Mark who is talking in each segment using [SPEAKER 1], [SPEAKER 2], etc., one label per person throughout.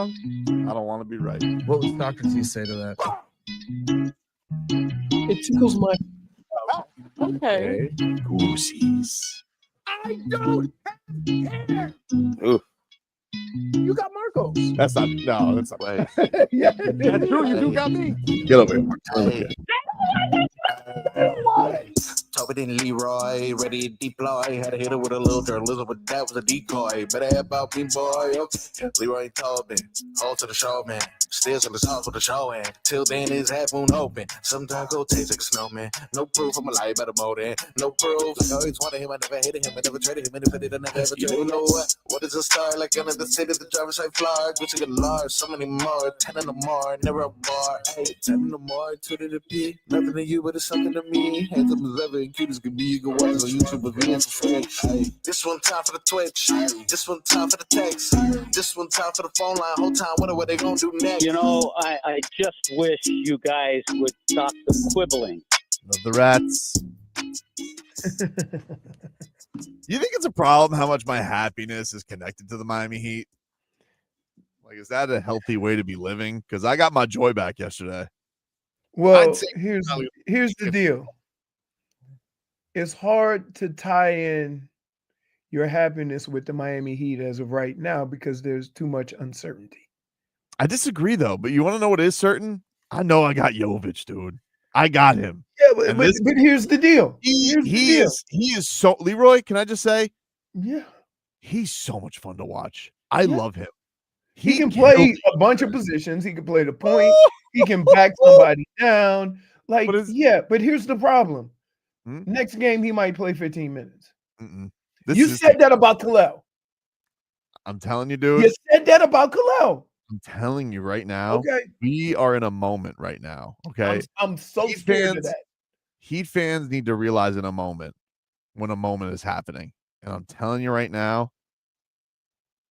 [SPEAKER 1] wrong, I don't want to be right.
[SPEAKER 2] What would Socrates say to that?
[SPEAKER 3] It tickles my.
[SPEAKER 4] Okay.
[SPEAKER 1] Goosies.
[SPEAKER 3] I don't have hair.
[SPEAKER 1] Ooh.
[SPEAKER 3] You got Marcos.
[SPEAKER 1] That's not. No, that's not right.
[SPEAKER 3] Yeah,
[SPEAKER 1] That's true. You do got me. Get over here.
[SPEAKER 5] Hey.
[SPEAKER 3] What?
[SPEAKER 5] Tobin and Leroy, ready to deploy. Had to hit it with a little journalism, but that was a decoy. Better have about me, boy. Okay. Leroy and Tobin, hold to the show, man. Still in the sauce with the show, and till then his half moon open. Sometimes go taste like a snowman. No proof I'm alive by the mold, and no proof. I always wanted him, I never hated him, I never traded him, and if I did, I never ever traded. You know what? What is a star? Like under the city, the driver's side fly. Gucci get large, so many more. 10 in the more, never a bar. Hey, 10 in the more, 2 to the P. Nothing to you, but it's something to me. Handsome as ever, and cute as can be. You can watch on YouTube with me for free. Hey, this one time for the Twitch. This one time for the text. This one time for the phone line. Whole time, what they gonna do next?
[SPEAKER 6] You know, I just wish you guys would stop the quibbling.
[SPEAKER 1] Love the rats. You think it's a problem how much my happiness is connected to the Miami Heat? Like, is that a healthy way to be living? Because I got my joy back yesterday.
[SPEAKER 3] Well, here's the deal. It's hard to tie in your happiness with the Miami Heat as of right now because there's too much uncertainty.
[SPEAKER 1] I disagree, though. But you want to know what is certain? I know I got Jović, dude. I got him.
[SPEAKER 3] Yeah, but here's the deal.
[SPEAKER 1] He is so Leroy. Can I just say?
[SPEAKER 3] Yeah,
[SPEAKER 1] he's so much fun to watch. I love him.
[SPEAKER 3] He can play a bunch of positions. He can play the point. He can back somebody down. Like, but here's the problem. Next game, he might play 15 minutes. You said that about Kel'el.
[SPEAKER 1] I'm telling you, dude.
[SPEAKER 3] You said that about Kel'el.
[SPEAKER 1] I'm telling you right now.
[SPEAKER 3] Okay.
[SPEAKER 1] We are in a moment right now. Okay.
[SPEAKER 3] I'm so scared of that.
[SPEAKER 1] Heat fans need to realize in a moment when a moment is happening. And I'm telling you right now,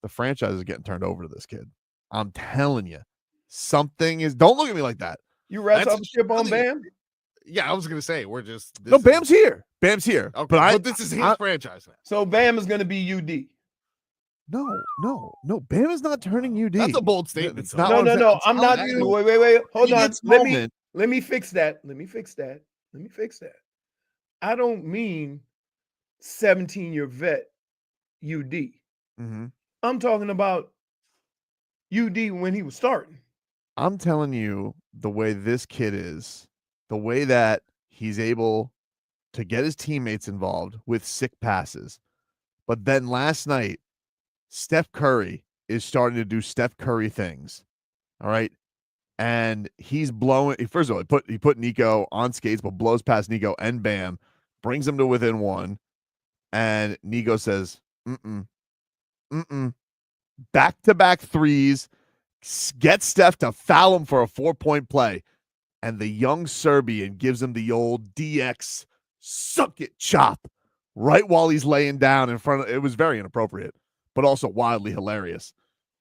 [SPEAKER 1] the franchise is getting turned over to this kid. I'm telling you. Something is. Don't look at me like that.
[SPEAKER 3] You rest off the ship on Bam?
[SPEAKER 4] Yeah, I was gonna say we're just
[SPEAKER 1] no. Bam's here. Bam's here.
[SPEAKER 4] Okay,
[SPEAKER 1] but
[SPEAKER 4] this is his franchise now.
[SPEAKER 3] So Bam is gonna be UD.
[SPEAKER 1] No. Bam is not turning UD.
[SPEAKER 4] That's a bold statement.
[SPEAKER 1] It's not.
[SPEAKER 3] No. I'm not. Wait. Hold on. Let me fix that. Let me fix that. I don't mean 17-year vet UD. I'm talking about UD when he was starting.
[SPEAKER 1] I'm telling you the way this kid is. The way that he's able to get his teammates involved with sick passes. But then last night, Steph Curry is starting to do Steph Curry things. All right. And he's blowing. First of all, he put Niko on skates, but blows past Niko and Bam, brings him to within one. And Niko says, back-to-back threes, get Steph to foul him for a 4-point play. And the young Serbian gives him the old DX suck it chop right while he's laying down in front of it. Was very inappropriate, but also wildly hilarious.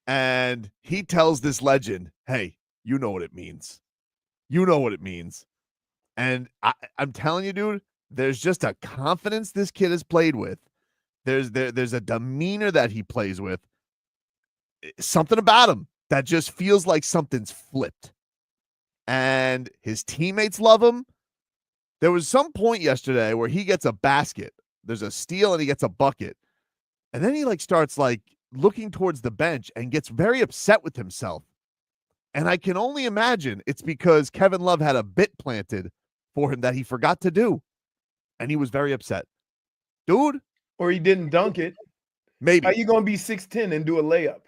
[SPEAKER 1] And he tells this legend, hey, you know what it means. You know what it means. And I'm telling you, dude, there's just a confidence this kid has played with. There's a demeanor that he plays with. Something about him that just feels like something's flipped. And his teammates love him. There was some point yesterday where he gets a basket. There's a steal and he gets a bucket. And then he starts looking towards the bench and gets very upset with himself. And I can only imagine it's because Kevin Love had a bit planted for him that he forgot to do. And he was very upset. Dude.
[SPEAKER 3] Or he didn't dunk it.
[SPEAKER 1] Maybe.
[SPEAKER 3] How you going to be 6'10" and do a layup?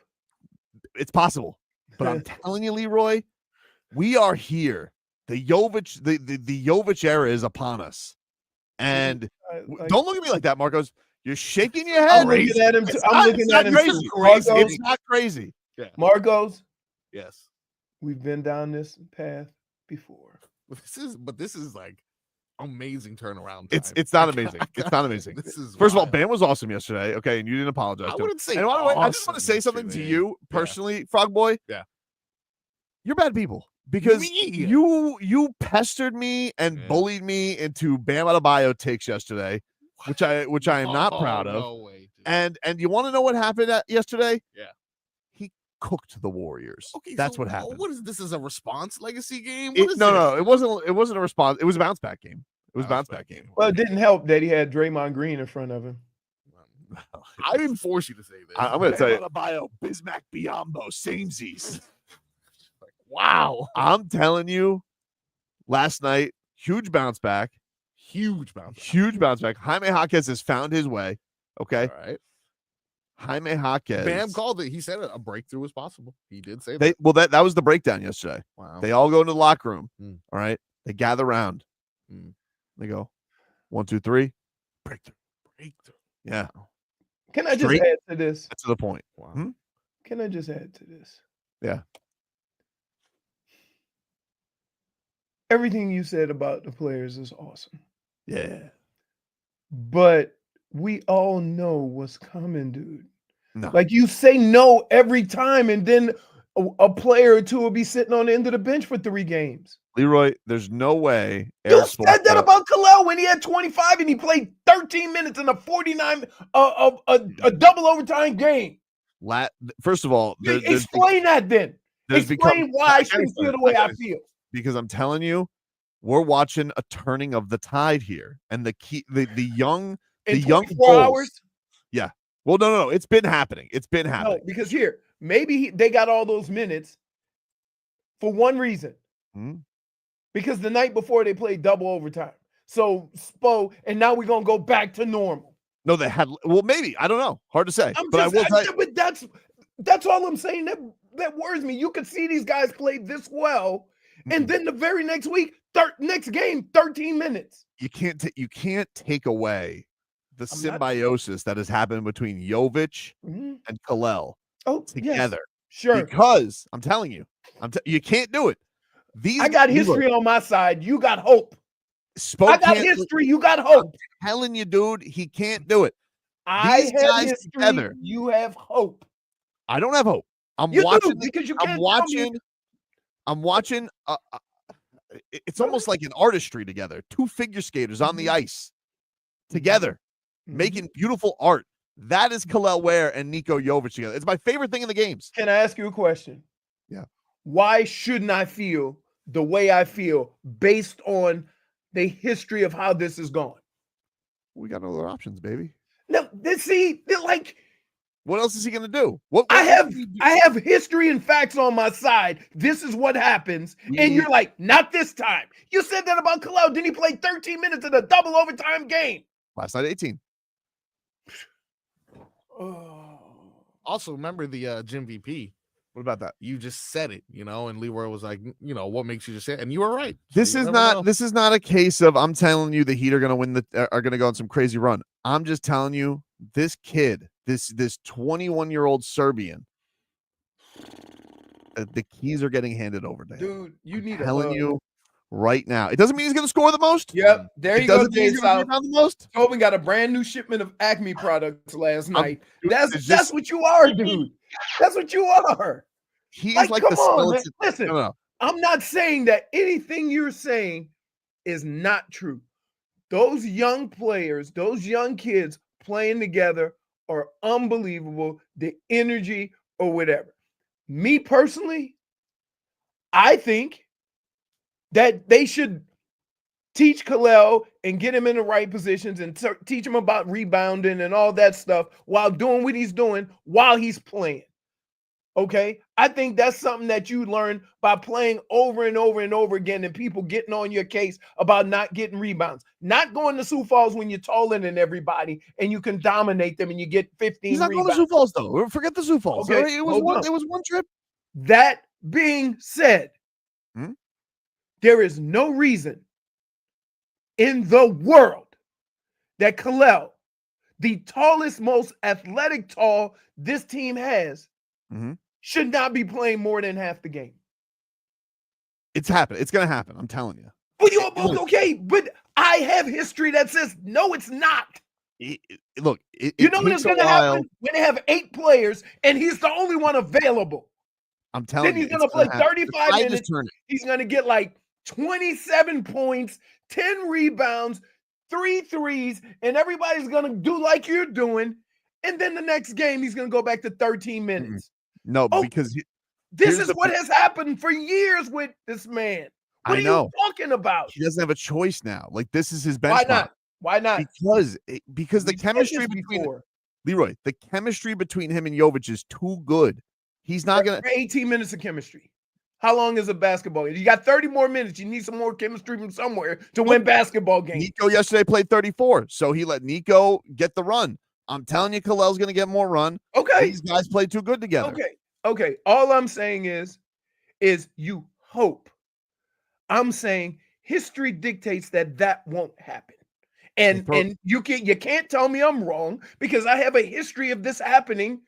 [SPEAKER 1] It's possible. But I'm telling you, Leroy, we are here. The Jović, the Jović era is upon us. And don't look at me like that, Marcos. You're shaking your head.
[SPEAKER 3] I'm looking at him. I'm looking at him.
[SPEAKER 1] Crazy.
[SPEAKER 3] Marcos,
[SPEAKER 1] it's not crazy.
[SPEAKER 4] Yeah.
[SPEAKER 3] Marcos.
[SPEAKER 4] Yes.
[SPEAKER 3] We've been down this path before.
[SPEAKER 4] This is like amazing turnaround
[SPEAKER 1] Time.
[SPEAKER 4] It's
[SPEAKER 1] It's not amazing. It's not amazing. First of all, Bam was awesome yesterday. Okay, and you didn't apologize.
[SPEAKER 4] I wouldn't say.
[SPEAKER 1] And by the way, I just want to say something to you personally, Frog Boy.
[SPEAKER 4] Yeah.
[SPEAKER 1] You're bad people because you pestered me and bullied me into Bam Adebayo takes yesterday, which I am not proud of.
[SPEAKER 4] No way, dude.
[SPEAKER 1] And you want to know what happened yesterday?
[SPEAKER 4] Yeah.
[SPEAKER 1] cooked the Warriors.
[SPEAKER 4] Okay,
[SPEAKER 1] That's
[SPEAKER 4] so
[SPEAKER 1] what happened.
[SPEAKER 4] What is this? Is a response legacy game?
[SPEAKER 1] No,
[SPEAKER 4] What is this?
[SPEAKER 1] no, it wasn't a response. It was a bounce back game. It was a bounce back game.
[SPEAKER 3] Well, it didn't help that he had Draymond Green in front of him.
[SPEAKER 4] I didn't force you to say this.
[SPEAKER 1] I'm going to tell you.
[SPEAKER 4] Bio, Bismack Biombo, samesies.
[SPEAKER 1] Wow. I'm telling you, last night, huge bounce back.
[SPEAKER 4] Huge bounce back.
[SPEAKER 1] Huge bounce back. Jaime Jaquez has found his way. Okay.
[SPEAKER 4] All right.
[SPEAKER 1] Jaime Jaquez.
[SPEAKER 4] Bam called it. He said a breakthrough was possible. He did say that.
[SPEAKER 1] That was the breakdown yesterday.
[SPEAKER 4] Wow.
[SPEAKER 1] They all go into the locker room.
[SPEAKER 4] Mm.
[SPEAKER 1] All right. They gather around. They go 1, 2, 3. Breakthrough. Yeah.
[SPEAKER 3] Can I just add to this?
[SPEAKER 1] That's to the point.
[SPEAKER 4] Wow.
[SPEAKER 3] Can I just add to this?
[SPEAKER 1] Yeah.
[SPEAKER 3] Everything you said about the players is awesome.
[SPEAKER 1] Yeah.
[SPEAKER 3] But we all know what's coming, dude.
[SPEAKER 1] No.
[SPEAKER 3] Like you say no every time, and then a player or two will be sitting on the end of the bench for 3 games.
[SPEAKER 1] Leroy, there's no way.
[SPEAKER 3] You said that about Kel'el when he had 25 and he played 13 minutes in a 49 a double overtime game.
[SPEAKER 1] First of all,
[SPEAKER 3] explain that then. Explain why I shouldn't feel the way I feel.
[SPEAKER 1] Because I'm telling you, we're watching a turning of the tide here, and the young bulls.
[SPEAKER 3] Hours?
[SPEAKER 1] Yeah. Well, no, it's been happening.
[SPEAKER 3] No, because here maybe they got all those minutes for one reason. Because the night before they played double overtime. So Spo, and now we're gonna go back to normal.
[SPEAKER 1] No, they had. Well, maybe I don't know. Hard to say. But
[SPEAKER 3] that's all I'm saying. That worries me. You could see these guys play this well, and then the very next week, next game, 13 minutes.
[SPEAKER 1] You can't take away the symbiosis that has happened between Jović and Kel'el together.
[SPEAKER 3] Yes, sure.
[SPEAKER 1] Because I'm telling you, you can't do it.
[SPEAKER 3] I got history on my side. You got hope. I got history. You got hope.
[SPEAKER 1] I'm telling you, dude, he can't do it.
[SPEAKER 3] I have history. Together, you have hope.
[SPEAKER 1] I don't have hope. I'm watching. It's almost like an artistry together. 2 figure skaters on the ice together, making beautiful art. That is Kel'el Ware and Niko Jović together. It's my favorite thing in the games.
[SPEAKER 3] Can I ask you a question?
[SPEAKER 1] Yeah.
[SPEAKER 3] Why shouldn't I feel the way I feel based on the history of how this is going?
[SPEAKER 1] We got other options, baby.
[SPEAKER 3] No,
[SPEAKER 1] what else is he going to do?
[SPEAKER 3] I have history and facts on my side. This is what happens. And you're like, not this time. You said that about Kel'el. Then he played 13 minutes in a double overtime game.
[SPEAKER 1] Last night, 18.
[SPEAKER 4] Also, remember the Jim VP.
[SPEAKER 1] What about that?
[SPEAKER 4] You just said it, and Leroy was like, what makes you just say it? And you were right.
[SPEAKER 1] This is not a case of I'm telling you the Heat are going to go on some crazy run. I'm just telling you this kid, this 21-year-old Serbian, the keys are getting handed over to him.
[SPEAKER 3] Dude, you need
[SPEAKER 1] telling you right now. It doesn't mean he's going to score the most.
[SPEAKER 3] Yep, there you go. Jay South.
[SPEAKER 1] The most.
[SPEAKER 3] Tobin got a brand new shipment of Acme products last night. That's what you are, dude. That's what you are.
[SPEAKER 1] He is like the skeleton.
[SPEAKER 3] Listen, I'm not saying that anything you're saying is not true. Those young players, those young kids playing together are unbelievable. The energy or whatever. Me personally, I think that they should teach Kel'el and get him in the right positions and teach him about rebounding and all that stuff while doing what he's doing while he's playing. Okay? I think that's something that you learn by playing over and over and over again and people getting on your case about not getting rebounds. Not going to Sioux Falls when you're taller than everybody and you can dominate them and you get 15
[SPEAKER 1] He's not
[SPEAKER 3] rebounds.
[SPEAKER 1] going to Sioux Falls, though. Forget the Sioux Falls.
[SPEAKER 3] Okay,
[SPEAKER 1] It was one trip.
[SPEAKER 3] That being said, there is no reason in the world that Kel'el, the tallest, most athletic tall this team has, should not be playing more than half the game.
[SPEAKER 1] It's happening. It's going to happen. I'm telling you.
[SPEAKER 3] But I have history that says, no, it's not.
[SPEAKER 1] It
[SPEAKER 3] you know what's going to happen when they have 8 players and he's the only one available.
[SPEAKER 1] I'm telling you.
[SPEAKER 3] Then he's going to play 35 minutes. He's going to get like 27 points, 10 rebounds, 3 threes, and everybody's going to do like you're doing. And then the next game, he's going to go back to 13 minutes.
[SPEAKER 1] No,
[SPEAKER 3] Oh,
[SPEAKER 1] because
[SPEAKER 3] this
[SPEAKER 1] here's
[SPEAKER 3] is
[SPEAKER 1] the
[SPEAKER 3] what
[SPEAKER 1] thing.
[SPEAKER 3] has happened for years with this man. What
[SPEAKER 1] I
[SPEAKER 3] are
[SPEAKER 1] know.
[SPEAKER 3] you talking about?
[SPEAKER 1] He doesn't have a choice now. Like, this is his bench
[SPEAKER 3] Why
[SPEAKER 1] spot.
[SPEAKER 3] not? Why not?
[SPEAKER 1] Because the
[SPEAKER 3] We said
[SPEAKER 1] chemistry
[SPEAKER 3] this
[SPEAKER 1] between
[SPEAKER 3] before.
[SPEAKER 1] Leroy, the chemistry between him and Jović is too good. He's not gonna
[SPEAKER 3] 18 minutes of chemistry. How long is a basketball? You got 30 more minutes. You need some more chemistry from somewhere to win basketball games.
[SPEAKER 1] Niko yesterday played 34, so he let Niko get the run. I'm telling you, Kel'el's gonna get more run.
[SPEAKER 3] Okay.
[SPEAKER 1] These guys play too good together.
[SPEAKER 3] Okay. All I'm saying is you hope. I'm saying history dictates that won't happen. And you can't tell me I'm wrong because I have a history of this happening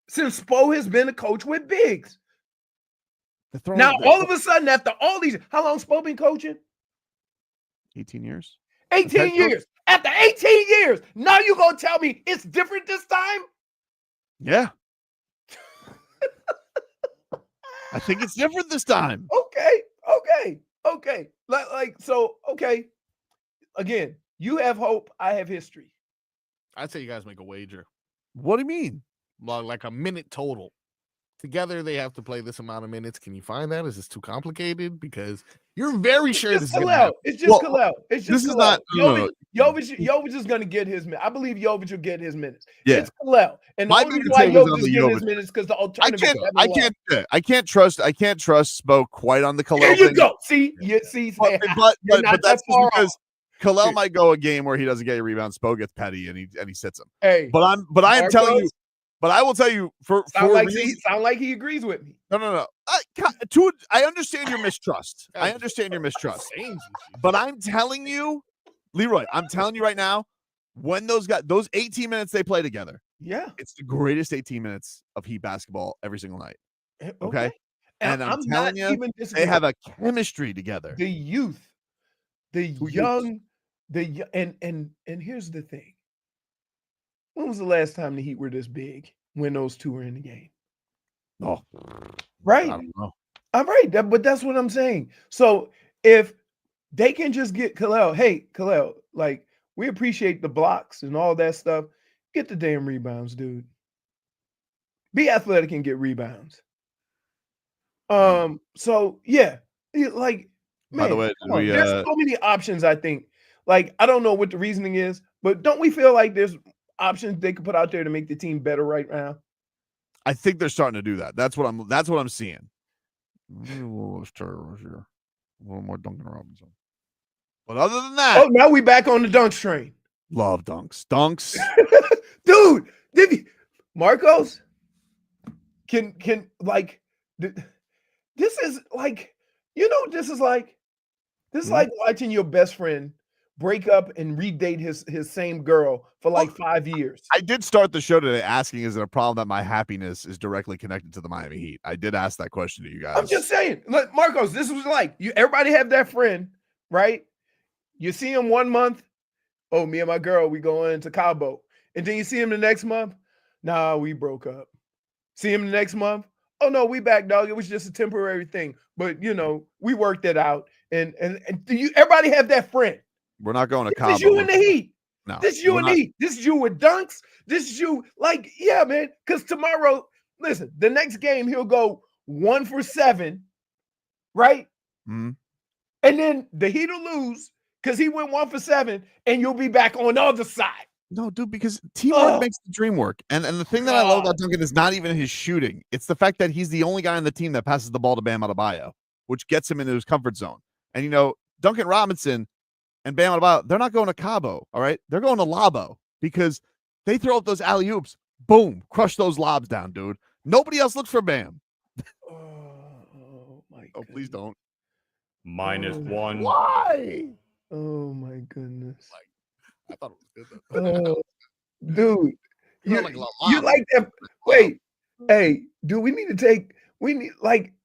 [SPEAKER 3] since Spo has been a coach with bigs. Now, all of a sudden, after all these, how long Spo been coaching?
[SPEAKER 1] 18 years.
[SPEAKER 3] 18 years. After 18 years, now you're going to tell me it's different this time?
[SPEAKER 1] Yeah. I think it's different this time.
[SPEAKER 3] Okay. Okay. Again, you have hope. I have history.
[SPEAKER 4] I'd say you guys make a wager.
[SPEAKER 1] What do you mean?
[SPEAKER 4] Like a minute total. Together, they have to play this amount of minutes. Can you find that? Is this too complicated? Because you're very sure this is going to happen.
[SPEAKER 3] It's just Kel'el. It's just
[SPEAKER 1] this
[SPEAKER 3] Kel'el.
[SPEAKER 1] is not
[SPEAKER 3] Jović is going to get his minutes. I believe Jović will get his minutes.
[SPEAKER 1] Yeah.
[SPEAKER 3] It's Kel'el. And the
[SPEAKER 1] My
[SPEAKER 3] only reason
[SPEAKER 1] biggest
[SPEAKER 3] why
[SPEAKER 1] take is on
[SPEAKER 3] Jović is
[SPEAKER 1] the
[SPEAKER 3] getting
[SPEAKER 1] Jović.
[SPEAKER 3] his minutes because the alternative.
[SPEAKER 1] I can't trust Spo quite on the Kel'el
[SPEAKER 3] There you
[SPEAKER 1] thing.
[SPEAKER 3] go. See,
[SPEAKER 1] but that's
[SPEAKER 3] far
[SPEAKER 1] because
[SPEAKER 3] off.
[SPEAKER 1] Kel'el might go a game where he doesn't get a rebound. Spo gets petty and he sits him.
[SPEAKER 3] Hey,
[SPEAKER 1] but I am telling you. But I will tell you,
[SPEAKER 3] sound like he agrees with me.
[SPEAKER 1] No. I understand your mistrust. But I'm telling you, Leroy, I'm telling you right now, when those 18 minutes they play together,
[SPEAKER 3] yeah,
[SPEAKER 1] it's the greatest 18 minutes of Heat basketball every single night. Okay? And I'm telling you, they have a chemistry together.
[SPEAKER 3] The youth, and here's the thing. When was the last time the Heat were this big when those two were in the game?
[SPEAKER 1] Oh,
[SPEAKER 3] right.
[SPEAKER 1] I don't know.
[SPEAKER 3] I'm right. But that's what I'm saying. So if they can just get Kel'el, hey, Kel'el, like, we appreciate the blocks and all that stuff. Get the damn rebounds, dude. Be athletic and get rebounds. So yeah, like, man,
[SPEAKER 1] by the way,
[SPEAKER 3] there's so many options, I think. Like, I don't know what the reasoning is, but don't we feel like there's options they could put out there to make the team better right now?
[SPEAKER 1] I think they're starting to do that. That's what I'm seeing. A little more Duncan Robinson. But other than that,
[SPEAKER 3] now we back on the dunks train.
[SPEAKER 1] Love dunks.
[SPEAKER 3] Dude, Marcos can like this is like, this is like watching your best friend break up and redate his same girl for like 5 years.
[SPEAKER 1] I did start the show today asking, is it a problem that my happiness is directly connected to the Miami Heat? I did ask that question to you guys.
[SPEAKER 3] I'm just saying, look, Marcos, this was like, everybody have that friend, right? You see him 1 month, oh, me and my girl, we going to Cabo. And then you see him the next month, nah, we broke up. See him the next month, oh no, we back, dog. It was just a temporary thing. But we worked it out. And everybody have that friend.
[SPEAKER 1] We're not going to Cabo.
[SPEAKER 3] This is you in the Heat.
[SPEAKER 1] No,
[SPEAKER 3] this is you in the Heat. This is you with dunks. This is you, like, yeah, man. Because tomorrow, listen, the next game he'll go 1 for 7, right?
[SPEAKER 1] Mm-hmm.
[SPEAKER 3] And then the Heat will lose because he went 1 for 7, and you'll be back on the other side.
[SPEAKER 1] No, dude, because teamwork makes the dream work. And the thing that I love about Duncan is not even his shooting. It's the fact that he's the only guy on the team that passes the ball to Bam Adebayo, which gets him into his comfort zone. And, Duncan Robinson and Bam Adebayo, they're not going to Cabo, all right? They're going to Labo because they throw up those alley-oops. Boom, crush those lobs down, dude. Nobody else looks for Bam.
[SPEAKER 3] Oh, my God.
[SPEAKER 1] Oh, please don't.
[SPEAKER 7] -1.
[SPEAKER 1] Why?
[SPEAKER 3] Oh, my goodness.
[SPEAKER 4] I thought it was good,
[SPEAKER 3] though. Dude. You like that? Wait. Hey, dude, we need,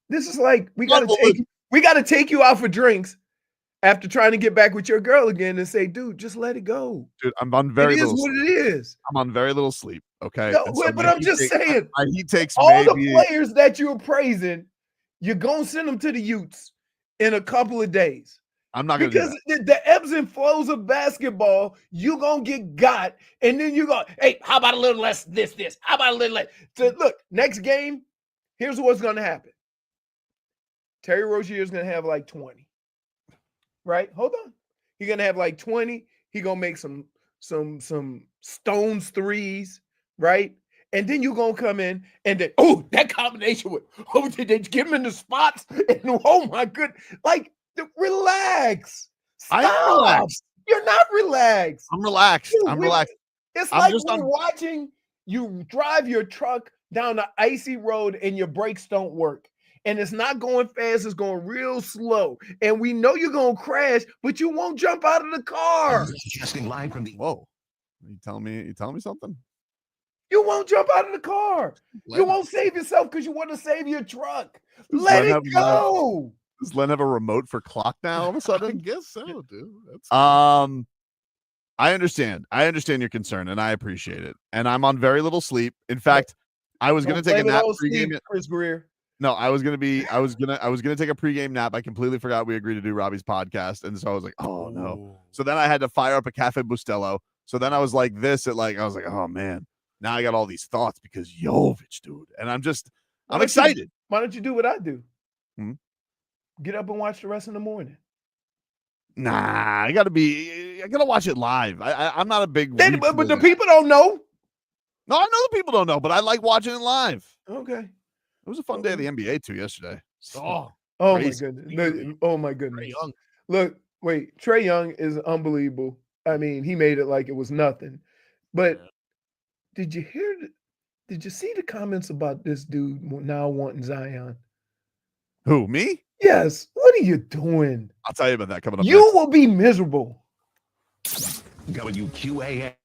[SPEAKER 3] this is like, we got to take you out for drinks after trying to get back with your girl again and say, dude, just let it go.
[SPEAKER 1] Dude, I'm on very little
[SPEAKER 3] sleep. It is.
[SPEAKER 1] I'm on very little sleep, okay?
[SPEAKER 3] No, but I'm just saying,
[SPEAKER 1] he takes
[SPEAKER 3] all the players that you're praising, you're going to send them to the Utes in a couple of days.
[SPEAKER 1] I'm not going to do that.
[SPEAKER 3] Because the ebbs and flows of basketball, you're going to get got. And then you go, hey, how about a little less this? How about a little less? So look, next game, here's what's going to happen. Terry Rozier is going to have like 20. Right? Hold on. He's going to have like 20. He's going to make some stones threes, right? And then you're going to come in and then, that combination with, did they give him in the spots? And oh my goodness. Like, relax. Stop.
[SPEAKER 1] I'm relaxed.
[SPEAKER 3] You're not relaxed.
[SPEAKER 1] I'm relaxed.
[SPEAKER 3] Dude,
[SPEAKER 1] I'm relaxed.
[SPEAKER 3] It's
[SPEAKER 1] I'm
[SPEAKER 3] like
[SPEAKER 1] just
[SPEAKER 3] we're watching you drive your truck down the icy road and your brakes don't work. And it's not going fast, it's going real slow. And we know you're going to crash, but you won't jump out of the car.
[SPEAKER 1] Whoa. You telling me something?
[SPEAKER 3] You won't jump out of the car. You won't save yourself because you want to save your truck. Let it go.
[SPEAKER 1] Does Len have a remote for clock now all of a
[SPEAKER 4] I
[SPEAKER 1] sudden?
[SPEAKER 4] guess so, dude. That's
[SPEAKER 1] I understand. I understand your concern, and I appreciate it. And I'm on very little sleep. In fact, I was going to take a nap pregame.
[SPEAKER 3] Chris Grier.
[SPEAKER 1] No, I was gonna take a pregame nap. I completely forgot we agreed to do Robbie's podcast, and so I was like, oh no. So then I had to fire up a Cafe Bustelo. So then I was like I was like, oh man, now I got all these thoughts because Jović, dude, and I'm excited.
[SPEAKER 3] Why don't you do what I do? Get up and watch the rest in the morning.
[SPEAKER 1] Nah, I gotta watch it live. I'm not a big.
[SPEAKER 3] But the people don't know.
[SPEAKER 1] No, I know the people don't know, but I like watching it live.
[SPEAKER 3] Okay.
[SPEAKER 1] It was a fun day of the NBA too yesterday.
[SPEAKER 3] Oh
[SPEAKER 1] crazy.
[SPEAKER 3] my goodness. Oh my goodness.
[SPEAKER 4] Trae Young.
[SPEAKER 3] Look, wait, Trae Young is unbelievable. I mean, he made it like it was nothing. But did you see the comments about this dude now wanting Zion?
[SPEAKER 1] Who, me?
[SPEAKER 3] Yes. What are you doing?
[SPEAKER 1] I'll tell you about that coming up.
[SPEAKER 3] You will be miserable.
[SPEAKER 5] WQAA.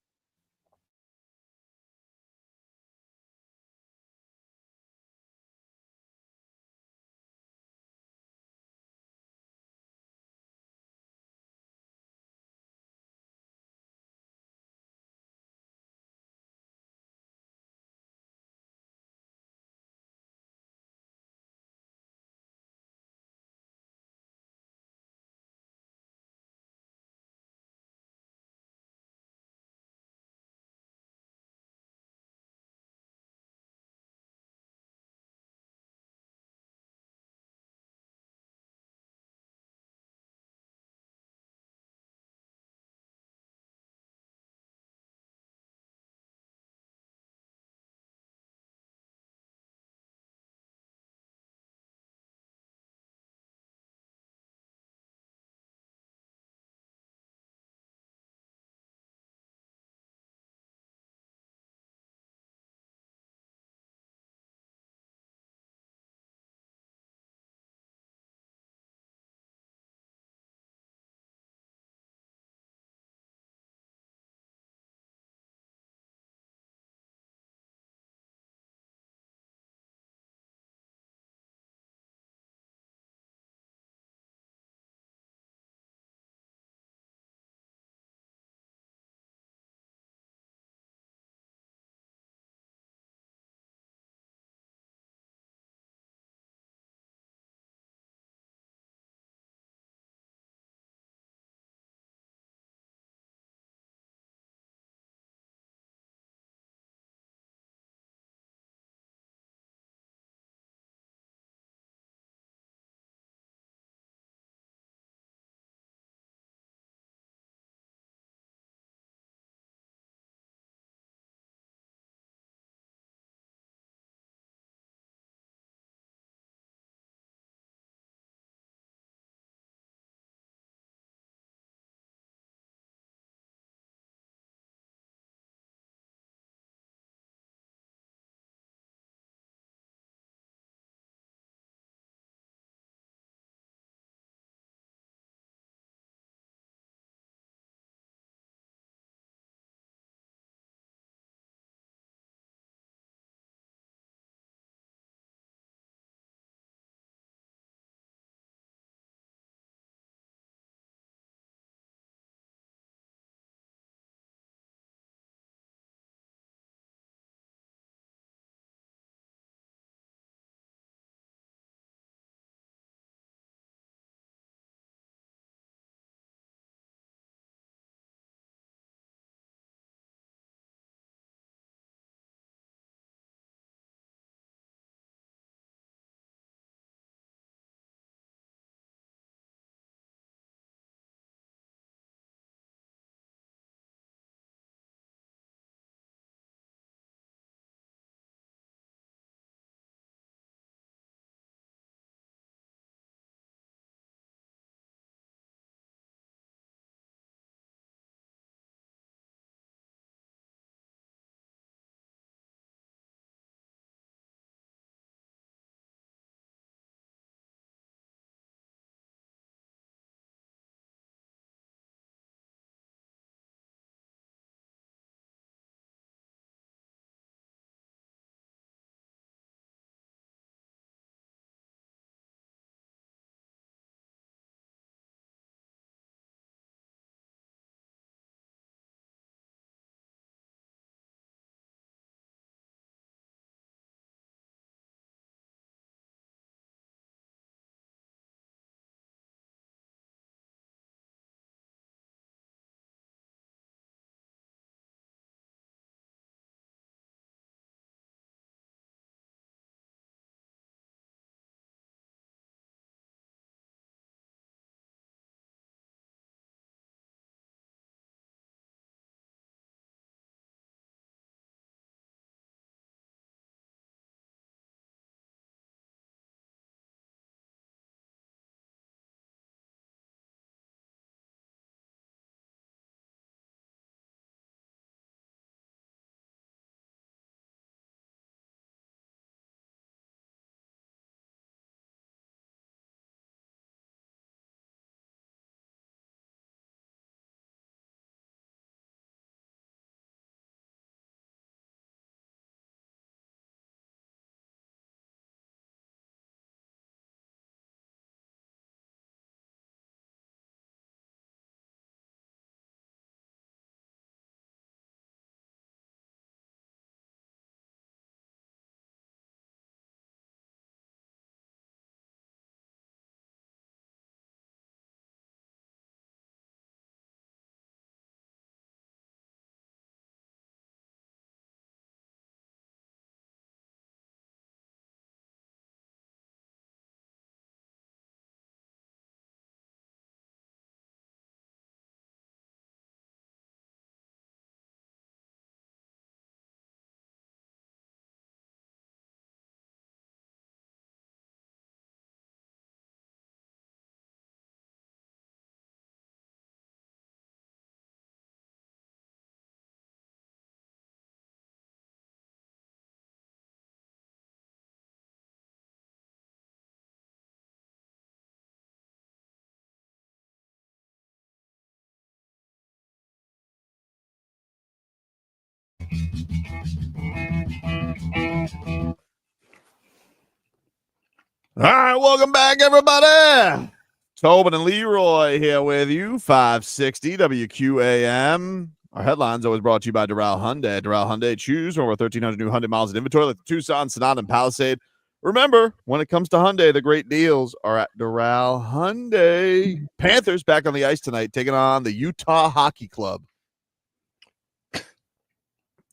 [SPEAKER 1] All right, welcome back, everybody. Tobin and Leroy here with you, 560 WQAM. Our headlines always brought to you by Derailed Hyundai. Derailed Hyundai, choose over 1,300 new Hyundai miles in inventory like the Tucson, Sonata, and Palisade. Remember, when it comes to Hyundai, the great deals are at Derailed Hyundai. Panthers back on the ice tonight, taking on the Utah Hockey Club.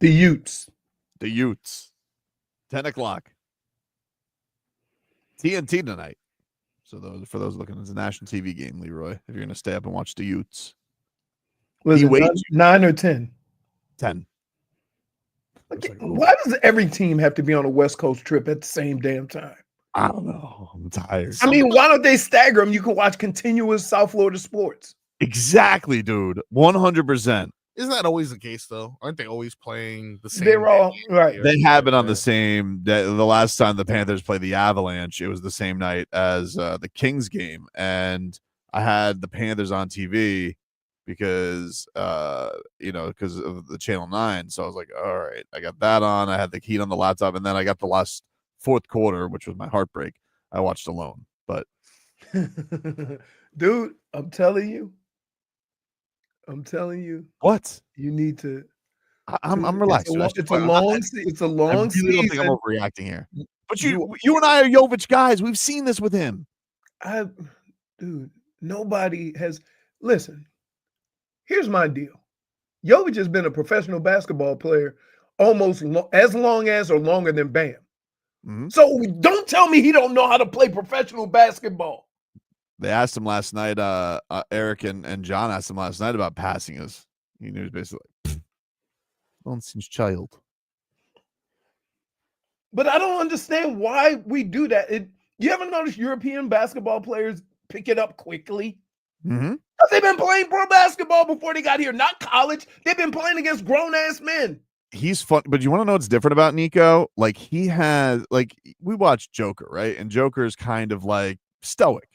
[SPEAKER 3] The Utes.
[SPEAKER 1] The Utes. 10 o'clock. TNT tonight. So for those looking, it's a national TV game, Leroy. If you're going to stay up and watch the Utes.
[SPEAKER 3] Was it 9 or 10?
[SPEAKER 1] 10.
[SPEAKER 3] Okay, why does every team have to be on a West Coast trip at the same damn time?
[SPEAKER 1] I don't know. I'm tired.
[SPEAKER 3] I mean, why don't they stagger them? You can watch continuous South Florida sports.
[SPEAKER 1] Exactly, dude. 100%.
[SPEAKER 4] Isn't that always the case, though? Aren't they always playing the same?
[SPEAKER 3] They're all right.
[SPEAKER 1] They have been on the same day. The last time the Panthers played the Avalanche, it was the same night as the Kings game. And I had the Panthers on TV because because of the Channel 9. So I was like, all right, I got that on. I had the Heat on the laptop, and then I got the last fourth quarter, which was my heartbreak. I watched alone. But
[SPEAKER 3] dude, I'm telling you.
[SPEAKER 1] What?
[SPEAKER 3] You need to.
[SPEAKER 1] I'm relaxed.
[SPEAKER 3] It's a long
[SPEAKER 1] I really
[SPEAKER 3] season.
[SPEAKER 1] don't think I'm overreacting here. But you and I are Jović guys. We've seen this with him.
[SPEAKER 3] Dude, nobody has. Listen, here's my deal. Jović has been a professional basketball player almost as long as or longer than Bam.
[SPEAKER 1] Mm-hmm.
[SPEAKER 3] So don't tell me he don't know how to play professional basketball.
[SPEAKER 1] They asked him last night, Eric and John asked him last night about passing us. He was basically like, nonsense child.
[SPEAKER 3] But I don't understand why we do that. You ever notice European basketball players pick it up quickly?
[SPEAKER 1] Mm-hmm.
[SPEAKER 3] They've been playing pro basketball before they got here, not college. They've been playing against grown-ass men.
[SPEAKER 1] He's fun, but you want to know what's different about Niko? Like, he has, like, we watch Joker, right? And Joker is kind of like stoic.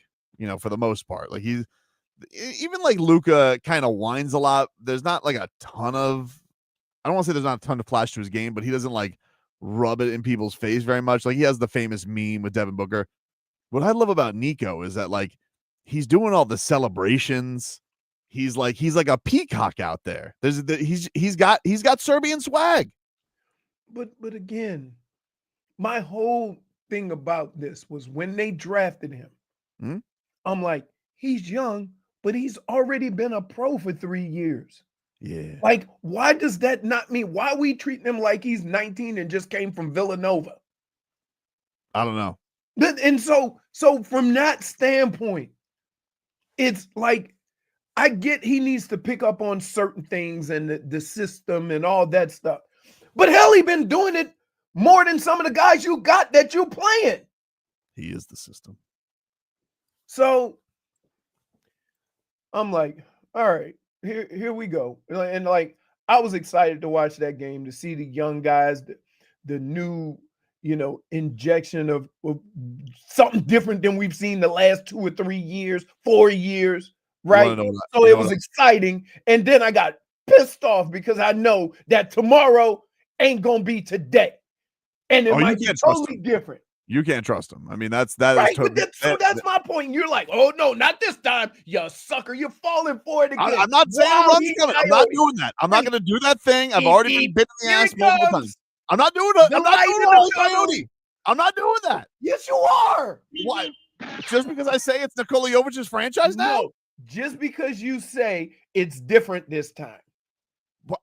[SPEAKER 1] For the most part, like even like Luka kind of whines a lot. There's not like a ton of, I don't want to say there's not a ton of flash to his game, but he doesn't like rub it in people's face very much. Like, he has the famous meme with Devin Booker. What I love about Niko is that like he's doing all the celebrations. He's like a peacock out there. He's got Serbian swag.
[SPEAKER 3] But again, my whole thing about this was when they drafted him.
[SPEAKER 1] Hmm?
[SPEAKER 3] I'm like, he's young, but he's already been a pro for 3 years.
[SPEAKER 1] Yeah.
[SPEAKER 3] Like, why does that not mean? Why are we treating him like he's 19 and just came from Villanova?
[SPEAKER 1] I don't know.
[SPEAKER 3] And so from that standpoint, it's like, I get he needs to pick up on certain things and the system and all that stuff. But hell, he been doing it more than some of the guys you got that you're playing.
[SPEAKER 1] He is the system.
[SPEAKER 3] So I'm like, all right, here we go. And like, I was excited to watch that game, to see the young guys, the new, injection of something different than we've seen the last 2 or 3 years, 4 years, right? So it was exciting. And then I got pissed off because I know that tomorrow ain't going to be today. And it might be totally different.
[SPEAKER 1] You can't trust him. I mean, that
[SPEAKER 3] right,
[SPEAKER 1] is totally,
[SPEAKER 3] so that's my point. You're like, oh no, not this time, you sucker. You're falling for it again.
[SPEAKER 1] I'm not saying run's coming. I'm not doing that. I'm not going to do that thing. I've already been bitten in the ass multiple times. I'm not doing it. I'm not doing it, Coyote. I'm not doing that.
[SPEAKER 3] Yes, you are.
[SPEAKER 1] Why? Just because I say it's Nikola Jovic's franchise now?
[SPEAKER 3] No, just because you say it's different this time.
[SPEAKER 1] Well,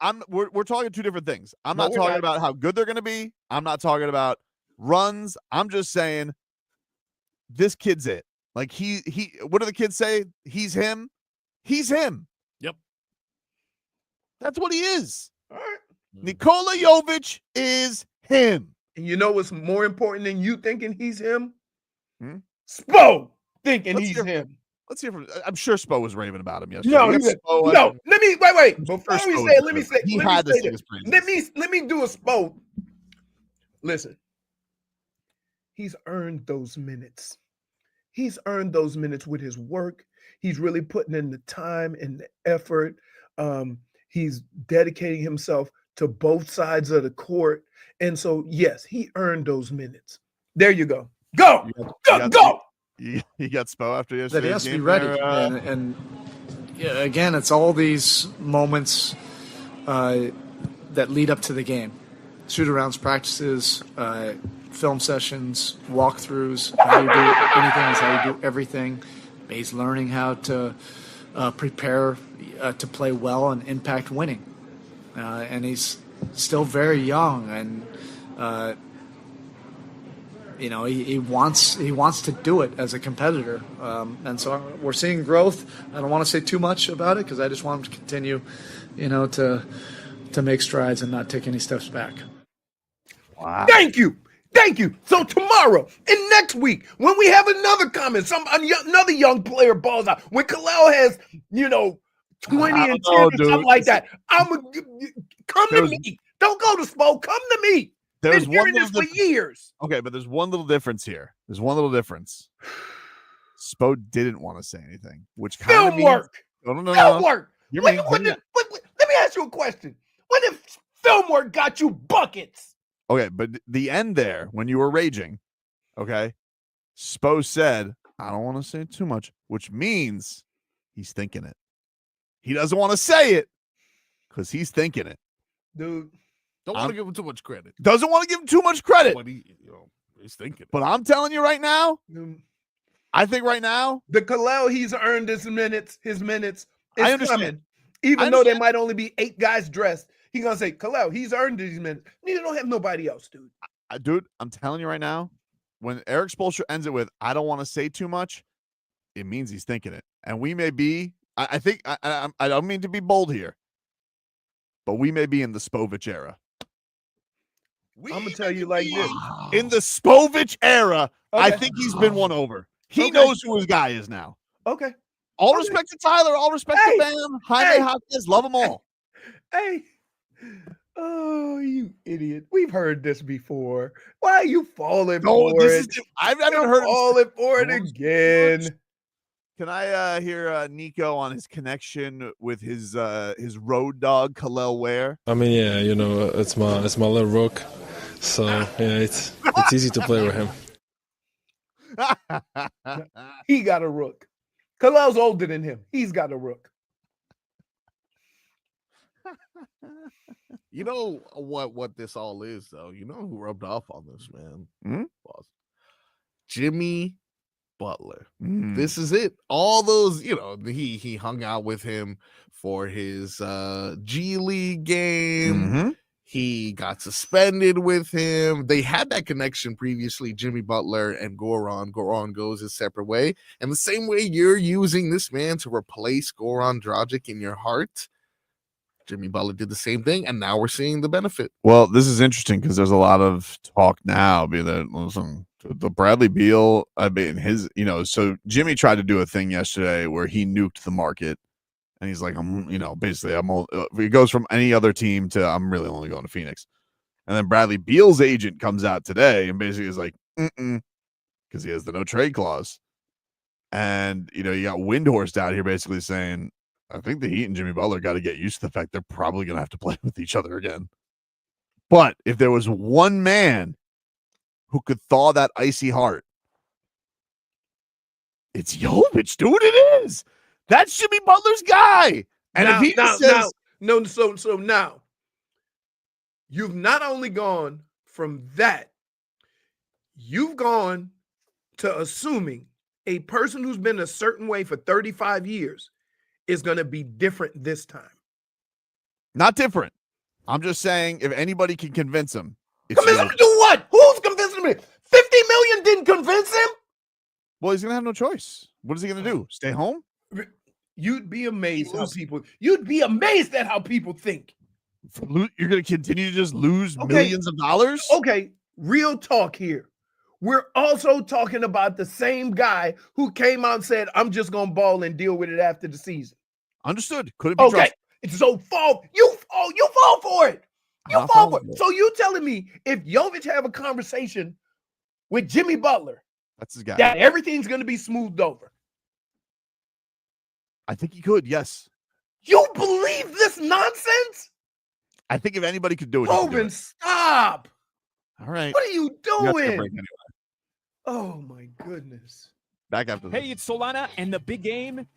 [SPEAKER 1] we're talking two different things. I'm not talking about how good they're going to be. I'm not talking about runs. I'm just saying this kid's it. Like he what do the kids say? He's him. He's him.
[SPEAKER 4] Yep.
[SPEAKER 1] That's what he is.
[SPEAKER 3] All right.
[SPEAKER 1] Nikola Jović is him.
[SPEAKER 3] And you know what's more important than you thinking he's him?
[SPEAKER 1] Hmm?
[SPEAKER 3] Spo thinking he's him.
[SPEAKER 1] Let's hear from. I'm sure Spo was raving about him yesterday.
[SPEAKER 3] No. Let me wait. Before we say it, let me say.
[SPEAKER 1] He had to sing his
[SPEAKER 3] praises. Let me do a Spo. Listen, he's earned those minutes. He's earned those minutes with his work. He's really putting in the time and the effort. He's dedicating himself to both sides of the court. And so, yes, he earned those minutes. There you go. Go! Go!
[SPEAKER 1] You got Spo after yesterday.
[SPEAKER 2] That he has to be ready. And yeah, again, it's all these moments that lead up to the game. Shoot-arounds, practices, film sessions, walkthroughs. How you do anything is how you do everything. He's learning how to prepare to play well and impact winning. And he's still very young, and he wants to do it as a competitor. And so we're seeing growth. I don't want to say too much about it because I just want him to continue, to make strides and not take any steps back.
[SPEAKER 3] Wow. Thank you. So tomorrow and next week, when we have another comment, another young player balls out, when Kel'el has, 20 and 10 or something like that, come to me. Don't go to Spo. Come to me.
[SPEAKER 1] There's
[SPEAKER 3] been hearing this for years.
[SPEAKER 1] Okay, but there's one little difference here. Spo didn't want to say anything, which kind of means
[SPEAKER 3] work.
[SPEAKER 1] No.
[SPEAKER 3] Film work. Let me ask you a question. What if film work got you buckets?
[SPEAKER 1] Okay, but the end there, when you were raging, okay, Spo said, I don't want to say too much, which means he's thinking it. He doesn't want to say it because he's thinking it.
[SPEAKER 3] Dude.
[SPEAKER 4] Don't want to give him too much credit.
[SPEAKER 1] Doesn't want to give him too much credit.
[SPEAKER 4] But he's thinking it.
[SPEAKER 1] But I'm telling you right now, I think right now,
[SPEAKER 3] the Kel'el, he's earned his minutes.
[SPEAKER 1] I understand.
[SPEAKER 3] Coming. Even though there might only be 8 guys dressed, he's going to say, Kel'el, he's earned his minutes. You don't have nobody else, dude.
[SPEAKER 1] Dude, I'm telling you right now, when Eric Spoelstra ends it with, I don't want to say too much, it means he's thinking it. And we may be, I think, I don't mean to be bold here, but we may be in the Spovic era.
[SPEAKER 3] I'm going to tell you like this.
[SPEAKER 1] In the Spovic era, okay. I think he's been won over. He knows who his guy is now.
[SPEAKER 3] Okay.
[SPEAKER 1] All respect to Tyler. All respect to Bam. Jaime Hopkins. Love them all.
[SPEAKER 3] Hey. Oh, you idiot. We've heard this before. Why are you falling for it?
[SPEAKER 1] I've never heard
[SPEAKER 3] falling for it again.
[SPEAKER 1] Can I hear Niko on his connection with his road dog, Kel'el Ware?
[SPEAKER 8] I mean, yeah, it's my little rook. So, yeah, it's easy to play with him.
[SPEAKER 3] He got a rook. Kel'el's older than him. He's got a rook.
[SPEAKER 4] You know what this all is, though? You know who rubbed off on this, man? Jimmy Butler. This is it. All those, he hung out with him for his G League game. He got suspended with him. They had that connection previously, Jimmy Butler and Goran. Goran goes his separate way. And the same way you're using this man to replace Goran Dragic in your heart, Jimmy Butler did the same thing, and now we're seeing the benefit.
[SPEAKER 1] Well, this is interesting because there's a lot of talk now. Listen, the Bradley Beal, so Jimmy tried to do a thing yesterday where he nuked the market. And he's like, he goes from any other team to I'm really only going to Phoenix. And then Bradley Beal's agent comes out today and basically is like, because he has the no trade clause. And, you got Windhorst out here basically saying, I think the Heat and Jimmy Butler got to get used to the fact they're probably going to have to play with each other again. But if there was one man who could thaw that icy heart, it's Jović, dude. It is. That's Jimmy Butler's guy. And if he says
[SPEAKER 3] so now you've not only gone from that, you've gone to assuming a person who's been a certain way for 35 years is going to be different this time.
[SPEAKER 1] Not different. I'm just saying if anybody can convince him.
[SPEAKER 3] Convince him to do what? Who's convincing him? 50 million didn't convince him?
[SPEAKER 1] Well, he's going to have no choice. What is he going to do? Stay home?
[SPEAKER 3] You'd be amazed at how people think.
[SPEAKER 1] You're going to continue to just lose millions of dollars?
[SPEAKER 3] Okay, real talk here. We're also talking about the same guy who came out and said, I'm just going to ball and deal with it after the season.
[SPEAKER 1] Understood. Couldn't be trusted.
[SPEAKER 3] So you fall for it. You fall for it. So you telling me if Jović have a conversation with Jimmy Butler,
[SPEAKER 1] that's his guy,
[SPEAKER 3] that everything's going to be smoothed over?
[SPEAKER 1] I think he could, yes.
[SPEAKER 3] You believe this nonsense?
[SPEAKER 1] I think if anybody could do it, he could do
[SPEAKER 3] Tobin,
[SPEAKER 1] it.
[SPEAKER 3] stop.
[SPEAKER 1] All right.
[SPEAKER 3] What are you
[SPEAKER 1] We have to take a
[SPEAKER 3] doing?
[SPEAKER 1] break anyway.
[SPEAKER 3] Oh my goodness.
[SPEAKER 1] Back after this.
[SPEAKER 9] Hey, it's Solana, and the big game.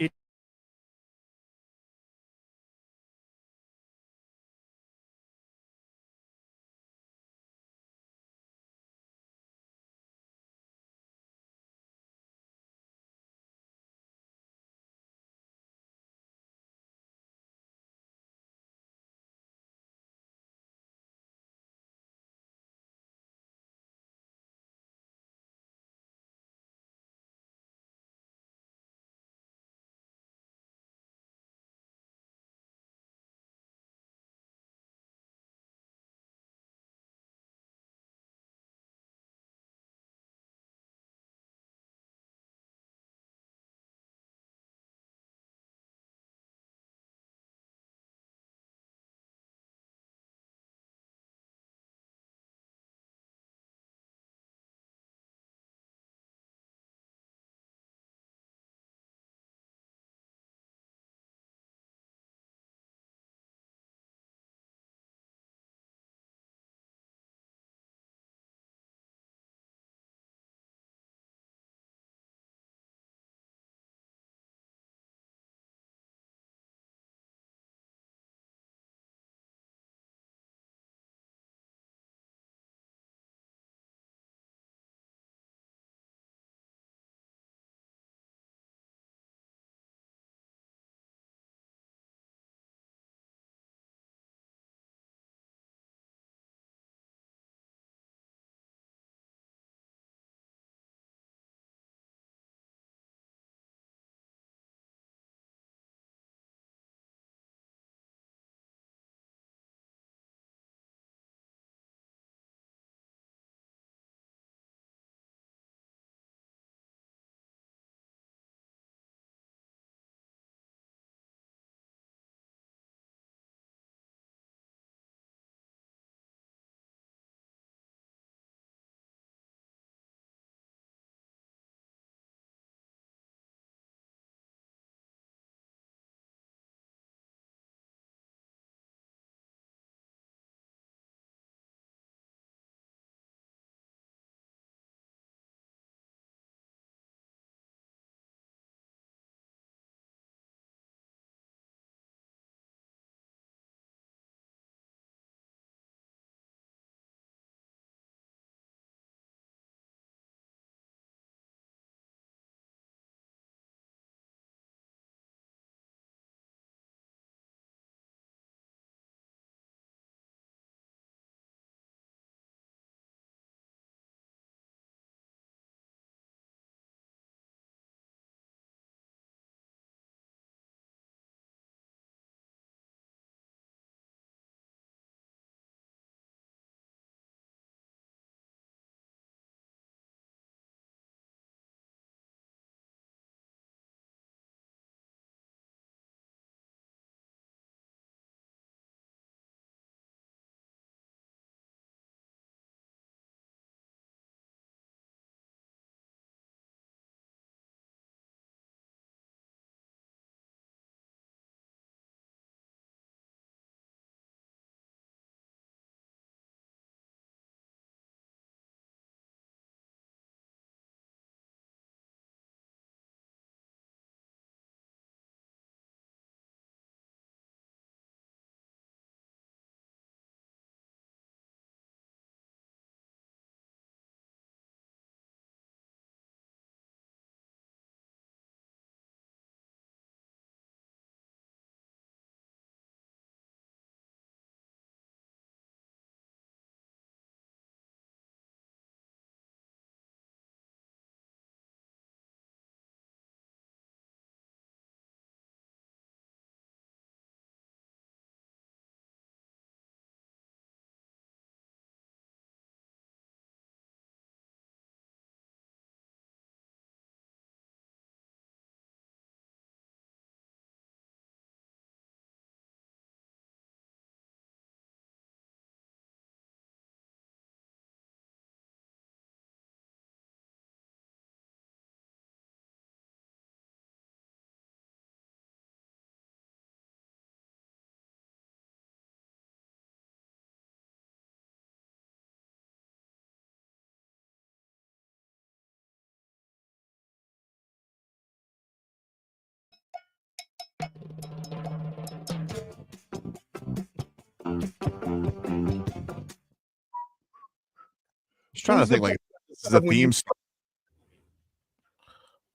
[SPEAKER 1] Just trying to think like this is a theme.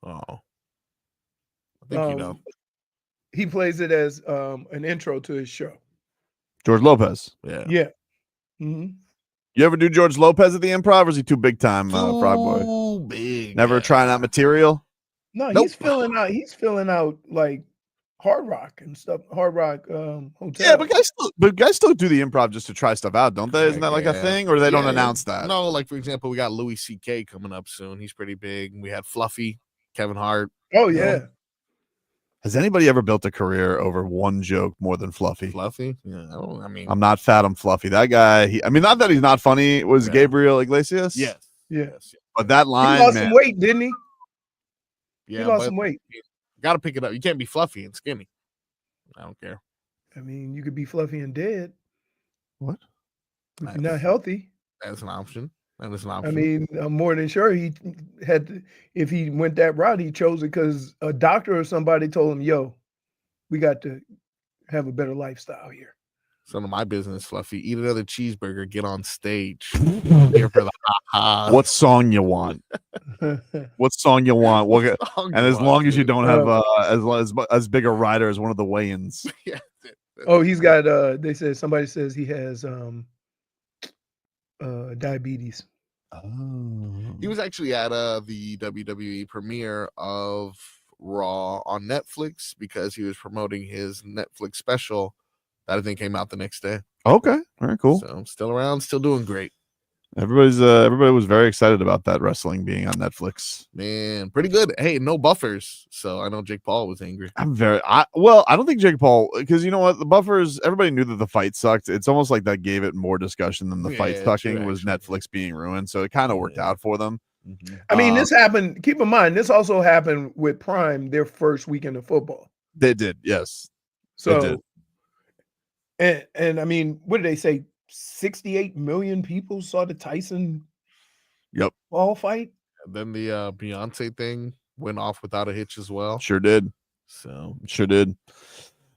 [SPEAKER 4] Oh, I think you know.
[SPEAKER 3] He plays it as an intro to his show.
[SPEAKER 1] George Lopez.
[SPEAKER 4] Yeah.
[SPEAKER 3] Yeah. Mm-hmm.
[SPEAKER 1] You ever do George Lopez at the Improv, or is he too big time, Frog Boy?
[SPEAKER 4] Too big.
[SPEAKER 1] Never trying out material?
[SPEAKER 3] No,
[SPEAKER 1] Nope.
[SPEAKER 3] he's filling out like Hard Rock and stuff. Hard Rock Hotel.
[SPEAKER 1] Yeah, but guys still do the Improv just to try stuff out, don't they? Isn't that like a thing, or they don't announce that?
[SPEAKER 4] No, like for example, we got Louis C.K. coming up soon. He's pretty big. We had Fluffy, Kevin Hart.
[SPEAKER 3] Oh yeah.
[SPEAKER 1] Has anybody ever built a career over one joke more than Fluffy?
[SPEAKER 4] Fluffy? Yeah, I mean,
[SPEAKER 1] I'm not fat, I'm Fluffy. That guy, not that he's not funny. Was Gabriel Iglesias?
[SPEAKER 4] Yes.
[SPEAKER 3] Yes.
[SPEAKER 1] But that line,
[SPEAKER 3] he lost
[SPEAKER 1] man.
[SPEAKER 3] some weight, didn't he?
[SPEAKER 4] Yeah,
[SPEAKER 3] he lost some weight.
[SPEAKER 4] Got to pick it up. You can't be fluffy and skinny. I don't care.
[SPEAKER 3] I mean, you could be fluffy and dead.
[SPEAKER 1] What?
[SPEAKER 3] If you're not healthy.
[SPEAKER 4] That's an option. That is an option.
[SPEAKER 3] I mean, I'm more than sure he had to, if he went that route, he chose it because a doctor or somebody told him, yo, we got to have a better lifestyle here.
[SPEAKER 4] It's none of my business, Fluffy. Eat another cheeseburger, get on stage. Here for the ha-ha.
[SPEAKER 1] What song you want? What song you want? And as long as you don't have as big a rider as one of the weigh-ins.
[SPEAKER 4] Yeah.
[SPEAKER 3] Oh, he's got somebody says he has diabetes.
[SPEAKER 1] Oh.
[SPEAKER 4] He was actually at the WWE premiere of Raw on Netflix because he was promoting his Netflix special that I think came out the next day.
[SPEAKER 1] Okay, very cool.
[SPEAKER 4] So I'm still around, still doing great.
[SPEAKER 1] Everybody was very excited about that wrestling being on Netflix.
[SPEAKER 4] Man, pretty good. Hey, no buffers. So I know Jake Paul was angry.
[SPEAKER 1] I don't think Jake Paul, because you know what, the buffers, everybody knew that the fight sucked. It's almost like that gave it more discussion than the fight sucking was Netflix being ruined. So it kind of worked out for them.
[SPEAKER 4] Mm-hmm.
[SPEAKER 3] I mean, this happened. Keep in mind, this also happened with Prime their first weekend of football.
[SPEAKER 1] They did, yes.
[SPEAKER 3] So,
[SPEAKER 1] they did.
[SPEAKER 3] And I mean, what did they say? 68 million people saw the Tyson ball fight.
[SPEAKER 4] And then the Beyonce thing went off without a hitch as well.
[SPEAKER 1] Sure did.
[SPEAKER 4] So
[SPEAKER 1] sure did.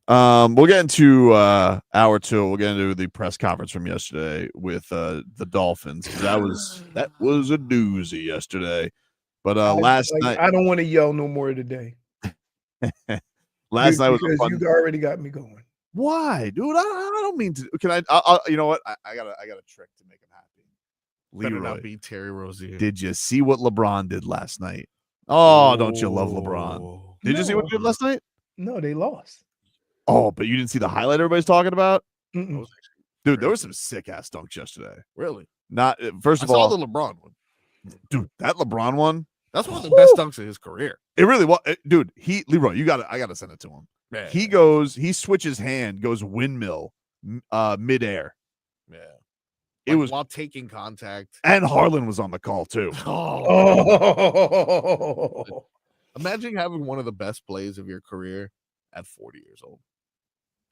[SPEAKER 1] We'll get into hour two. We'll get into the press conference from yesterday with the Dolphins. That was a doozy yesterday. But last night,
[SPEAKER 3] I don't want to yell no more today.
[SPEAKER 1] Last night was
[SPEAKER 3] because you already got me going.
[SPEAKER 1] Why, dude? I don't mean to. Can I? You know what? I got a trick to make him happy.
[SPEAKER 4] Better
[SPEAKER 1] Leroy,
[SPEAKER 4] not be Terry Rozier.
[SPEAKER 1] did you see what LeBron did last night? Oh, don't you love LeBron? Did you see what he did last night?
[SPEAKER 3] No, they lost.
[SPEAKER 1] Oh, but you didn't see the highlight everybody's talking about?
[SPEAKER 3] Mm-mm.
[SPEAKER 1] Dude, there was some sick ass dunks yesterday.
[SPEAKER 4] Really?
[SPEAKER 1] Not first of
[SPEAKER 4] I
[SPEAKER 1] all,
[SPEAKER 4] saw the LeBron one.
[SPEAKER 1] Dude, that LeBron one.
[SPEAKER 4] That's one of the best dunks of his career.
[SPEAKER 1] It really was, dude. Leroy, I gotta send it to him.
[SPEAKER 4] Man.
[SPEAKER 1] He switches hand, goes windmill, midair.
[SPEAKER 4] Yeah,
[SPEAKER 1] It was
[SPEAKER 4] while taking contact,
[SPEAKER 1] and Harlan was on the call too.
[SPEAKER 3] Oh.
[SPEAKER 4] Imagine having one of the best plays of your career at 40 years old.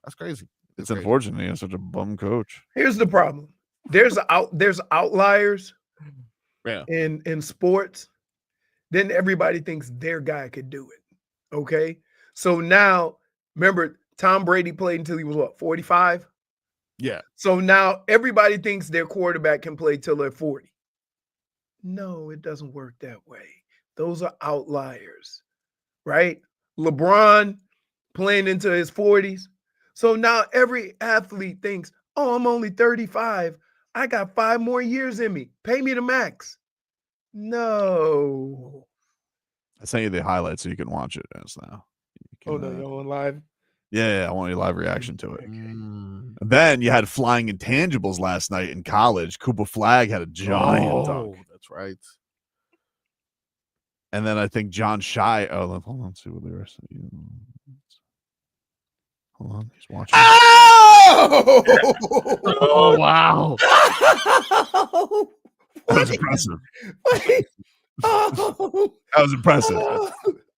[SPEAKER 4] That's crazy.
[SPEAKER 1] It's unfortunate he has such a bum coach.
[SPEAKER 3] Here's the problem. There's outliers
[SPEAKER 4] Yeah.
[SPEAKER 3] in sports. Then everybody thinks their guy could do it. Okay. So now, remember, Tom Brady played until he was what, 45?
[SPEAKER 4] Yeah.
[SPEAKER 3] So now everybody thinks their quarterback can play till they're 40. No, it doesn't work that way. Those are outliers, right? LeBron playing into his 40s. So now every athlete thinks, oh, I'm only 35. I got 5 more years in me. Pay me the max. No.
[SPEAKER 1] I sent you the highlights so you can watch it as now.
[SPEAKER 3] Oh, no, you're on live?
[SPEAKER 1] Yeah, I want a live reaction to it.
[SPEAKER 3] Okay.
[SPEAKER 1] And then you had flying intangibles last night in college. Cooper Flagg had a giant dunk.
[SPEAKER 4] That's right.
[SPEAKER 1] And then I think John Shai. Oh, hold on. Let's see what the rest of you. Hold on. He's watching.
[SPEAKER 4] Oh, wow.
[SPEAKER 1] That was impressive.
[SPEAKER 3] Oh.
[SPEAKER 1] That was impressive.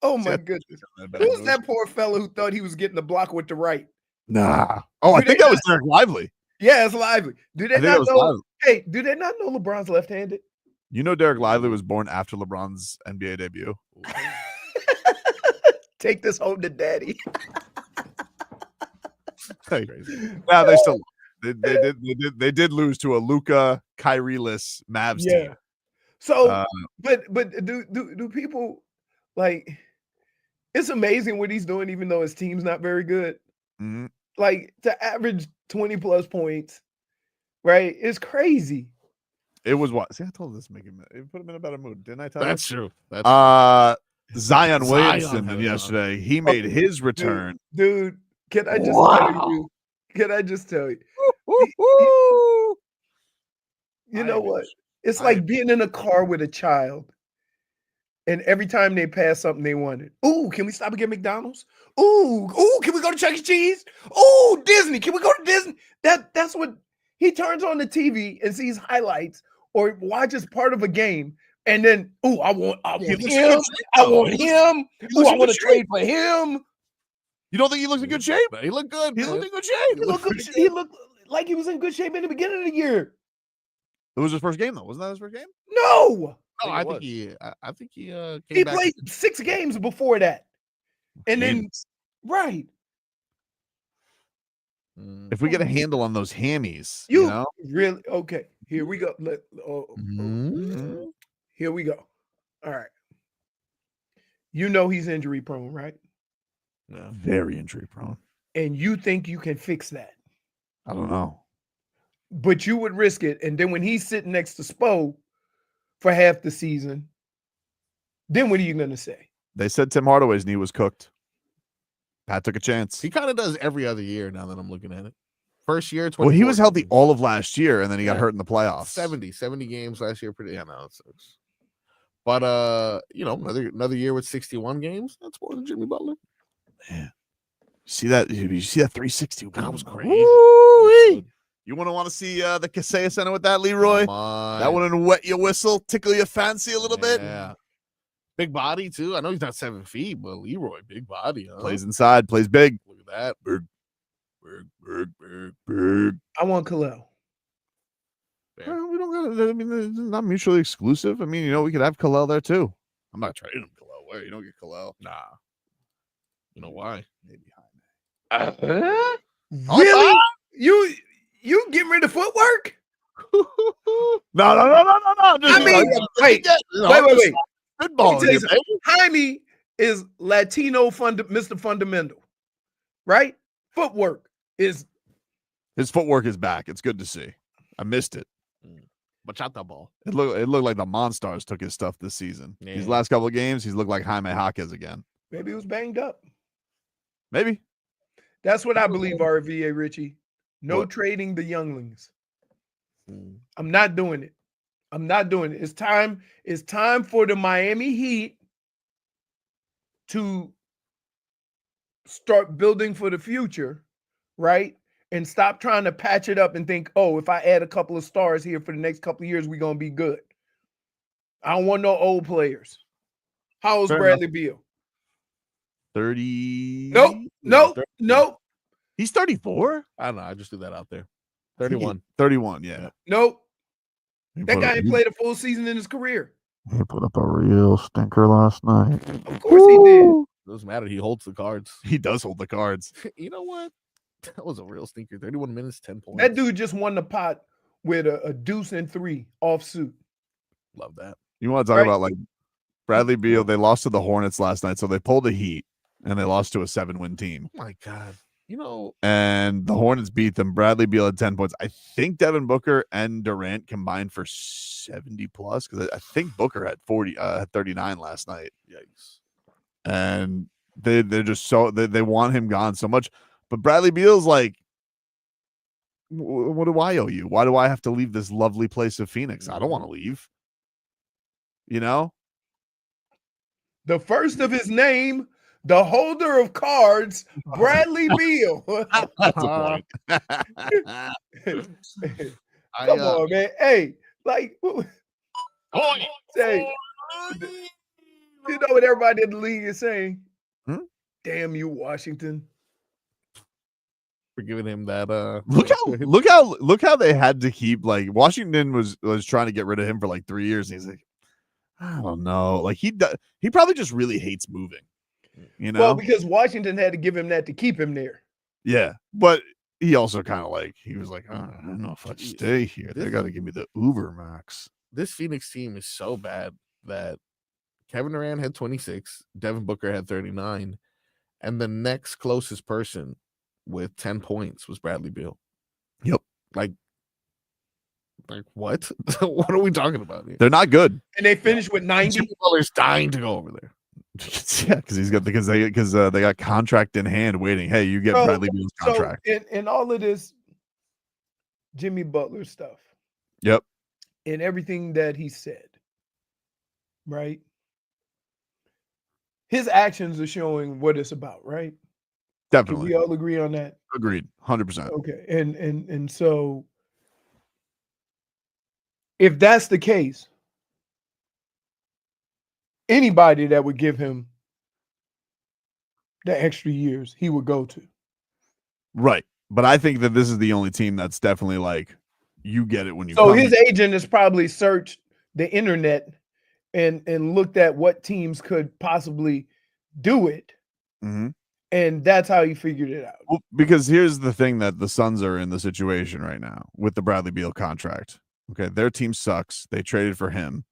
[SPEAKER 3] Oh my goodness. Who's that poor fellow who thought he was getting the block with the right?
[SPEAKER 1] Nah. Oh, I think that was Derek Lively.
[SPEAKER 3] Yeah, it's Lively. Do they not know?
[SPEAKER 1] Lively.
[SPEAKER 3] Hey, do they not know LeBron's left-handed?
[SPEAKER 1] You know Derek Lively was born after LeBron's NBA debut.
[SPEAKER 3] Take this home to daddy.
[SPEAKER 1] Nah, They did lose to a Luka Kyrie-less Mavs team.
[SPEAKER 3] So, but do people like? It's amazing what he's doing, even though his team's not very good.
[SPEAKER 1] Mm-hmm.
[SPEAKER 3] Like to average 20+ points, right? It's crazy.
[SPEAKER 1] It was what? See, I told this make him put him in a better mood, didn't I? Tell
[SPEAKER 4] That's
[SPEAKER 1] you?
[SPEAKER 4] true. That's
[SPEAKER 1] Zion Williamson yesterday. He made his return.
[SPEAKER 3] Dude, can I just tell you? Can I just tell you? You know what? It's like being in a car with a child. And every time they pass something they wanted. Ooh, can we stop and get McDonald's? Ooh, can we go to Chuck E. Cheese? Ooh, Disney. Can we go to Disney? That's what he turns on the TV and sees highlights or watches part of a game. And then, I want him. I want him. Ooh, I want to trade for him.
[SPEAKER 1] You don't think he looks in good shape?
[SPEAKER 4] He looked good.
[SPEAKER 1] He looked in good shape.
[SPEAKER 3] He looked like he was in good shape in the beginning of the year.
[SPEAKER 1] It was his first game, though. Wasn't that his first game?
[SPEAKER 3] No.
[SPEAKER 4] I think he came
[SPEAKER 3] He
[SPEAKER 4] back.
[SPEAKER 3] played 6 games before that. And then, right.
[SPEAKER 1] If we get a handle on those hammies, you know?
[SPEAKER 3] Really? Okay. Here we go.
[SPEAKER 1] Mm-hmm.
[SPEAKER 3] Here we go. All right. You know he's injury prone, right?
[SPEAKER 1] Yeah. Very injury prone.
[SPEAKER 3] And you think you can fix that?
[SPEAKER 1] I don't know.
[SPEAKER 3] But you would risk it. And then when he's sitting next to Spo for half the season, then what are you going to say?
[SPEAKER 1] They said Tim Hardaway's knee was cooked. Pat took a chance.
[SPEAKER 4] He kind of does every other year now that I'm looking at it. First year,
[SPEAKER 1] well, he was healthy all of last year, and then he got hurt in the playoffs.
[SPEAKER 4] 70 games last year. Pretty, no, it sucks. But another year with 61 games. That's more than Jimmy Butler.
[SPEAKER 1] Yeah. See that? You see that 360?
[SPEAKER 4] That was crazy.
[SPEAKER 1] You want to see the Kaseya Center with that, Leroy? That wouldn't wet your whistle, tickle your fancy a little bit.
[SPEAKER 4] Yeah. Big body too. I know he's not 7 feet, but Leroy, big body. Huh?
[SPEAKER 1] Plays inside, plays big.
[SPEAKER 4] Look at that.
[SPEAKER 1] Big.
[SPEAKER 3] I want Kel'el.
[SPEAKER 1] We don't got. I mean, it's not mutually exclusive. I mean, we could have Kel'el there too.
[SPEAKER 4] I'm not trading him Kel'el. Where you don't get Kel'el? Nah. You know why? Maybe
[SPEAKER 3] Really? You getting rid of footwork?
[SPEAKER 1] No.
[SPEAKER 3] I mean, wait.
[SPEAKER 1] Football.
[SPEAKER 3] Jaime is Latino Mr. Fundamental, right? Footwork is.
[SPEAKER 1] His footwork is back. It's good to see. I missed it.
[SPEAKER 4] Bachata ball.
[SPEAKER 1] It looked like the Monstars took his stuff this season.
[SPEAKER 4] Yeah.
[SPEAKER 1] These last couple of games, he's looked like Jaime Jaquez again.
[SPEAKER 3] Maybe he was banged up.
[SPEAKER 1] Maybe.
[SPEAKER 3] That's what I believe, RVA Richie. No trading the younglings. I'm not doing it. It's time for the Miami Heat to start building for the future, right? And stop trying to patch it up and think, if I add a couple of stars here for the next couple of years, we're going to be good. I don't want no old players. How old's Bradley Beal?
[SPEAKER 1] 30.
[SPEAKER 3] Nope.
[SPEAKER 1] He's 34?
[SPEAKER 4] I don't know. I just threw that out there. 31.
[SPEAKER 1] 31, yeah.
[SPEAKER 3] Nope. That guy ain't played a full season in his career.
[SPEAKER 1] He put up a real stinker last night.
[SPEAKER 3] Of course he did.
[SPEAKER 4] Doesn't matter. He holds the cards.
[SPEAKER 1] He does hold the cards.
[SPEAKER 4] You know what? That was a real stinker. 31 minutes, 10 points.
[SPEAKER 3] That dude just won the pot with a deuce and 3 off suit.
[SPEAKER 4] Love that.
[SPEAKER 1] You want to talk about like Bradley Beal? They lost to the Hornets last night, so they pulled the Heat and they lost to a 7-win team.
[SPEAKER 4] Oh my God.
[SPEAKER 1] And the Hornets beat them. Bradley Beal had 10 points. I think Devin Booker and Durant combined for 70 plus because I think Booker had 39 last night.
[SPEAKER 4] Yikes.
[SPEAKER 1] And they're just they want him gone so much. But Bradley Beal's like, what do I owe you? Why do I have to leave this lovely place of Phoenix? I don't want to leave. The
[SPEAKER 3] first of his name, the holder of cards, Bradley Beal.
[SPEAKER 1] That's a point.
[SPEAKER 3] Come on, man. Hey, like, say, you know what everybody in the league is saying? Damn you, Washington.
[SPEAKER 4] For giving him that
[SPEAKER 1] look how they had to keep, like, Washington was trying to get rid of him for like 3 years, and he's like, I don't know, like he probably just really hates moving,
[SPEAKER 3] Well, because Washington had to give him that to keep him there.
[SPEAKER 1] Yeah, but he also kind of like, he was like, I don't know if I'd stay here. They got to give me the Uber max.
[SPEAKER 4] This Phoenix team is so bad that Kevin Durant had 26, Devin Booker had 39, and the next closest person with 10 points was Bradley Beal.
[SPEAKER 1] Yep.
[SPEAKER 4] Like what? What are we talking about here?
[SPEAKER 1] They're not good.
[SPEAKER 3] And they finished with 90.
[SPEAKER 4] Jimmy Butler's dying to go over there.
[SPEAKER 1] Yeah, because they got contract in hand waiting. Hey, you get Bradley Beal's contract.
[SPEAKER 3] So in all of this Jimmy Butler stuff.
[SPEAKER 1] Yep.
[SPEAKER 3] And everything that he said, right? His actions are showing what it's about, right?
[SPEAKER 1] Definitely.
[SPEAKER 3] Can we all agree on that?
[SPEAKER 1] Agreed. 100%.
[SPEAKER 3] Okay. And so if that's the case, anybody that would give him the extra years, he would go to.
[SPEAKER 1] Right. But I think that this is the only team that's definitely like, you get it when you
[SPEAKER 3] So
[SPEAKER 1] come
[SPEAKER 3] his
[SPEAKER 1] here.
[SPEAKER 3] agent has probably searched the internet and looked at what teams could possibly do it.
[SPEAKER 1] Mm-hmm.
[SPEAKER 3] And that's how he figured it out.
[SPEAKER 1] Well, because here's the thing that the Suns are in the situation right now with the Bradley Beal contract. Okay, their team sucks. They traded for him.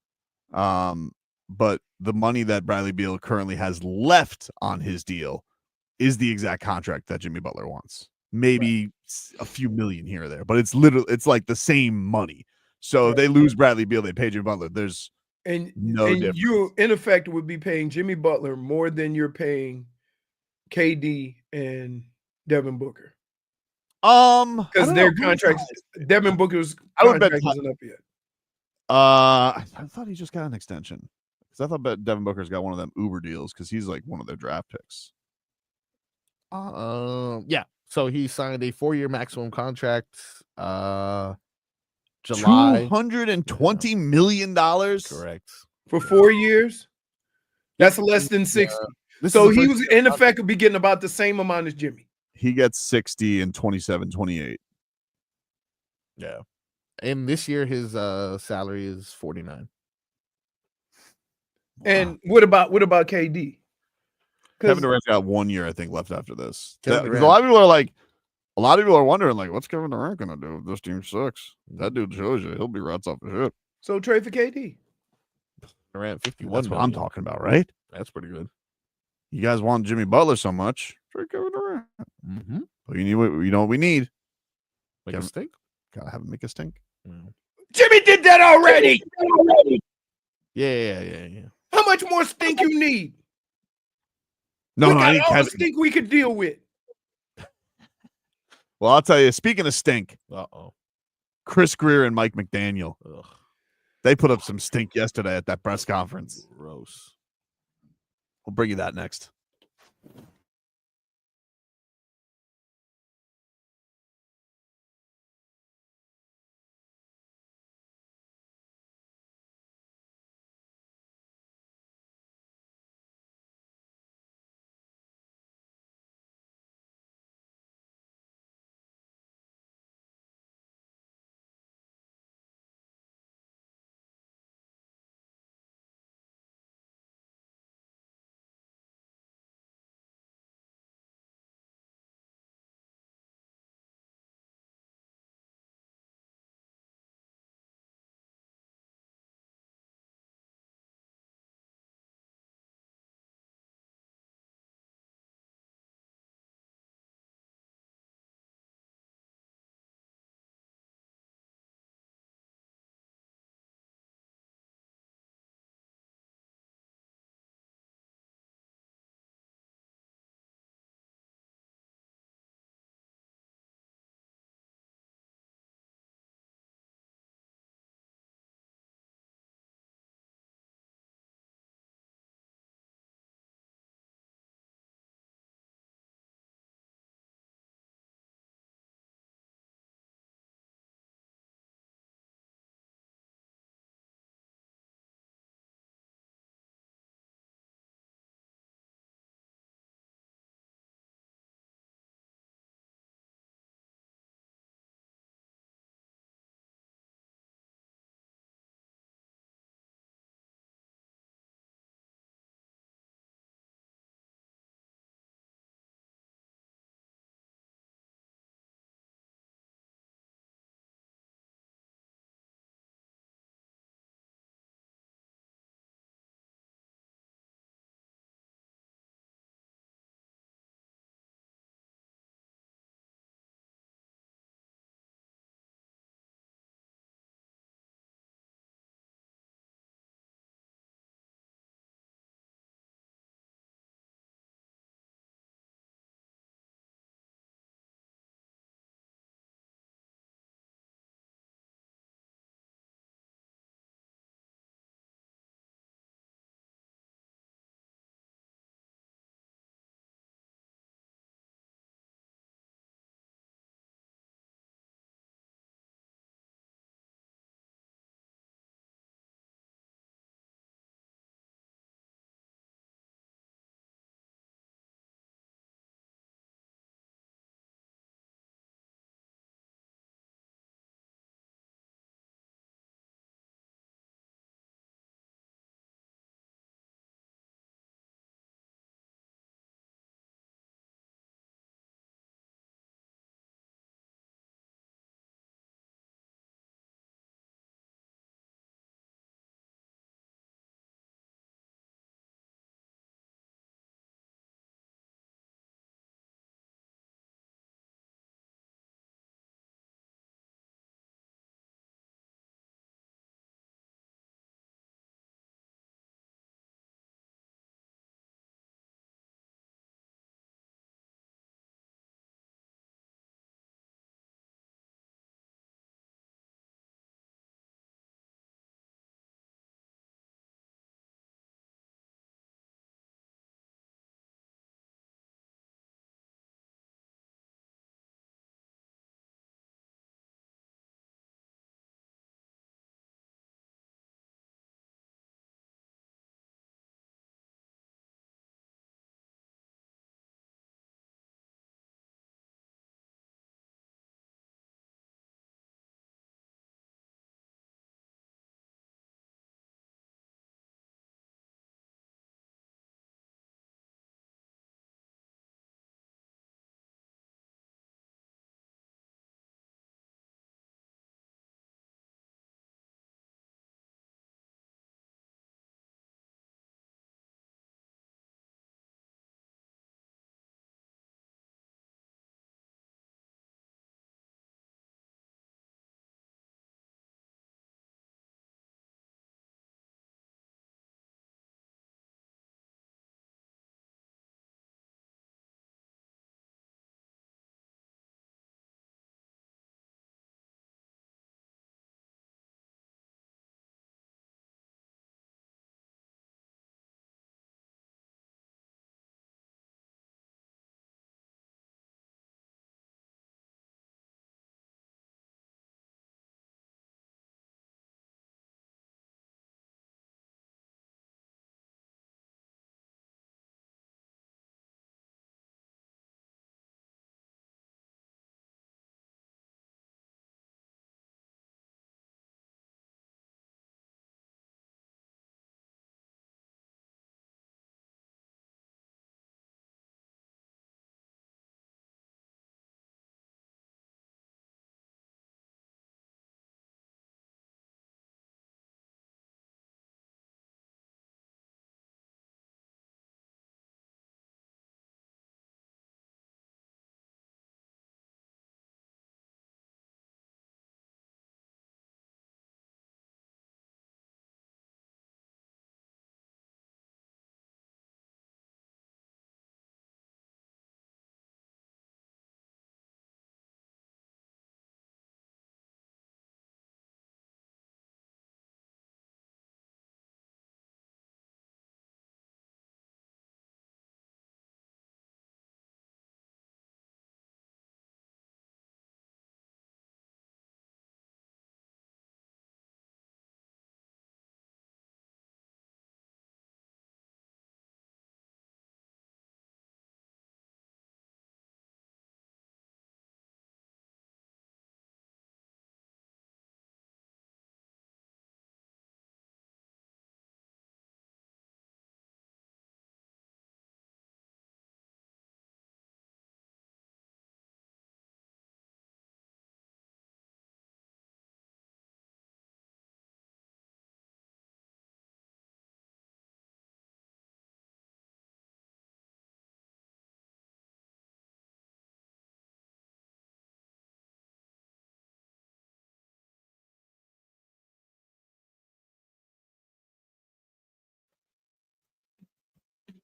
[SPEAKER 1] But the money that Bradley Beal currently has left on his deal is the exact contract that Jimmy Butler wants. Maybe a few million here or there, but it's like the same money. So if they lose Bradley Beal, they pay Jimmy Butler. There's no difference.
[SPEAKER 3] You in effect would be paying Jimmy Butler more than you're paying KD and Devin Booker. Because their contracts, Devin Booker's contract isn't up yet.
[SPEAKER 1] I thought he just got an extension. Because I thought Devin Booker's got one of them Uber deals because he's like one of their draft picks.
[SPEAKER 4] Yeah. So he signed a 4-year maximum contract. July.
[SPEAKER 1] $220 million.
[SPEAKER 4] Correct.
[SPEAKER 3] For 4 years? That's less than 60. So he was in effect could be getting about the same amount as Jimmy.
[SPEAKER 1] He gets 60 in 27, 28.
[SPEAKER 4] Yeah. And this year his salary is 49.
[SPEAKER 3] And what about KD?
[SPEAKER 1] Kevin Durant's got 1 year, I think, left after this. A lot of people are wondering, like, what's Kevin Durant gonna do if this team sucks? That dude shows you he'll be rats off the ship.
[SPEAKER 3] So trade for KD.
[SPEAKER 4] Durant 51.
[SPEAKER 1] That's what I'm talking about, right?
[SPEAKER 4] That's pretty good.
[SPEAKER 1] You guys want Jimmy Butler so much? Trade Kevin Durant.
[SPEAKER 4] Mm-hmm.
[SPEAKER 1] But you know what we need?
[SPEAKER 4] Make a stink.
[SPEAKER 1] Gotta have him make a stink.
[SPEAKER 3] Jimmy did that already.
[SPEAKER 4] Yeah.
[SPEAKER 3] How much more stink you need?
[SPEAKER 1] No,
[SPEAKER 3] I
[SPEAKER 1] I
[SPEAKER 3] need
[SPEAKER 1] need
[SPEAKER 3] all
[SPEAKER 1] Kevin.
[SPEAKER 3] the stink we could deal with.
[SPEAKER 1] Well, I'll tell you, speaking of stink,
[SPEAKER 4] Uh-oh.
[SPEAKER 1] Chris Grier and Mike McDaniel.
[SPEAKER 4] Ugh.
[SPEAKER 1] They put up some stink yesterday at that press conference.
[SPEAKER 4] Gross.
[SPEAKER 1] We'll bring you that next.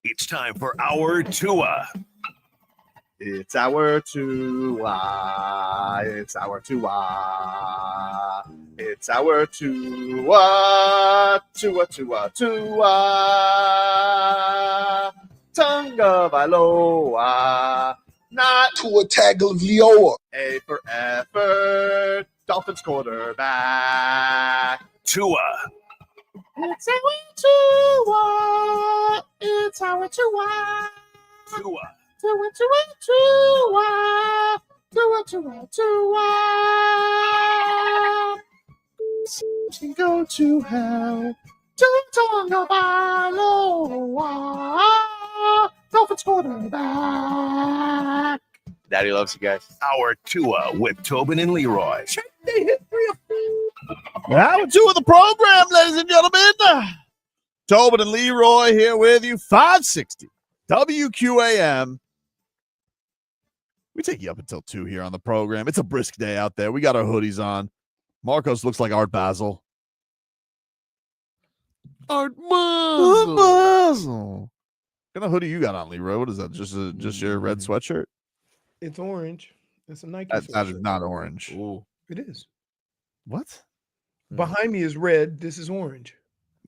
[SPEAKER 10] It's time for our Tua.
[SPEAKER 1] It's our Tua. It's our Tua. It's our Tua. Tua, Tua, Tua. Tonga Vailoa. Not
[SPEAKER 11] Tua Tagovailoa.
[SPEAKER 1] A for effort. Dolphins quarterback.
[SPEAKER 10] Tua.
[SPEAKER 1] It's our Tua. It's our Tua.
[SPEAKER 10] Tua.
[SPEAKER 1] Tua, Tua, Tua. Tua, Tua, Tua. Can go to hell. Tonga Vailoa. Dolphins quarterback.
[SPEAKER 10] Daddy loves you guys. Our Tua with Tobin and Leroy.
[SPEAKER 1] Hour 2 of the program, ladies and gentlemen. Tobin and Leroy here with you. 560 WQAM. We take you up until 2 here on the program. It's a brisk day out there. We got our hoodies on. Marcos looks like Art Basel.
[SPEAKER 4] Art
[SPEAKER 1] Basel. What kind of hoodie you got on, Leroy? What is that? Just your red sweatshirt?
[SPEAKER 3] It's orange. It's a Nike.
[SPEAKER 1] That is not orange.
[SPEAKER 4] Ooh.
[SPEAKER 3] It is.
[SPEAKER 1] What?
[SPEAKER 3] Behind me is red. This is orange.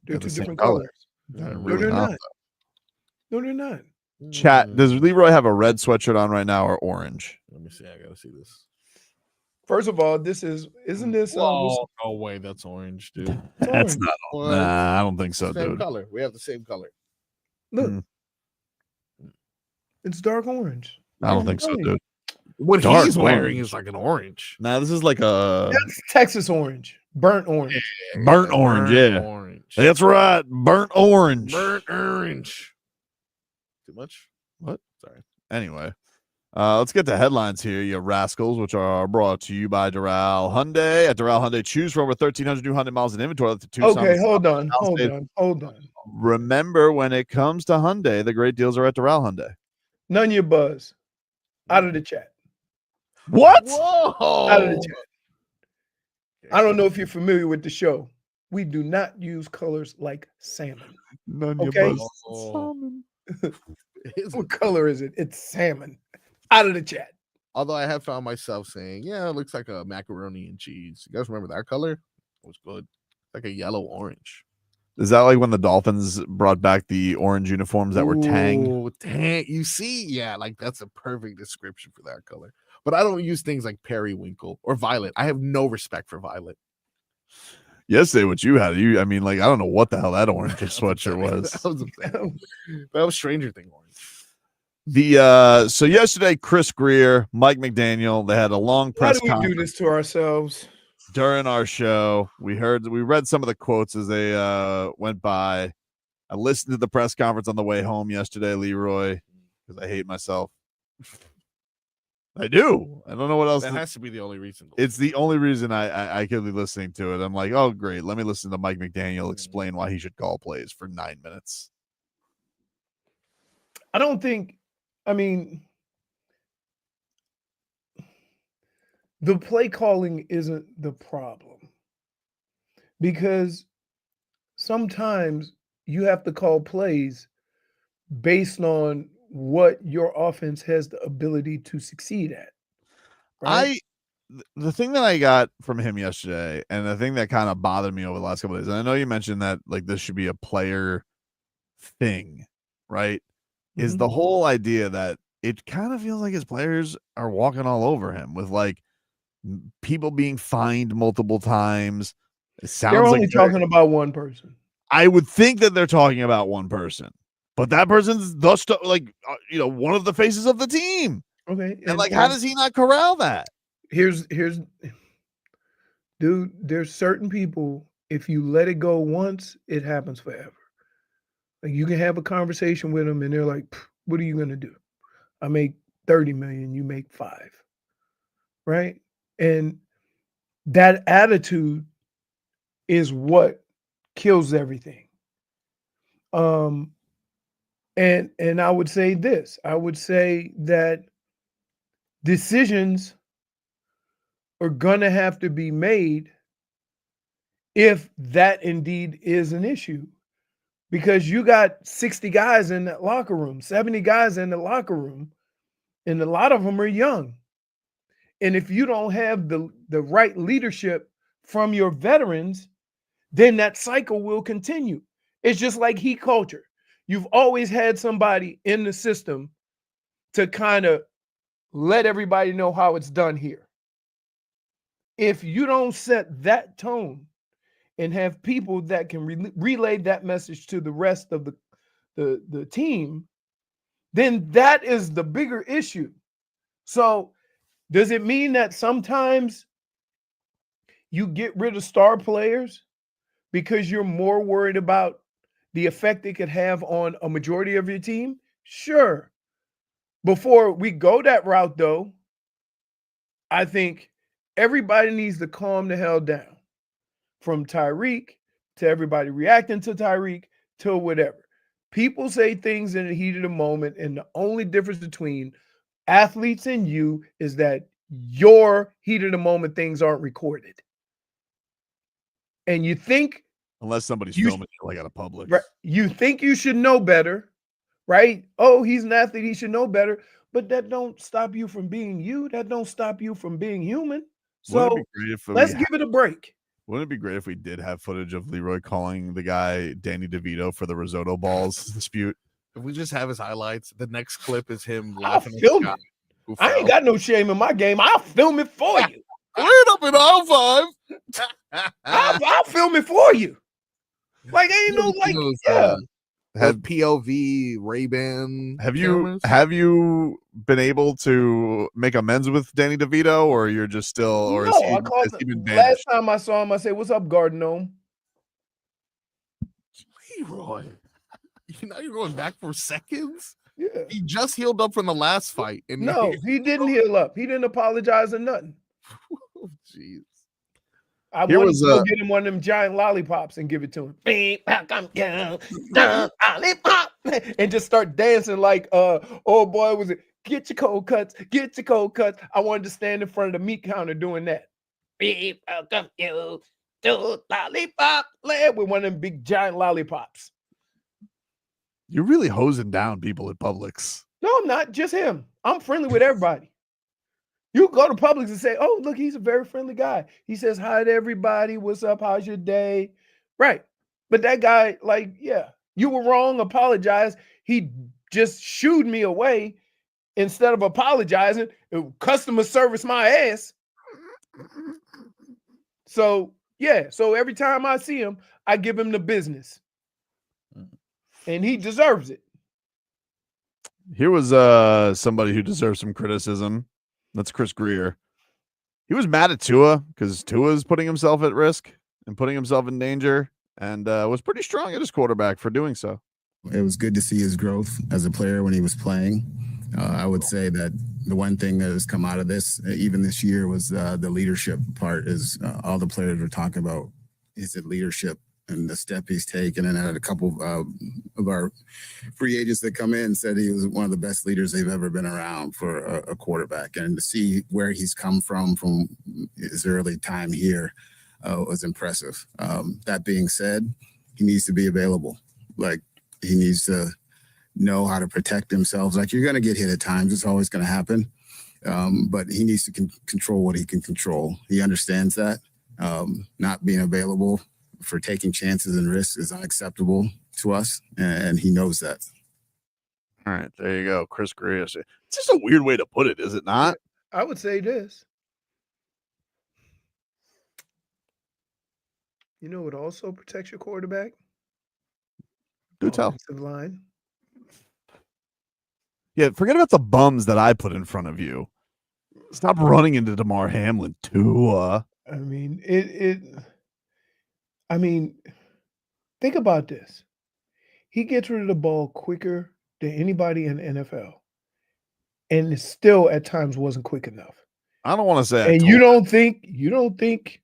[SPEAKER 3] They're
[SPEAKER 1] Got the
[SPEAKER 3] two
[SPEAKER 1] same
[SPEAKER 3] different
[SPEAKER 1] color.
[SPEAKER 3] colors.
[SPEAKER 1] No,
[SPEAKER 3] No, they're not. No, they're not.
[SPEAKER 1] Chat, does Leroy have a red sweatshirt on right now or orange?
[SPEAKER 4] Let me see. I gotta see this.
[SPEAKER 3] First of all, isn't this?
[SPEAKER 4] Oh, no way. That's orange, dude.
[SPEAKER 1] That's not.
[SPEAKER 4] What?
[SPEAKER 1] Nah, I don't think so,
[SPEAKER 4] Same
[SPEAKER 1] dude.
[SPEAKER 4] color. We have the same color.
[SPEAKER 3] Look, it's dark orange.
[SPEAKER 1] I don't think so, dude.
[SPEAKER 4] What
[SPEAKER 1] Dark
[SPEAKER 4] he's wearing
[SPEAKER 1] orange.
[SPEAKER 4] is like an orange.
[SPEAKER 1] Nah, this is like a
[SPEAKER 3] That's Texas orange, burnt orange.
[SPEAKER 1] burnt orange. Yeah,
[SPEAKER 4] Orange.
[SPEAKER 1] that's right. Burnt orange.
[SPEAKER 4] Burnt orange. Too much?
[SPEAKER 1] What? Sorry. Anyway, let's get to headlines here, you rascals, which are brought to you by Derailed Hyundai. At Derailed Hyundai, choose from over 1,300 new Hyundai miles in inventory. That's the Tucson.
[SPEAKER 3] Okay, hold on.
[SPEAKER 1] Remember, when it comes to Hyundai, the great deals are at Derailed Hyundai.
[SPEAKER 3] None of your buzz. Out of the chat.
[SPEAKER 1] What?
[SPEAKER 4] Whoa.
[SPEAKER 3] Out of the chat. I don't know if you're familiar with the show. We do not use colors like salmon.
[SPEAKER 1] None
[SPEAKER 3] Okay?
[SPEAKER 1] your buzz. Salmon.
[SPEAKER 3] What color is it? It's salmon. Out of the chat.
[SPEAKER 4] Although I have found myself saying, yeah, it looks like a macaroni and cheese. You guys remember that color? It was good. Like a yellow orange.
[SPEAKER 1] Is that like when the Dolphins brought back the orange uniforms that were tang?
[SPEAKER 4] Ooh, tang. You see? Yeah, like that's a perfect description for that color. But I don't use things like periwinkle or violet. I have no respect for violet.
[SPEAKER 1] Yesterday, what you had, I mean, like, I don't know what the hell that orange sweatshirt was.
[SPEAKER 4] That was Stranger Thing orange.
[SPEAKER 1] So yesterday, Chris Grier, Mike McDaniel, they had a long press
[SPEAKER 3] Why do we
[SPEAKER 1] conference
[SPEAKER 3] do this to ourselves?
[SPEAKER 1] during our show. We read some of the quotes as they went by. I listened to the press conference on the way home yesterday, Leroy, because I hate myself. I do. I don't know what else.
[SPEAKER 4] That has to be the only reason.
[SPEAKER 1] It's the only reason I could be listening to it. I'm like, oh, great. Let me listen to Mike McDaniel explain why he should call plays for 9 minutes.
[SPEAKER 3] I mean, the play calling isn't the problem, because sometimes you have to call plays based on what your offense has the ability to succeed at. Right?
[SPEAKER 1] The thing that I got from him yesterday, and the thing that kind of bothered me over the last couple of days, and I know you mentioned that like this should be a player thing, right? Is the whole idea that it kind of feels like his players are walking all over him with like people being fined multiple times. It sounds
[SPEAKER 3] They're only
[SPEAKER 1] like
[SPEAKER 3] talking about one person.
[SPEAKER 1] I would think that they're talking about one person, but that person's one of the faces of the team.
[SPEAKER 3] Okay.
[SPEAKER 1] And like, how does he not corral that?
[SPEAKER 3] Here's dude, there's certain people, if you let it go once, it happens forever. Like, you can have a conversation with them and they're like, what are you going to do? I make 30 million, you make 5. Right? And that attitude is what kills everything. And I would say this. I would say that decisions are going to have to be made if that indeed is an issue. because you got 60 guys in that locker room, 70 guys in the locker room, and a lot of them are young. And if you don't have the right leadership from your veterans, then that cycle will continue. It's just like heat culture. You've always had somebody in the system to kind of let everybody know how it's done here. If you don't set that tone and have people that can relay that message to the rest of the team, then that is the bigger issue. So does it mean that sometimes you get rid of star players because you're more worried about the effect it could have on a majority of your team? Sure. Before we go that route, though, I think everybody needs to calm the hell down, from Tyreek to everybody reacting to Tyreek to whatever. People say things in the heat of the moment, and the only difference between athletes and you is that your heat of the moment things aren't recorded. And you think,
[SPEAKER 1] unless somebody's filming it like at a public,
[SPEAKER 3] right, you think you should know better, right? Oh, he's an athlete, he should know better. But that don't stop you from being you. That don't stop you from being human. So let's give it a break.
[SPEAKER 1] Wouldn't it be great if we did have footage of Leroy calling the guy Danny DeVito for the risotto balls dispute?
[SPEAKER 4] If we just have his highlights, the next clip is him laughing at
[SPEAKER 3] the guy who fell. I ain't got no shame in my game. I'll film it for you.
[SPEAKER 4] Clean up in all
[SPEAKER 3] 5. I'll film it for you. Like, ain't no like,
[SPEAKER 4] have POV Ray-Ban.
[SPEAKER 1] Have you been able to make amends with Danny DeVito, or you're just still, or
[SPEAKER 3] no, has he been last time I saw him, I said, "What's up, Garden Gnome?"
[SPEAKER 4] Leroy, now you're going back for seconds.
[SPEAKER 3] Yeah,
[SPEAKER 4] he just healed up from the last fight, and
[SPEAKER 3] no, he didn't heal up. He didn't apologize or nothing.
[SPEAKER 4] Jeez.
[SPEAKER 3] I wanted to go get him one of them giant lollipops and give it to him. And just start dancing like, oh boy, was it? Get your cold cuts, get your cold cuts. I wanted to stand in front of the meat counter doing that. Welcome you to Lollipop Land with one of them big giant lollipops.
[SPEAKER 1] You're really hosing down people at Publix.
[SPEAKER 3] No, I'm not. Just him. I'm friendly with everybody. You go to Publix and say, oh, look, he's a very friendly guy. He says hi to everybody. What's up? How's your day? Right. But that guy, like, yeah, you were wrong. Apologize. He just shooed me away instead of apologizing. Customer service my ass. So, yeah. So every time I see him, I give him the business. And he deserves it.
[SPEAKER 1] Here was somebody who deserves some criticism. That's Chris Grier. He was mad at Tua because Tua's putting himself at risk and putting himself in danger, and was pretty strong at his quarterback for doing so.
[SPEAKER 11] It was good to see his growth as a player when he was playing. I would say that the one thing that has come out of this, even this year, was the leadership part. Is all the players were talking about is the leadership and the step he's taken. And I had a couple of our free agents that come in said he was one of the best leaders they've ever been around for a quarterback. And to see where he's come from his early time here was impressive. That being said, he needs to be available. Like, he needs to know how to protect himself. Like, you're going to get hit at times. It's always going to happen. But he needs to control what he can control. He understands that. Not being available for taking chances and risks is unacceptable to us, and he knows that.
[SPEAKER 1] All right, there you go, Chris Grier. It's just a weird way to put it, is it not?
[SPEAKER 3] I would say this. You know what also protects your quarterback?
[SPEAKER 1] Do tell.
[SPEAKER 3] Offensive line.
[SPEAKER 1] Yeah, forget about the bums that I put in front of you. Stop running into DeMar Hamlin, Tua.
[SPEAKER 3] I mean, I mean, think about this. He gets rid of the ball quicker than anybody in the NFL. And it still at times wasn't quick enough.
[SPEAKER 1] I don't want to say.
[SPEAKER 3] And you don't think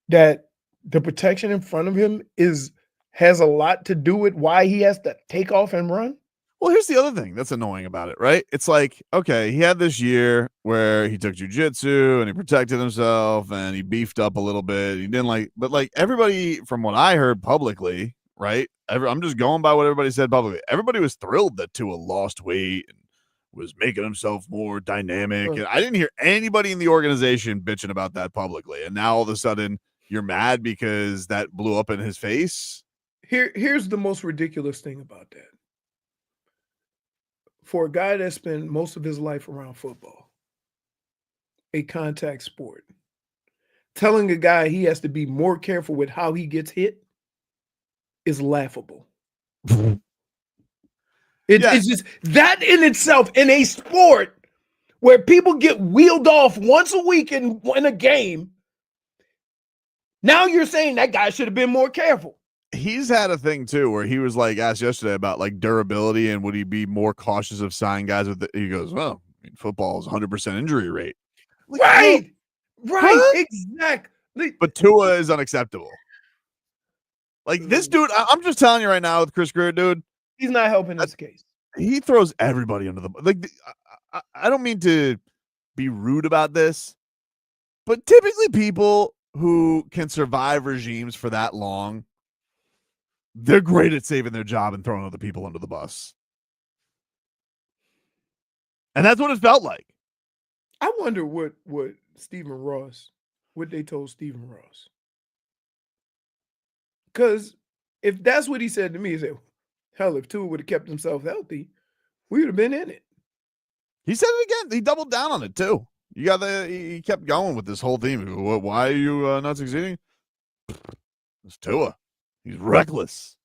[SPEAKER 3] that the protection in front of him has a lot to do with why he has to take off and run?
[SPEAKER 1] Well, here's the other thing that's annoying about it, right? It's like, okay, he had this year where he took jujitsu and he protected himself and he beefed up a little bit. He didn't but everybody from what I heard publicly, right? I'm just going by what everybody said publicly. Everybody was thrilled that Tua lost weight and was making himself more dynamic. And I didn't hear anybody in the organization bitching about that publicly. And now all of a sudden you're mad because that blew up in his face.
[SPEAKER 3] Here's the most ridiculous thing about that. For a guy that spent most of his life around football, a contact sport, telling a guy he has to be more careful with how he gets hit is laughable. It's just that in itself, in a sport where people get wheeled off once a week in a game, now you're saying that guy should have been more careful.
[SPEAKER 1] He's had a thing too where he was like asked yesterday about like durability and would he be more cautious of signing guys with he goes, well, I mean, football is 100% injury rate. Like,
[SPEAKER 3] right.
[SPEAKER 1] What?
[SPEAKER 3] Right. Exactly.
[SPEAKER 1] But Tua is unacceptable. Like this dude, I'm just telling you right now with Chris Grier, dude.
[SPEAKER 3] He's not helping this case.
[SPEAKER 1] He throws everybody under the like. I don't mean to be rude about this, but typically people who can survive regimes for that long, they're great at saving their job and throwing other people under the bus. And that's what it felt like.
[SPEAKER 3] I wonder what they told Stephen Ross. Because if that's what he said to me, he said, hell, if Tua would have kept himself healthy, we would have been in it.
[SPEAKER 1] He said it again. He doubled down on it too. He kept going with this whole theme. Why are you not succeeding? It's Tua. He's reckless.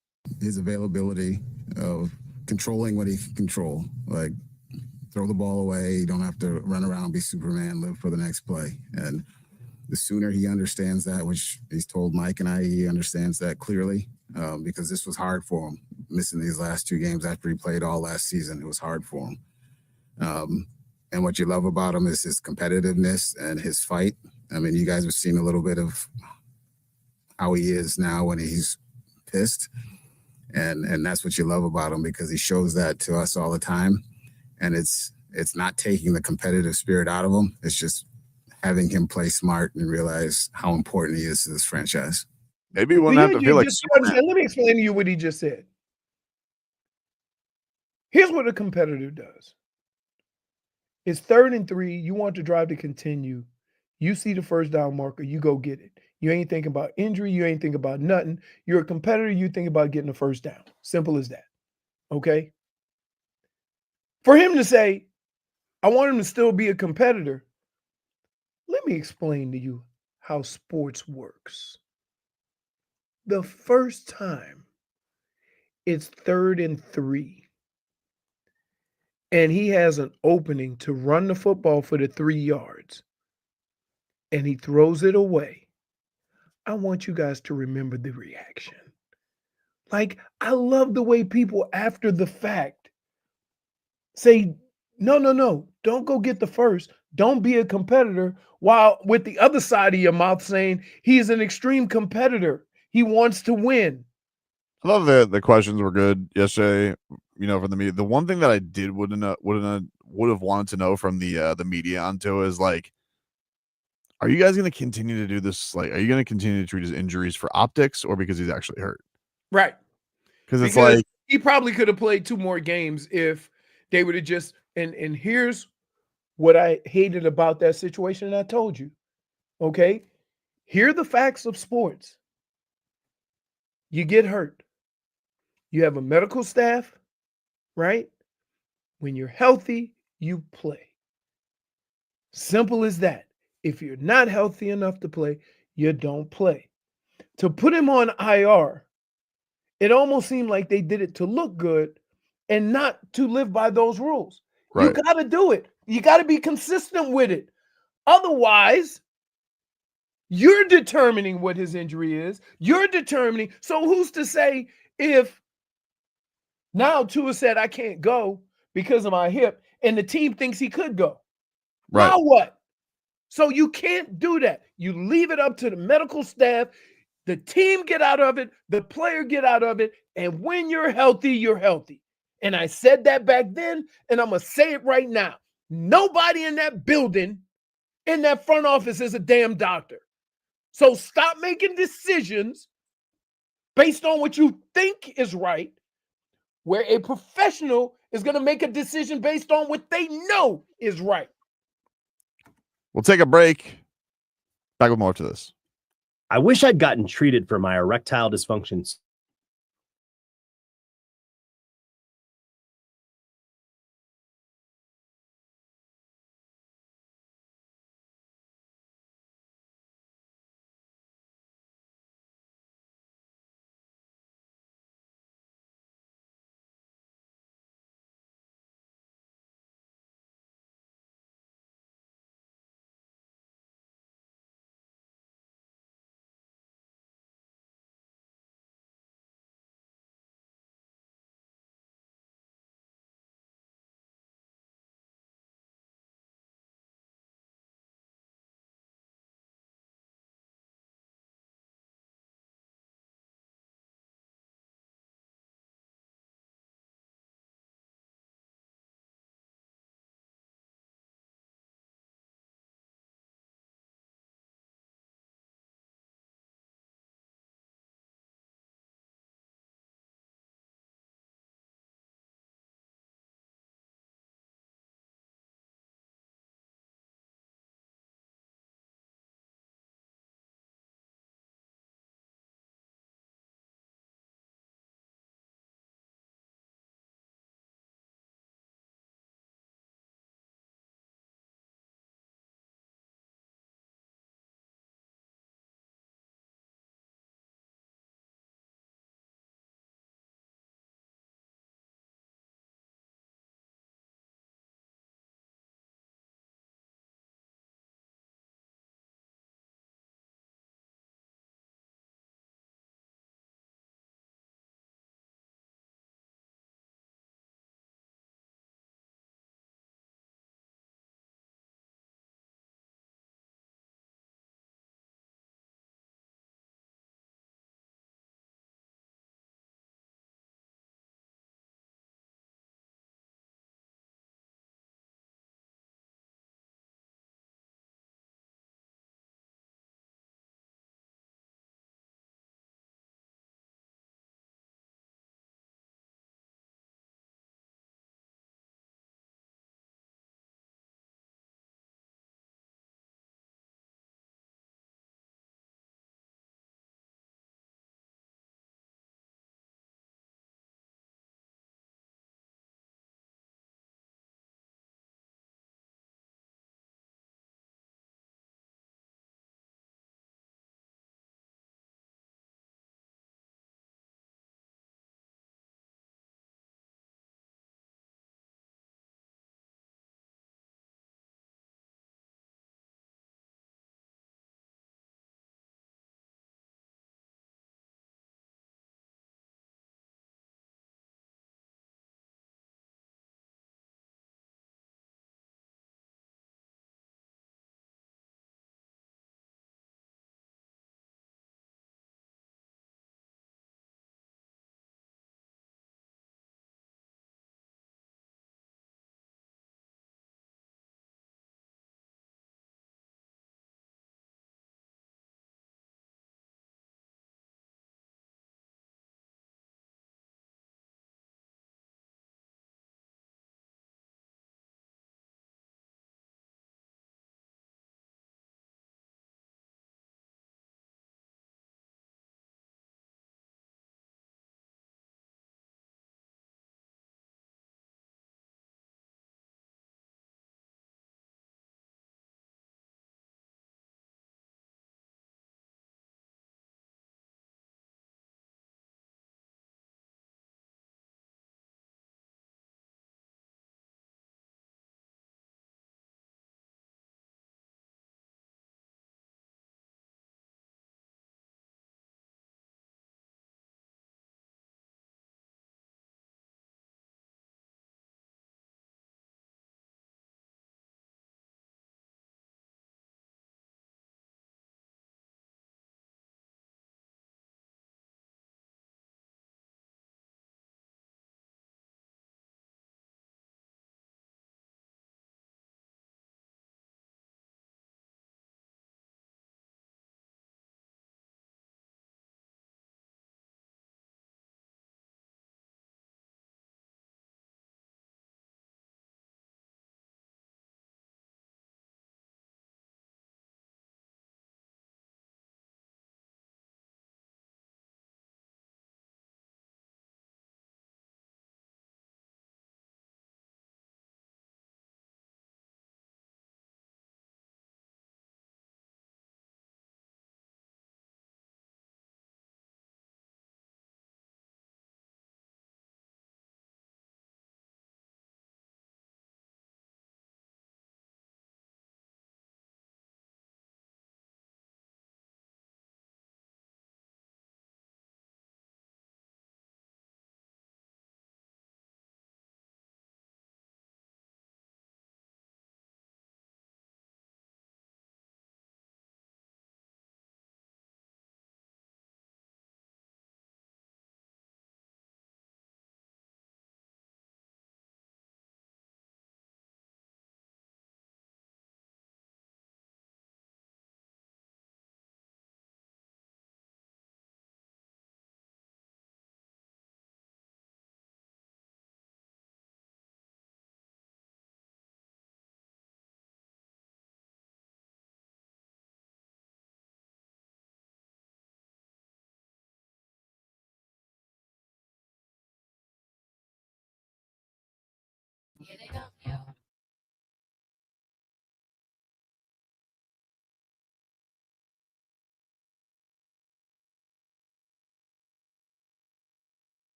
[SPEAKER 11] His availability of controlling what he can control, like throw the ball away. You don't have to run around, be Superman, live for the next play. And the sooner he understands that, which he's told Mike and I, he understands that clearly, because this was hard for him, missing these last 2 games after he played all last season. It was hard for him. And what you love about him is his competitiveness and his fight. I mean, you guys have seen a little bit of how he is now when he's pissed. And that's what you love about him, because he shows that to us all the time. And it's not taking the competitive spirit out of him. It's just having him play smart and realize how important he is to this franchise.
[SPEAKER 1] Maybe he won't have to feel like
[SPEAKER 3] Superman. Let me explain to you what he just said. Here's what a competitor does. It's 3rd and 3. You want the drive to continue. You see the first down marker. You go get it. You ain't thinking about injury. You ain't thinking about nothing. You're a competitor. You think about getting the first down. Simple as that. Okay? For him to say, I want him to still be a competitor, let me explain to you how sports works. The first time it's 3rd and 3, and he has an opening to run the football for the 3 yards, and he throws it away, I want you guys to remember the reaction. Like, I love the way people after the fact say, no, don't go get the first. Don't be a competitor, while with the other side of your mouth saying he's an extreme competitor. He wants to win.
[SPEAKER 1] I love that the questions were good yesterday, from the media. The one thing that I would have wanted to know from the media onto is like, are you guys going to continue to do this? Like, are you going to continue to treat his injuries for optics or because he's actually hurt?
[SPEAKER 3] Right.
[SPEAKER 1] Because like
[SPEAKER 3] he probably could have played 2 more games if they would have just and here's what I hated about that situation, and I told you. Okay? Here are the facts of sports. You get hurt. You have a medical staff, right? When you're healthy, you play. Simple as that. If you're not healthy enough to play, you don't play. To put him on IR, it almost seemed like they did it to look good and not to live by those rules. Right. You got to do it. You got to be consistent with it. Otherwise, you're determining what his injury is. You're determining. So who's to say if now Tua said, I can't go because of my hip, and the team thinks he could go? Right. Now what? So you can't do that. You leave it up to the medical staff. The team get out of it. The player get out of it. And when you're healthy, you're healthy. And I said that back then, and I'm going to say it right now. Nobody in that building, in that front office, is a damn doctor. So stop making decisions based on what you think is right, where a professional is going to make a decision based on what they know is right.
[SPEAKER 1] We'll take a break. Back with more to this.
[SPEAKER 12] I wish I'd gotten treated for my erectile dysfunctions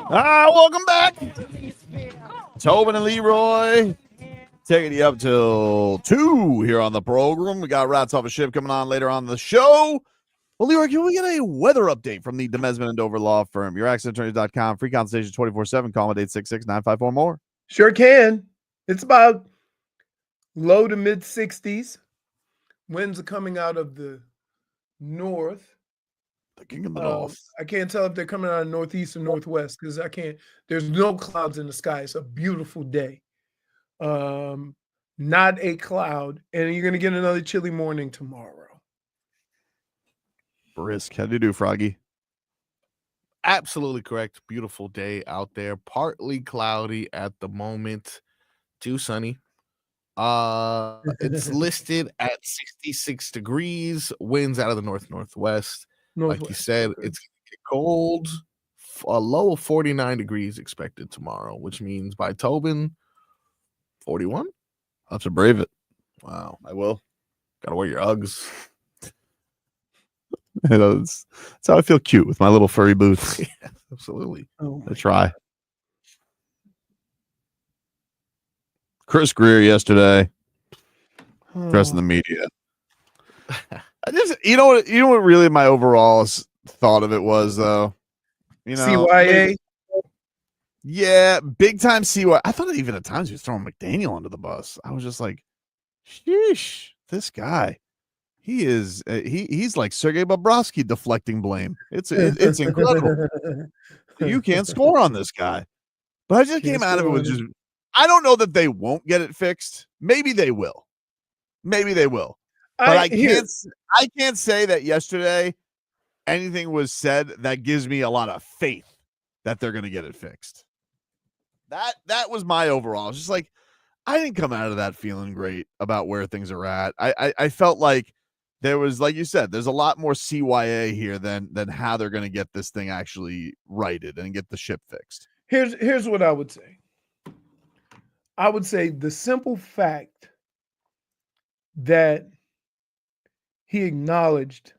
[SPEAKER 1] Welcome back. Tobin and Leroy taking you up till 2 here on the program. We got Rats Off a Ship coming on later on the show. Well, Leroy, can we get a weather update from the Demesman and Dover Law Firm? YourAccentAttorneys.com. Free consultation 24/7. Call them at 866-954-MORE.
[SPEAKER 3] Sure can. It's about low to mid 60s. Winds are coming out of the north.
[SPEAKER 1] The king of the north.
[SPEAKER 3] I can't tell if they're coming out of northeast or northwest because I can't. There's no clouds in the sky. It's a beautiful day. Not a cloud. And you're going to get another chilly morning tomorrow.
[SPEAKER 1] Brisk. How do you do, Froggy?
[SPEAKER 4] Absolutely correct. Beautiful day out there. Partly cloudy at the moment. Too sunny. It's listed at 66 degrees. Winds out of the northwest. Like you said, it's gonna get cold. A low of 49 degrees expected tomorrow, which means by Tobin, 41.
[SPEAKER 1] I'll have to brave it.
[SPEAKER 4] Wow.
[SPEAKER 1] I will.
[SPEAKER 4] Gotta wear your Uggs.
[SPEAKER 1] That's how I feel cute with my little furry boots.
[SPEAKER 4] Yeah, absolutely.
[SPEAKER 1] I try. Chris Grier yesterday addressing the media. You know what really my overall thought of it was, though? You know,
[SPEAKER 3] CYA?
[SPEAKER 1] Yeah, big time CYA. I thought even at times he was throwing McDaniel under the bus. I was just like, sheesh, this guy. He is he's like Sergei Bobrovsky deflecting blame. It's incredible. You can't score on this guy. But I just came out of it with just, I don't know that they won't get it fixed. Maybe they will. But I can't say that yesterday anything was said that gives me a lot of faith that they're going to get it fixed. That was my overall. It's just like, I didn't come out of that feeling great about where things are at. I felt like there was, like you said, there's a lot more CYA here than how they're going to get this thing actually righted and get the ship fixed.
[SPEAKER 3] Here's what I would say. I would say the simple fact that he acknowledged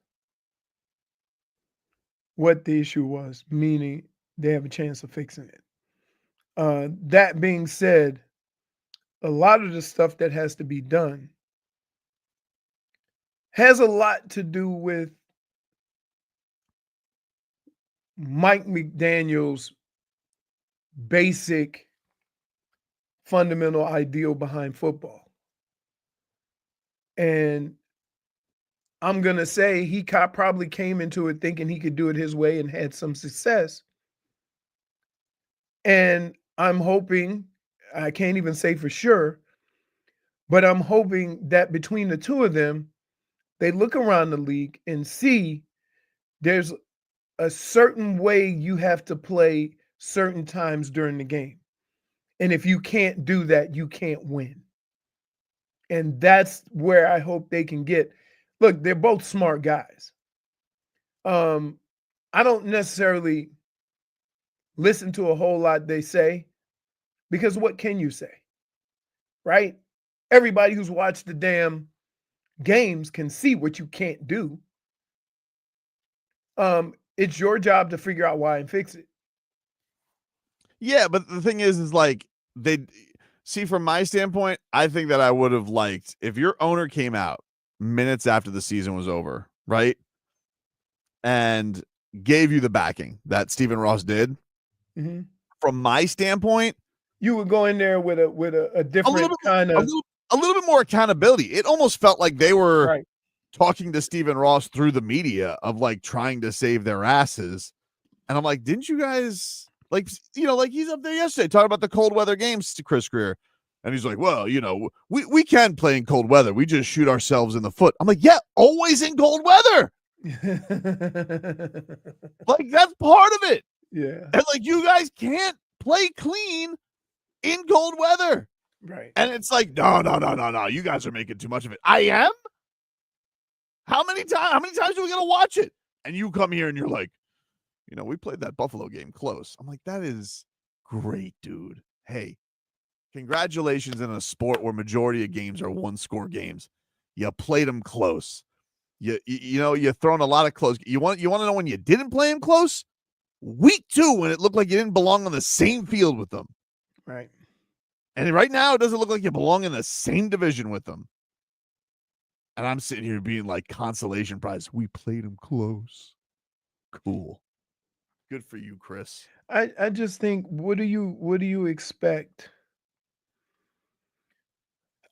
[SPEAKER 3] what the issue was, meaning they have a chance of fixing it. That being said, a lot of the stuff that has to be done has a lot to do with Mike McDaniel's basic fundamental ideal behind football. And I'm going to say he probably came into it thinking he could do it his way and had some success. And I'm hoping, I can't even say for sure, but I'm hoping that between the two of them, they look around the league and see there's a certain way you have to play certain times during the game. And if you can't do that, you can't win. And that's where I hope they can get. Look, they're both smart guys. I don't necessarily listen to a whole lot they say, because what can you say? Right? Everybody who's watched the damn games can see what you can't do. It's your job to figure out why and fix it.
[SPEAKER 1] Yeah, but the thing is like, they see, from my standpoint, I think that I would have liked if your owner came out minutes after the season was over, right, and gave you the backing that Stephen Ross did.
[SPEAKER 3] Mm-hmm.
[SPEAKER 1] From my standpoint,
[SPEAKER 3] you would go in there with a different kind of
[SPEAKER 1] a little bit more accountability. It almost felt like they were talking to Stephen Ross through the media of like trying to save their asses. And I'm like, didn't you guys like, you know, like he's up there yesterday talking about the cold weather games to Chris Grier. And he's like, well, you know, we can play in cold weather. We just shoot ourselves in the foot. I'm like, yeah, always in cold weather. Like, that's part of it.
[SPEAKER 3] Yeah.
[SPEAKER 1] And like, you guys can't play clean in cold weather.
[SPEAKER 3] Right.
[SPEAKER 1] And it's like, no. You guys are making too much of it. I am? How many times are we going to watch it? And you come here and you're like, we played that Buffalo game close. I'm like, that is great, dude. Hey, congratulations in a sport where majority of games are one-score games. You played them close. You're throwing a lot of close. You want to know when you didn't play them close? Week 2, when it looked like you didn't belong on the same field with them.
[SPEAKER 3] Right.
[SPEAKER 1] And right now, it doesn't look like you belong in the same division with them. And I'm sitting here being like, consolation prize. We played them close. Cool. Good for you, Chris.
[SPEAKER 3] I just think, what do you expect?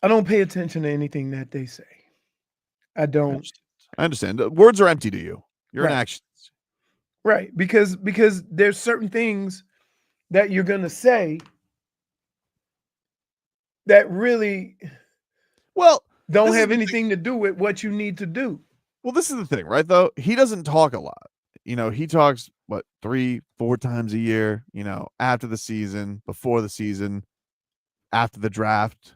[SPEAKER 3] I don't pay attention to anything that they say. I don't.
[SPEAKER 1] I understand. Words are empty to you. You're an action.
[SPEAKER 3] Right. Because there's certain things that you're going to say that really don't have anything to do with what you need to do.
[SPEAKER 1] Well, this is the thing, right, though? He doesn't talk a lot. He talks, 3-4 times a year, after the season, before the season, after the draft,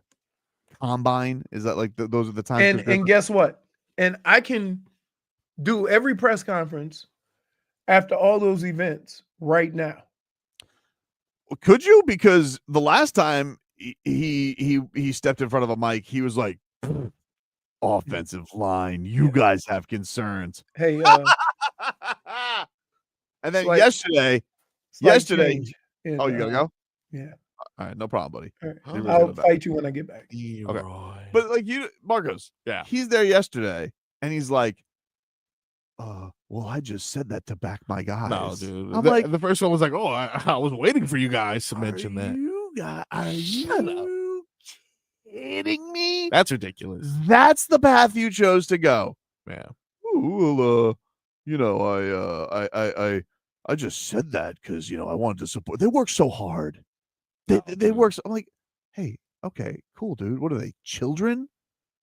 [SPEAKER 1] combine. Is that like those are the times?
[SPEAKER 3] And guess what? And I can do every press conference after all those events right now.
[SPEAKER 1] Could you? Because the last time he stepped in front of a mic, he was like, offensive line, you guys have concerns.
[SPEAKER 3] Hey,
[SPEAKER 1] and then yesterday,
[SPEAKER 3] change.
[SPEAKER 1] you gotta go?
[SPEAKER 3] Yeah.
[SPEAKER 1] All right, no problem, buddy.
[SPEAKER 3] All right. I'll fight you when I get back.
[SPEAKER 1] Okay. But like Marcos, he's there yesterday, and he's like, well, I just said that to back my guys.
[SPEAKER 4] No, dude.
[SPEAKER 1] I'm like,
[SPEAKER 4] the first one was like, oh, I was waiting for you guys to mention that.
[SPEAKER 1] Are you kidding me?
[SPEAKER 4] That's ridiculous.
[SPEAKER 1] That's the path you chose to go.
[SPEAKER 4] Yeah.
[SPEAKER 1] Well, I just said that because I wanted to support. They work so hard. They work. I'm like, hey, okay, cool, dude. What are they, children?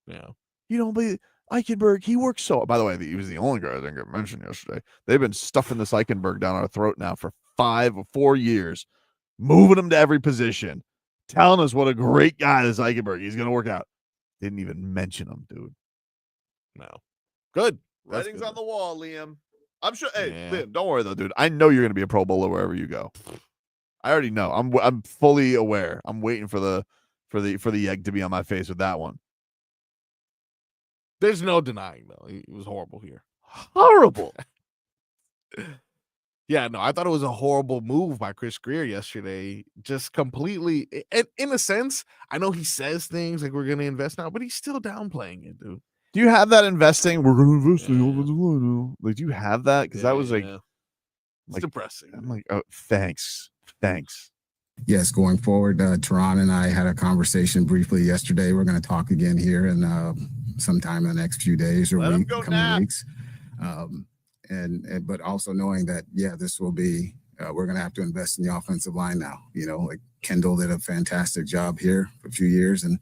[SPEAKER 4] Yeah.
[SPEAKER 1] But Eichenberg, he works so. By the way, he was the only guy I didn't get mentioned yesterday. They've been stuffing this Eichenberg down our throat now for 5 or 4 years, moving him to every position, telling us what a great guy this Eichenberg. He's going to work out. Didn't even mention him, dude.
[SPEAKER 4] No. Good.
[SPEAKER 1] Writing's on the wall, Liam. I'm sure. Hey, Liam, don't worry though, dude. I know you're going to be a Pro Bowler wherever you go. I already know. I'm fully aware. I'm waiting for the egg to be on my face with that one.
[SPEAKER 4] There's no denying though. It was horrible here.
[SPEAKER 1] Horrible.
[SPEAKER 4] Yeah, no, I thought it was a horrible move by Chris Grier yesterday. Just completely, and in a sense, I know he says things like we're going to invest now, but he's still downplaying it, dude.
[SPEAKER 1] Do you have that investing? We're going to invest in the offensive line now. Like, do you have that? Because that was
[SPEAKER 4] it's depressing.
[SPEAKER 1] I'm like, oh, thanks.
[SPEAKER 11] Yes, going forward, Teron and I had a conversation briefly yesterday. We're going to talk again here in sometime in the next few days or coming weeks. But also knowing that, this will be, we're going to have to invest in the offensive line now. Like Kendall did a fantastic job here for a few years, and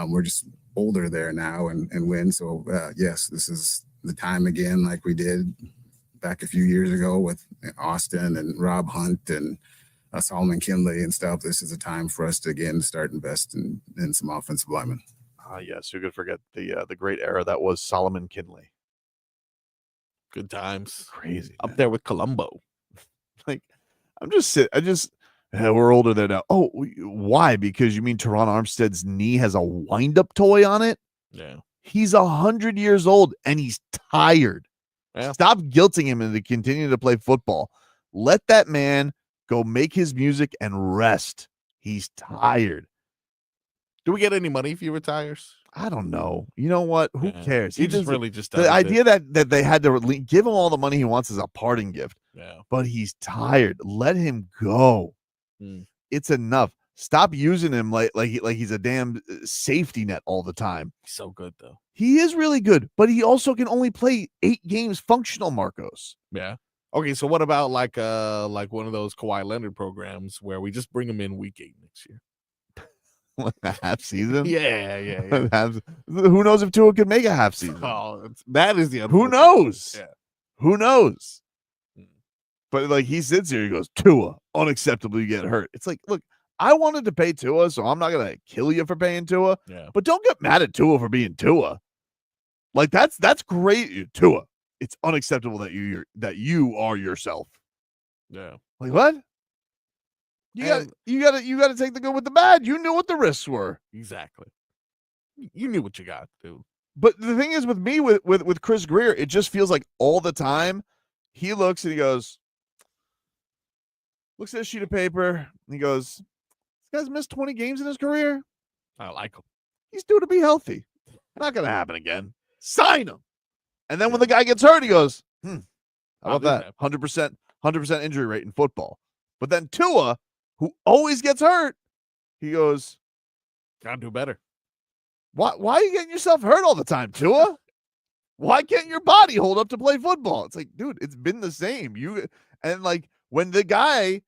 [SPEAKER 11] we're just older there now and win. So, yes, this is the time again, like we did back a few years ago with Austin and Rob Hunt and Solomon Kinley and stuff. This is a time for us to again start investing in some offensive linemen.
[SPEAKER 1] Yes, who could forget the great era that was Solomon Kinley.
[SPEAKER 4] Good times.
[SPEAKER 1] Crazy.
[SPEAKER 4] Up there with Columbo.
[SPEAKER 1] Like, we're older there now. Oh, why? Because you mean Teron Armstead's knee has a wind-up toy on it?
[SPEAKER 4] Yeah.
[SPEAKER 1] He's 100 years old and he's tired.
[SPEAKER 4] Yeah.
[SPEAKER 1] Stop guilting him into continuing to play football. Let that man go make his music and rest. He's tired.
[SPEAKER 4] Do we get any money if he retires?
[SPEAKER 1] I don't know. You know what? Who cares?
[SPEAKER 4] He just really just
[SPEAKER 1] the idea that they had to give him all the money he wants is a parting gift.
[SPEAKER 4] Yeah.
[SPEAKER 1] But he's tired. Let him go. It's enough. Stop using him like he's a damn safety net all the time.
[SPEAKER 4] He's so good though.
[SPEAKER 1] He is really good, but he also can only play 8 games functional, Marcos.
[SPEAKER 4] Yeah. Okay, so what about like one of those Kawhi Leonard programs where we just bring him in week 8 next year?
[SPEAKER 1] A half season?
[SPEAKER 4] Yeah.
[SPEAKER 1] Who knows if Tua could make a half season?
[SPEAKER 4] Oh, that is the
[SPEAKER 1] who knows?
[SPEAKER 4] Yeah.
[SPEAKER 1] Who knows? But like he sits here, he goes, Tua, unacceptable, you get hurt. It's like, look, I wanted to pay Tua, so I'm not gonna kill you for paying Tua.
[SPEAKER 4] Yeah.
[SPEAKER 1] But don't get mad at Tua for being Tua. Like that's great, Tua. It's unacceptable that you are yourself.
[SPEAKER 4] Yeah.
[SPEAKER 1] Like what? You got to take the good with the bad. You knew what the risks were.
[SPEAKER 4] Exactly. You knew what you got, dude.
[SPEAKER 1] But the thing is with me with Chris Grier, it just feels like all the time he looks and he goes, looks at a sheet of paper and he goes, this guy's missed 20 games in his career.
[SPEAKER 4] I like him.
[SPEAKER 1] He's due to be healthy. Not going to happen again. Sign him. And then when the guy gets hurt, he goes, how about that? 100% injury rate in football. But then Tua, who always gets hurt, he goes,
[SPEAKER 4] gotta do better.
[SPEAKER 1] Why are you getting yourself hurt all the time, Tua? Why can't your body hold up to play football? It's like, dude, it's been the same. And like when the guy,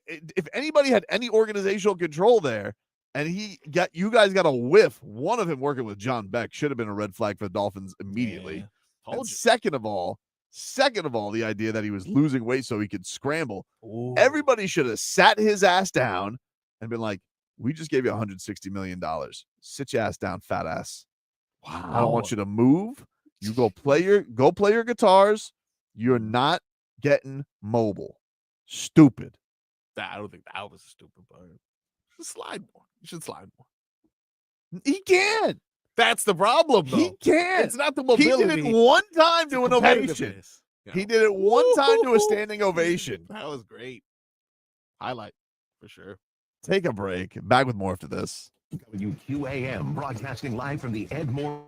[SPEAKER 1] if anybody had any organizational control there, and you guys got a whiff, one of him working with John Beck should have been a red flag for the Dolphins immediately. And second of all, the idea that he was losing weight so he could scramble. Ooh. Everybody should have sat his ass down and been like, we just gave you $160 million. Sit your ass down, fat ass. Wow. I don't want you to move. You go play your guitars. You're not getting mobile. Stupid.
[SPEAKER 4] I don't think that was a stupid part. Just slide more. You should slide more.
[SPEAKER 1] He can.
[SPEAKER 4] That's the problem, though.
[SPEAKER 1] He can.
[SPEAKER 4] It's not the mobility.
[SPEAKER 1] He did it one time to an ovation.
[SPEAKER 4] Yeah.
[SPEAKER 1] He did it one time to a standing ovation.
[SPEAKER 4] That was great. Highlight, for sure.
[SPEAKER 1] Take a break. Back with more after this.
[SPEAKER 10] WQAM broadcasting live from the Ed Moore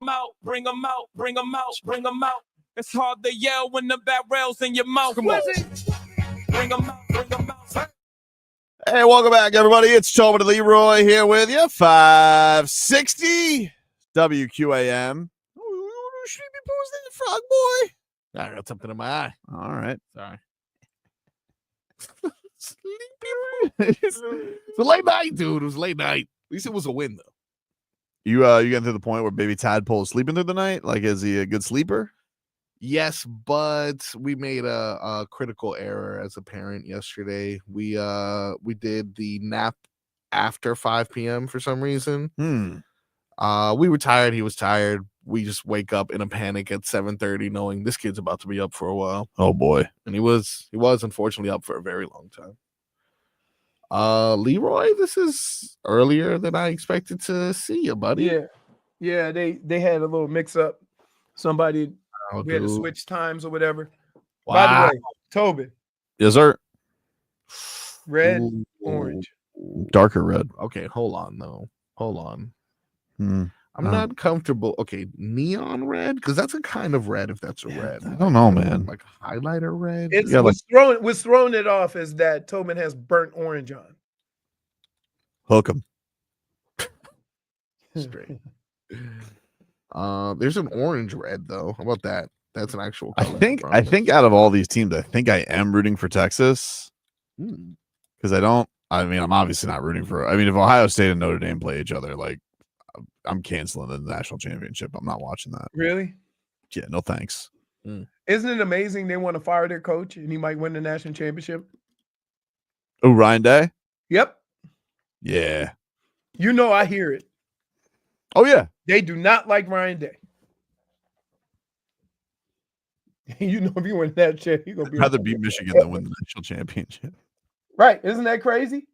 [SPEAKER 13] out, bring them out, bring them out, bring them out. It's hard to yell when the barrel's in your mouth. Come on. Bring them out, bring them out.
[SPEAKER 1] Hey, welcome back, everybody. It's Tobin and Leroy here with you. 560 WQAM. Sleepy Poo's the frog boy.
[SPEAKER 4] I got something in my eye.
[SPEAKER 1] All right.
[SPEAKER 4] Sorry. It's a late night, dude. It was late night. At least it was a win, though.
[SPEAKER 1] You getting to the point where baby Tadpole is sleeping through the night? Like, is he a good sleeper?
[SPEAKER 4] Yes, but we made a critical error as a parent yesterday. We did the nap after 5 p.m. for some reason. We were tired. He was tired. We just wake up in a panic at 7:30, knowing this kid's about to be up for a while.
[SPEAKER 1] Oh boy.
[SPEAKER 4] And he was unfortunately up for a very long time. Leroy, this is earlier than I expected to see you, buddy.
[SPEAKER 3] Yeah. They had a little mix up. Somebody we had to switch times or whatever.
[SPEAKER 4] Wow.
[SPEAKER 3] By the way, Tobin.
[SPEAKER 1] Yes, sir.
[SPEAKER 3] Red, orange.
[SPEAKER 1] Darker red.
[SPEAKER 4] Okay, hold on though. Hold on. I'm
[SPEAKER 1] No.
[SPEAKER 4] not comfortable. Okay, neon red, because that's a kind of red. If that's a red,
[SPEAKER 1] I don't know, man.
[SPEAKER 4] like highlighter red.
[SPEAKER 3] It's
[SPEAKER 1] Yeah,
[SPEAKER 3] what's throwing it off is that Tobin has burnt orange on.
[SPEAKER 1] Hook him.
[SPEAKER 4] Straight. There's an orange red though. How about that? That's an actual
[SPEAKER 1] I
[SPEAKER 4] color.
[SPEAKER 1] think out of all these teams, I think I am rooting for Texas. Because I'm obviously not rooting for. I mean, if Ohio State and Notre Dame play each other, like, I'm canceling the national championship. I'm not watching that.
[SPEAKER 3] Really?
[SPEAKER 1] Yeah, no thanks.
[SPEAKER 3] Isn't it amazing they want to fire their coach and he might win the national championship?
[SPEAKER 1] Oh, Ryan Day?
[SPEAKER 3] Yep.
[SPEAKER 1] Yeah.
[SPEAKER 3] You know, I hear it.
[SPEAKER 1] Oh, yeah.
[SPEAKER 3] They do not like Ryan Day. You know, if you win that chair, you're going to be.
[SPEAKER 1] I'd rather beat Michigan than win the national championship.
[SPEAKER 3] Right. Isn't that crazy?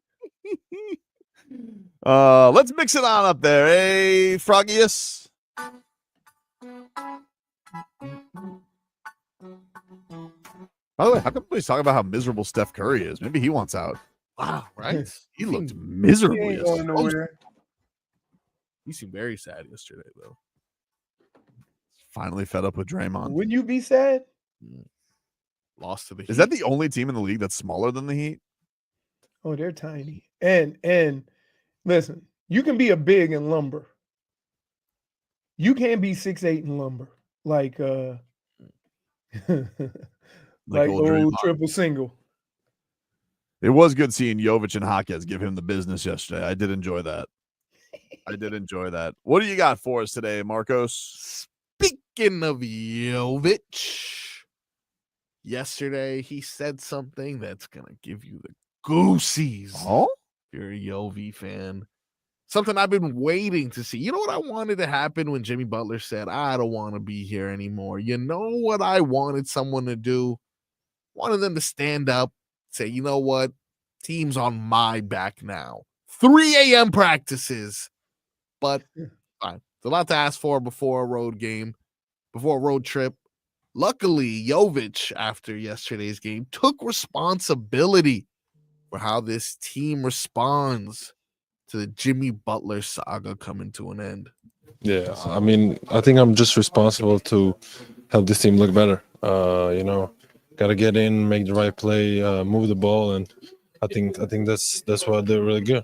[SPEAKER 1] Let's mix it on up there. Hey, Froggius. By the way, how come everybody's talking about how miserable Steph Curry is? Maybe he wants out.
[SPEAKER 4] Wow, right?
[SPEAKER 1] He looked miserable.
[SPEAKER 3] He ain't going nowhere.
[SPEAKER 4] He seemed very sad yesterday, though.
[SPEAKER 1] Finally fed up with Draymond.
[SPEAKER 3] Wouldn't you be sad?
[SPEAKER 4] Lost to the Heat.
[SPEAKER 1] Is that the only team in the league that's smaller than the Heat?
[SPEAKER 3] Oh, they're tiny. And listen, you can be a big in lumber. You can't be 6'8" in lumber. Like like old triple single.
[SPEAKER 1] It was good seeing Jović and Jaquez give him the business yesterday. I did enjoy that. What do you got for us today, Marcos?
[SPEAKER 4] Speaking of Jović, yesterday he said something that's going to give you the goosies.
[SPEAKER 1] Oh?
[SPEAKER 4] If you're a Jovi fan. Something I've been waiting to see. You know what I wanted to happen when Jimmy Butler said, I don't want to be here anymore? You know what I wanted someone to do? Wanted them to stand up, say, you know what? Team's on my back now. 3 a.m. practices. But fine. It's a lot to ask for before a road game, before a road trip. Luckily, Jović, after yesterday's game, took responsibility for how this team responds to the Jimmy Butler saga coming to an end.
[SPEAKER 8] Yeah, I mean, I think I'm just responsible to help this team look better. Got to get in, make the right play, move the ball, and I think that's what they're really good.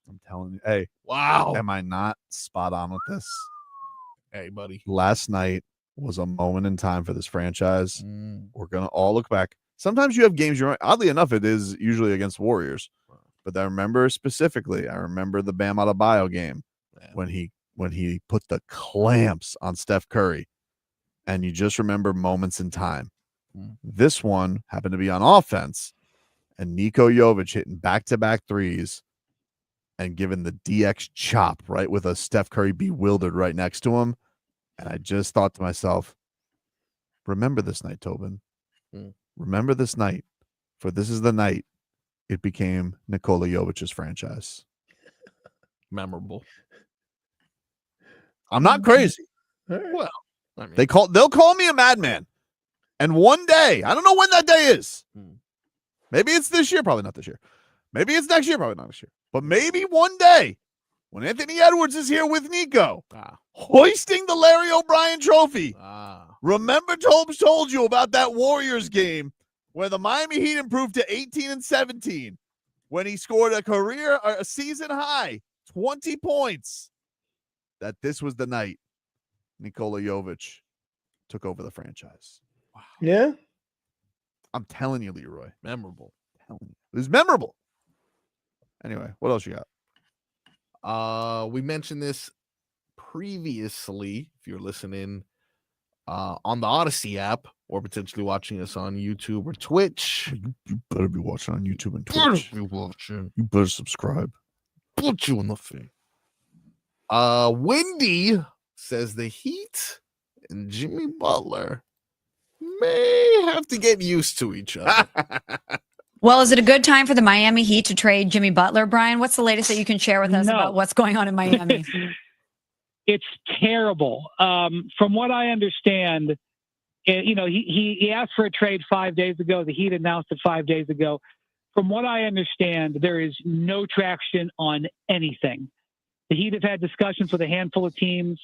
[SPEAKER 1] I'm telling you. Hey,
[SPEAKER 4] wow.
[SPEAKER 1] Am I not spot on with this?
[SPEAKER 4] Hey, buddy.
[SPEAKER 1] Last night was a moment in time for this franchise. We're going to all look back. Sometimes you have games oddly enough, it is usually against Warriors. But I remember specifically, the Bam Adebayo game when he put the clamps on Steph Curry. And you just remember moments in time. This one happened to be on offense, and Niko Jović hitting back-to-back threes and giving the DX chop right with a Steph Curry bewildered right next to him. And I just thought to myself, remember this night, Tobin. Remember this night, for this is the night it became Nikola Jovic's franchise.
[SPEAKER 4] Memorable.
[SPEAKER 1] I'm not crazy.
[SPEAKER 4] Well, I mean,
[SPEAKER 1] they'll call me a madman. And one day, I don't know when that day is. Maybe it's this year, probably not this year. Maybe it's next year, probably not this year. But maybe one day when Anthony Edwards is here with Niko, hoisting the Larry O'Brien trophy. Remember Tobes told you about that Warriors game where the Miami Heat improved to 18-17 when he scored a season high 20 points, that this was the night Nikola Jović took over the franchise.
[SPEAKER 3] Wow. Yeah.
[SPEAKER 1] I'm telling you, Leroy.
[SPEAKER 4] Memorable.
[SPEAKER 1] It was memorable. Anyway, what else you
[SPEAKER 4] got? We mentioned this previously, if you're listening on the Odyssey app or potentially watching us on YouTube or Twitch.
[SPEAKER 1] You better be watching on YouTube and Twitch. You better subscribe.
[SPEAKER 4] Put you in the face. Wendy says the Heat and Jimmy Butler may have to get used to each other.
[SPEAKER 14] Well, is it a good time for the Miami Heat to trade Jimmy Butler, Brian? What's the latest that you can share with us about what's going on in Miami?
[SPEAKER 6] It's terrible. From what I understand, he asked for a trade 5 days ago. The Heat announced it 5 days ago. From what I understand, there is no traction on anything. The Heat have had discussions with a handful of teams.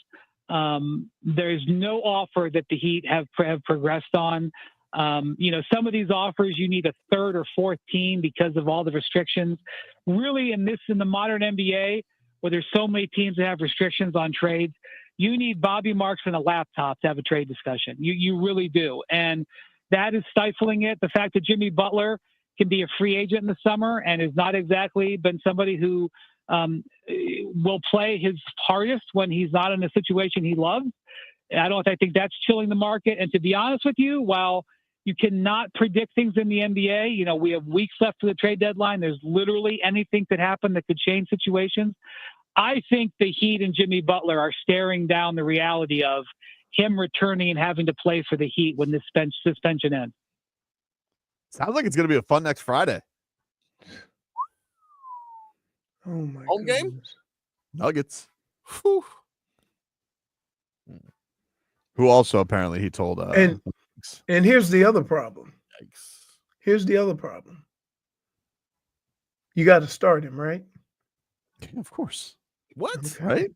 [SPEAKER 6] There's no offer that the Heat have progressed on. Some of these offers, you need a third or fourth team because of all the restrictions. Really, in the modern NBA, where there's so many teams that have restrictions on trades, you need Bobby Marks and a laptop to have a trade discussion. You really do. And that is stifling it. The fact that Jimmy Butler can be a free agent in the summer and has not exactly been somebody who will play his hardest when he's not in a situation he loves. I think that's chilling the market. And to be honest with you, while you cannot predict things in the NBA, we have weeks left to the trade deadline. There's literally anything could happen that could change situations. I think the Heat and Jimmy Butler are staring down the reality of him returning and having to play for the Heat when this suspension ends.
[SPEAKER 1] Sounds like it's going to be a fun next Friday.
[SPEAKER 3] Oh my
[SPEAKER 4] home game?
[SPEAKER 1] Nuggets.
[SPEAKER 4] Whew.
[SPEAKER 1] Who also apparently he told
[SPEAKER 3] and here's the other problem.
[SPEAKER 4] Yikes.
[SPEAKER 3] Here's the other problem. You got to start him, right?
[SPEAKER 1] Yeah, of course.
[SPEAKER 4] What?
[SPEAKER 3] Okay.
[SPEAKER 1] Right?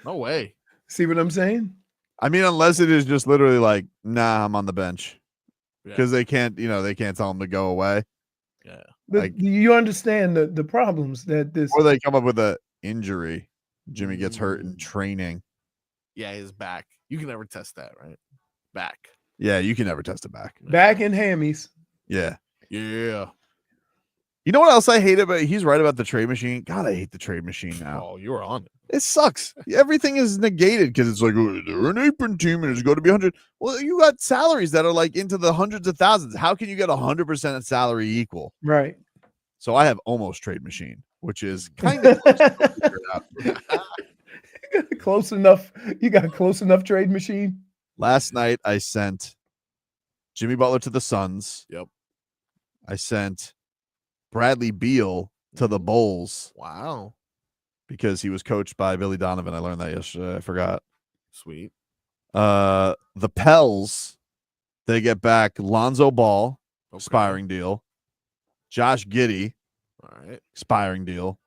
[SPEAKER 4] No way.
[SPEAKER 3] See what I'm saying?
[SPEAKER 1] I mean, unless it is just literally like, nah, I'm on the bench. Because
[SPEAKER 4] Yeah.
[SPEAKER 1] they can't tell him to go away.
[SPEAKER 4] Yeah.
[SPEAKER 3] But you understand the problems that this.
[SPEAKER 1] Or they come up with a injury. Jimmy gets hurt in training.
[SPEAKER 4] Yeah, his back. You can never test that, right? Back.
[SPEAKER 1] Yeah, you can never test it back.
[SPEAKER 3] Back and hammies.
[SPEAKER 1] Yeah.
[SPEAKER 4] Yeah.
[SPEAKER 1] You know what else I hate about? He's right about the trade machine. God, I hate the trade machine now.
[SPEAKER 4] Oh, you were on it.
[SPEAKER 1] It sucks. Everything is negated because it's like, oh, they're an apron team and it's going to be 100. Well, you got salaries that are like into the hundreds of thousands. How can you get 100% salary equal?
[SPEAKER 3] Right.
[SPEAKER 1] So I have almost trade machine, which is kind of close to figure it out.
[SPEAKER 3] Close enough. You got close enough trade machine.
[SPEAKER 1] Last night I sent Jimmy Butler to the Suns.
[SPEAKER 4] Yep.
[SPEAKER 1] I sent Bradley Beal to the Bulls.
[SPEAKER 4] Wow.
[SPEAKER 1] Because he was coached by Billy Donovan. I learned that yesterday. I forgot.
[SPEAKER 4] Sweet.
[SPEAKER 1] The Pels, they get back Lonzo Ball, expiring deal. Josh Giddey,
[SPEAKER 4] all right,
[SPEAKER 1] expiring deal.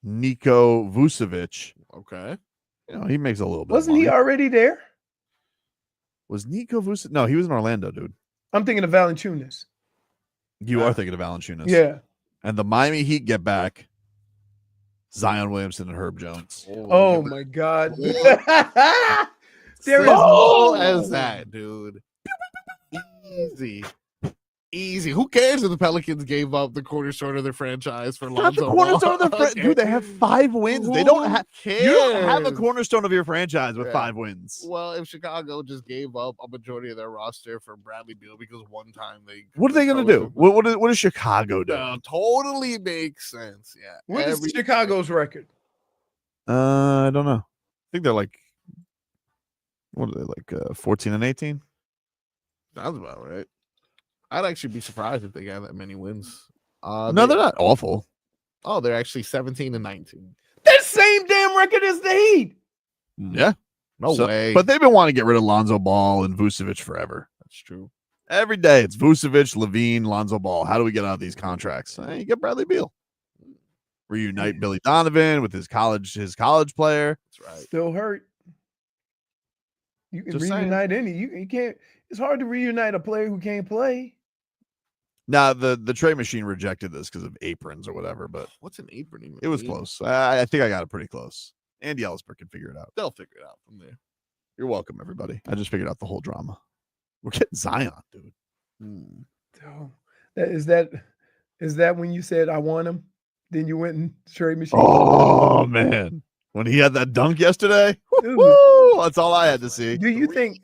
[SPEAKER 1] Niko Vucevic.
[SPEAKER 4] Okay.
[SPEAKER 1] He makes a little bit.
[SPEAKER 3] Wasn't he already there?
[SPEAKER 1] Was Niko Vucevic? No, he was in Orlando, dude.
[SPEAKER 3] I'm thinking of Valanciunas.
[SPEAKER 1] You are thinking of Valanciunas.
[SPEAKER 3] Yeah.
[SPEAKER 1] And the Miami Heat get back Zion Williamson and Herb Jones.
[SPEAKER 3] Oh my God.
[SPEAKER 4] There is no as that, dude. Easy. Easy. Who cares if the Pelicans gave up the cornerstone of their franchise for Lonzo Ball?
[SPEAKER 1] Cornerstone of their dude, they have 5 wins. They don't have. You don't have a cornerstone of your franchise with 5 wins.
[SPEAKER 4] Well, if Chicago just gave up a majority of their roster for Bradley Beal because one time they.
[SPEAKER 1] What are they going to do? What does Chicago do?
[SPEAKER 4] Totally makes sense. Yeah.
[SPEAKER 3] What is Chicago's record?
[SPEAKER 1] I don't know. I think they're like. What are they like? 14 and 18.
[SPEAKER 4] Sounds about right. I'd actually be surprised if they got that many wins.
[SPEAKER 1] No, they're not awful.
[SPEAKER 4] Oh, they're actually 17 and 19.
[SPEAKER 3] That same damn record as the Heat.
[SPEAKER 1] Yeah.
[SPEAKER 4] No way.
[SPEAKER 1] But they've been wanting to get rid of Lonzo Ball and Vucevic forever.
[SPEAKER 4] That's true.
[SPEAKER 1] Every day it's Vucevic, Levine, Lonzo Ball. How do we get out of these contracts? You get Bradley Beal. reunite Billy Donovan with his college player.
[SPEAKER 4] That's right.
[SPEAKER 3] Still hurt. You can
[SPEAKER 1] Just
[SPEAKER 3] reunite you can't. It's hard to reunite a player who can't play.
[SPEAKER 1] Now the trade machine rejected this because of aprons or whatever, but
[SPEAKER 4] What's an apron even?
[SPEAKER 1] it was
[SPEAKER 4] mean?
[SPEAKER 1] close. I think I got it pretty close. Andy Ellisberg can figure it out.
[SPEAKER 4] They'll figure it out from there.
[SPEAKER 1] You're welcome, everybody. I just figured out the whole drama. We're getting Zion, dude.
[SPEAKER 3] Oh, is that when you said I want him? Then you went and trade machine.
[SPEAKER 1] Oh man, when he had that dunk yesterday,
[SPEAKER 3] Dude.
[SPEAKER 1] woo, that's all I had to see.
[SPEAKER 3] Do you think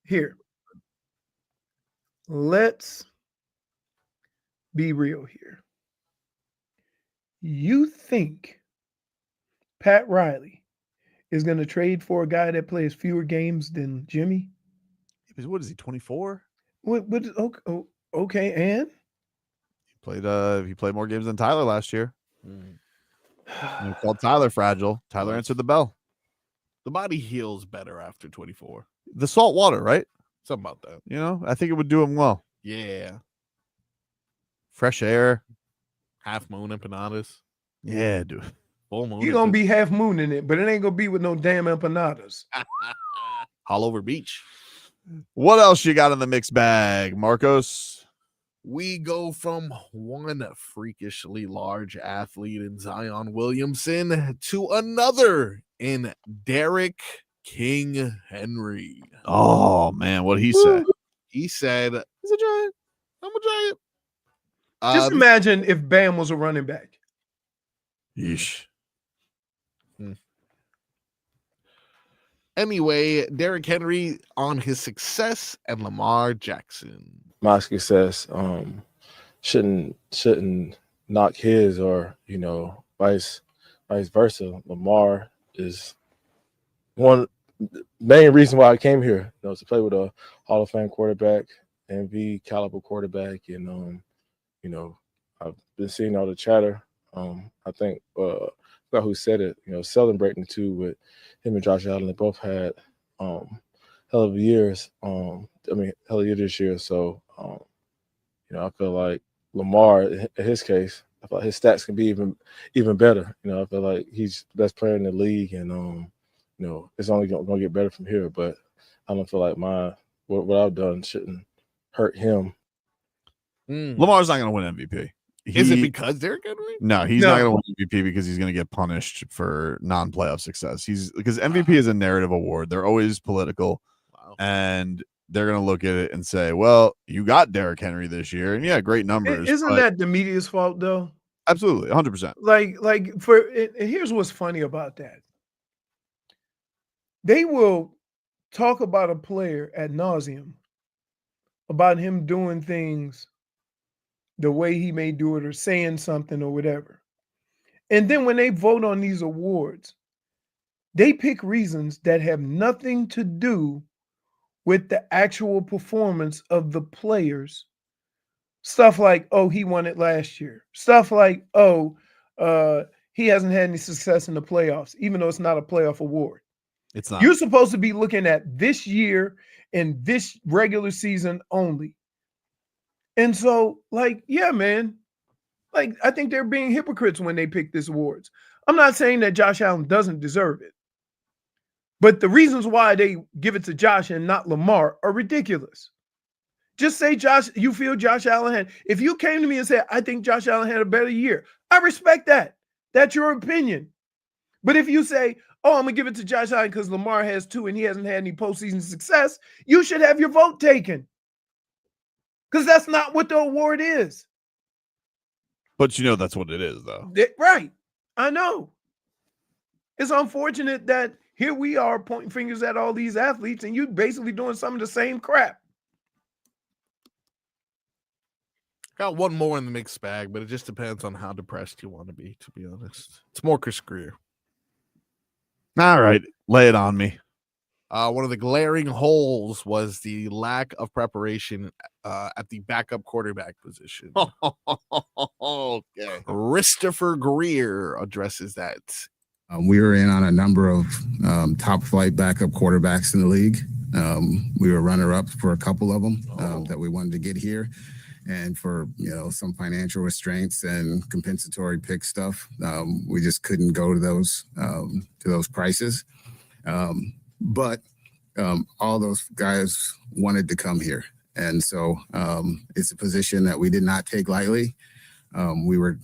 [SPEAKER 3] here? Let's be real here. You think Pat Riley is going to trade for a guy that plays fewer games than Jimmy?
[SPEAKER 1] What is he? 24?
[SPEAKER 3] Okay, and
[SPEAKER 1] He played more games than Tyler last year. We called Tyler fragile. Tyler answered the bell.
[SPEAKER 4] The body heals better after 24.
[SPEAKER 1] The salt water, right?
[SPEAKER 4] Something about that.
[SPEAKER 1] You know, I think it would do him well.
[SPEAKER 4] Yeah.
[SPEAKER 1] Fresh air.
[SPEAKER 4] Half moon empanadas.
[SPEAKER 1] Yeah, dude.
[SPEAKER 4] Full moon.
[SPEAKER 3] you're going to be half moon in it, but it ain't going to be with no damn empanadas.
[SPEAKER 4] All over beach.
[SPEAKER 1] What else you got in the mixed bag, Marcos?
[SPEAKER 4] We go from one freakishly large athlete in Zion Williamson to another in Derrick King Henry.
[SPEAKER 1] Oh, man, what'd he say?
[SPEAKER 4] He said, he's a giant. I'm a giant.
[SPEAKER 3] Just imagine if Bam was a running back.
[SPEAKER 1] Yeesh.
[SPEAKER 4] Anyway, Derrick Henry on his success and Lamar Jackson.
[SPEAKER 8] My success shouldn't knock his, or vice versa. Lamar is one main reason why I came here, to play with a Hall of Fame quarterback, MV caliber quarterback, and I've been seeing all the chatter. I think I forgot who said it, celebrating too with him and Josh Allen. They both had hell of years. Hell of a year this year. So I feel like Lamar, in his case, I feel like his stats can be even better. I feel like he's the best player in the league, and it's only going to get better from here. But I don't feel like what I've done shouldn't hurt him.
[SPEAKER 1] Lamar's not going to win MVP.
[SPEAKER 4] Is it because Derrick Henry?
[SPEAKER 1] No, he's not going to win MVP because he's going to get punished for non-playoff success. Because MVP is a narrative award. They're always political, and they're going to look at it and say, "Well, you got Derrick Henry this year, and yeah, great numbers."
[SPEAKER 3] Isn't that the media's fault, though?
[SPEAKER 1] Absolutely, 100%.
[SPEAKER 3] Here's what's funny about that. They will talk about a player ad nauseum about him doing things the way he may do it, or saying something or whatever. And then when they vote on these awards, they pick reasons that have nothing to do with the actual performance of the players. Stuff like, oh, he won it last year. Stuff like, he hasn't had any success in the playoffs, even though it's not a playoff award.
[SPEAKER 1] It's not.
[SPEAKER 3] You're supposed to be looking at this year and this regular season only. And so, yeah, man, I think they're being hypocrites when they pick these awards. I'm not saying that Josh Allen doesn't deserve it, but the reasons why they give it to Josh and not Lamar are ridiculous. Just say you feel Josh Allen had. If you came to me and said, I think Josh Allen had a better year, I respect that. That's your opinion. But if you say, I'm going to give it to Josh Allen because Lamar has 2 and he hasn't had any postseason success, you should have your vote taken. Because that's not what the award is.
[SPEAKER 1] But that's what it is, though.
[SPEAKER 3] Right. I know. It's unfortunate that here we are pointing fingers at all these athletes and you basically doing some of the same crap.
[SPEAKER 4] Got one more in the mixed bag, but it just depends on how depressed you want to be honest. It's more Chris Grier.
[SPEAKER 1] All right. Lay it on me.
[SPEAKER 4] One of the glaring holes was the lack of preparation at the backup quarterback position.
[SPEAKER 1] Okay.
[SPEAKER 4] Christopher Grier addresses that.
[SPEAKER 11] We were in on a number of top flight backup quarterbacks in the league. We were runner-ups for a couple of them that we wanted to get here. And for, some financial restraints and compensatory pick stuff, we just couldn't go to those prices. But all those guys wanted to come here. And so it's a position that we did not take lightly. We were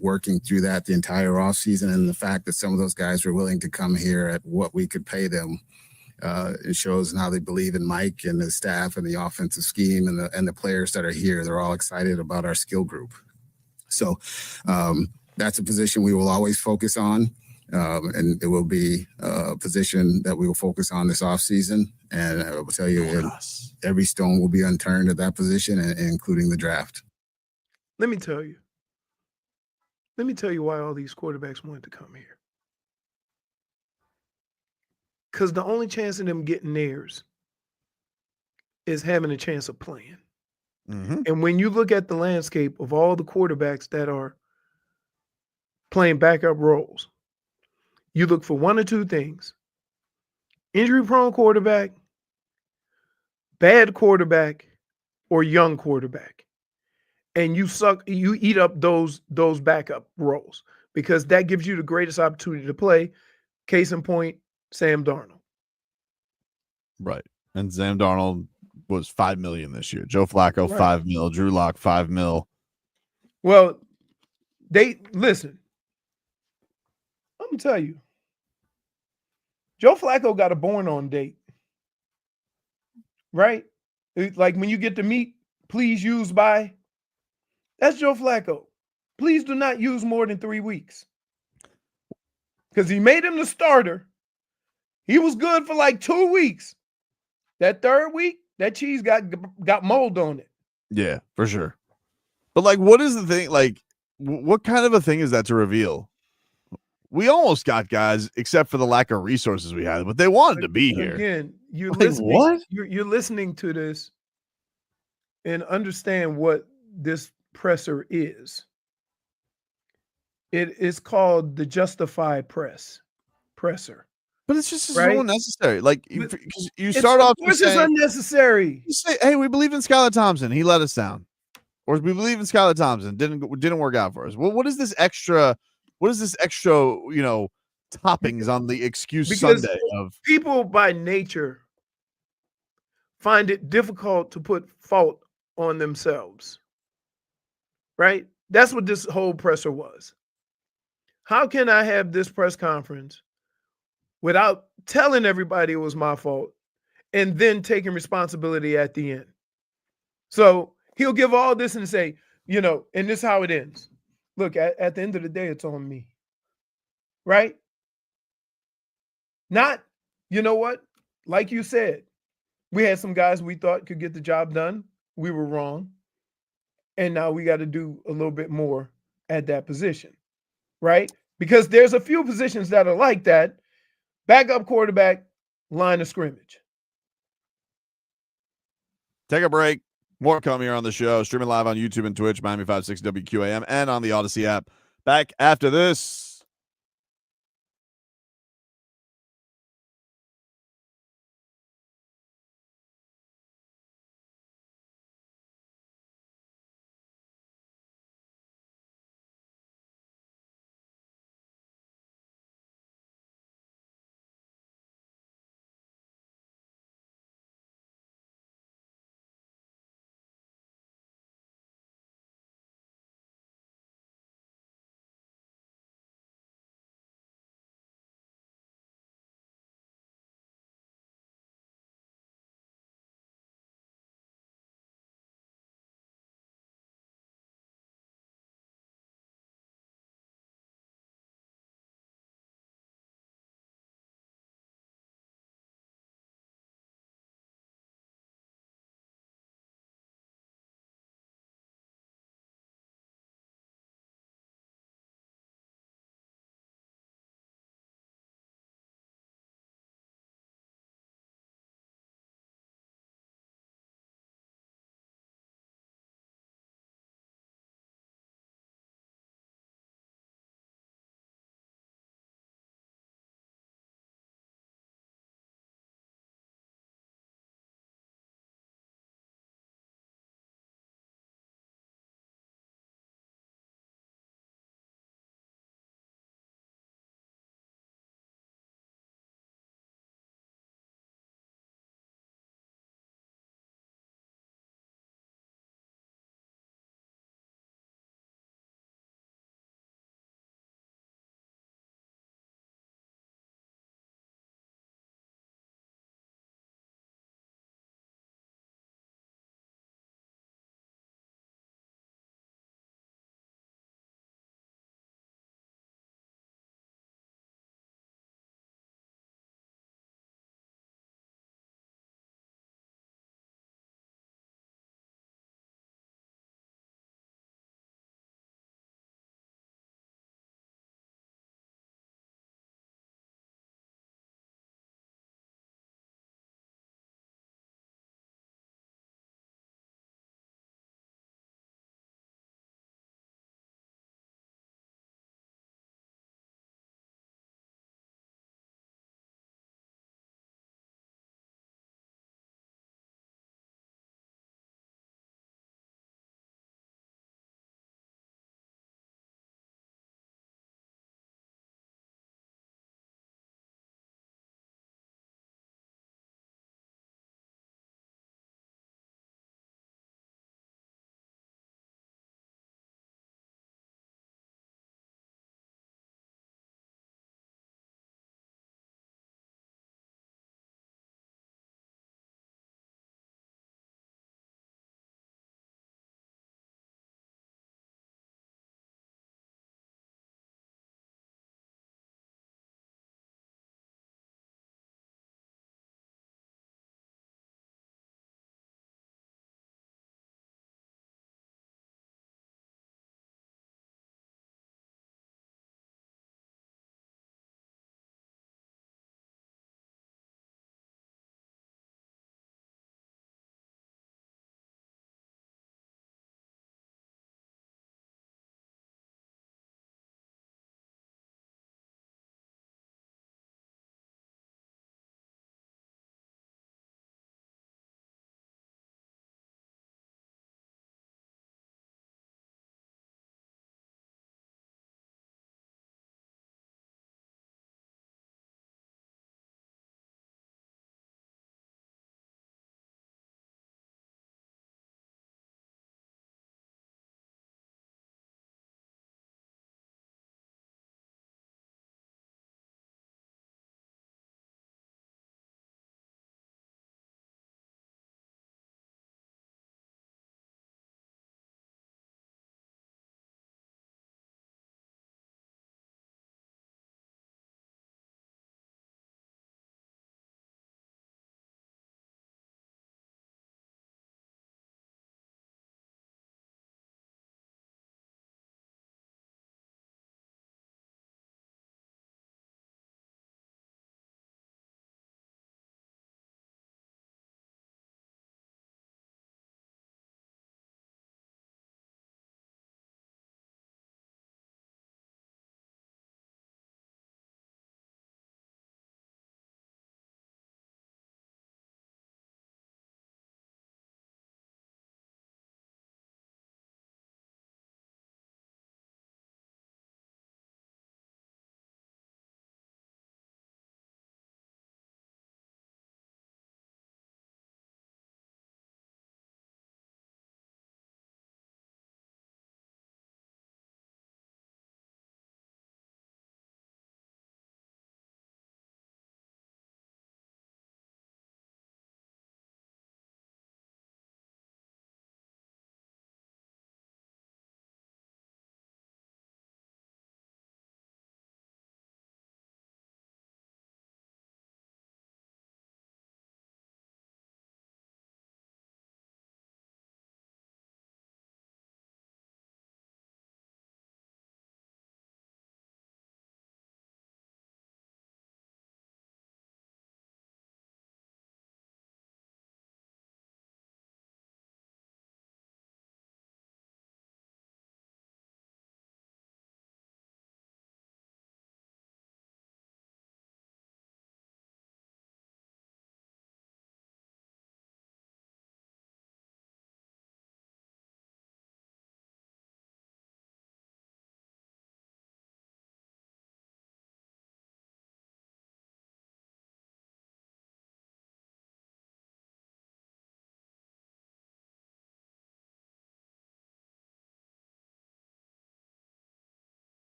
[SPEAKER 11] working through that the entire offseason, and the fact that some of those guys were willing to come here at what we could pay them, it shows how they believe in Mike and the staff and the offensive scheme and the players that are here. They're all excited about our skill group. So that's a position we will always focus on, and it will be a position that we will focus on this offseason. And I will tell you, every stone will be unturned at that position, including the draft.
[SPEAKER 3] Let me tell you why all these quarterbacks wanted to come here. Because the only chance of them getting theirs is having a chance of playing.
[SPEAKER 1] Mm-hmm.
[SPEAKER 3] And when you look at the landscape of all the quarterbacks that are playing backup roles, you look for one or two things: injury-prone quarterback, bad quarterback, or young quarterback. And you eat up those backup roles because that gives you the greatest opportunity to play. Case in point, Sam Darnold.
[SPEAKER 1] Right. And Sam Darnold was $5 million this year. Joe Flacco,
[SPEAKER 3] Right.
[SPEAKER 1] $5 million. Drew Lock, $5 million.
[SPEAKER 3] Well, listen. I'm gonna tell you, Joe Flacco got a born-on date. Right? Like when you get to meet, please use by. That's Joe Flacco. Please do not use more than 3 weeks. Because he made him the starter. He was good for like 2 weeks. That third week, that cheese got mold on it.
[SPEAKER 1] Yeah, for sure. But like, what is the thing? Like, what kind of a thing is that to reveal? We almost got guys, except for the lack of resources we had, but they wanted to be here.
[SPEAKER 3] Again, you're
[SPEAKER 1] Like,
[SPEAKER 3] listening.
[SPEAKER 1] what?
[SPEAKER 3] You're listening to this and understand what this presser is. It is called the justified presser.
[SPEAKER 1] But it's just
[SPEAKER 3] right?
[SPEAKER 1] so unnecessary. Like, you
[SPEAKER 3] It's-
[SPEAKER 1] start off
[SPEAKER 3] Of course,
[SPEAKER 1] saying,
[SPEAKER 3] it's unnecessary.
[SPEAKER 1] you say, "Hey, we believe in Skylar Thompson. He let us down," or "We believe in Skylar Thompson. Didn't work out for us." Well, what is this extra? What is this extra? Toppings on the excuse
[SPEAKER 3] Because
[SPEAKER 1] Sunday of
[SPEAKER 3] people by nature find it difficult to put fault on themselves. Right? That's what this whole presser was. How can I have this press conference without telling everybody it was my fault and then taking responsibility at the end? So he'll give all this and say, and this is how it ends. Look, at the end of the day, it's on me. Right? Not, you know what? Like you said, we had some guys we thought could get the job done. We were wrong. And now we got to do a little bit more at that position. Right? Because there's a few positions that are like that. Backup quarterback, line of scrimmage.
[SPEAKER 1] Take a break. More coming here on the show. Streaming live on YouTube and Twitch, Miami 56 WQAM, and on the Odyssey app. Back after this.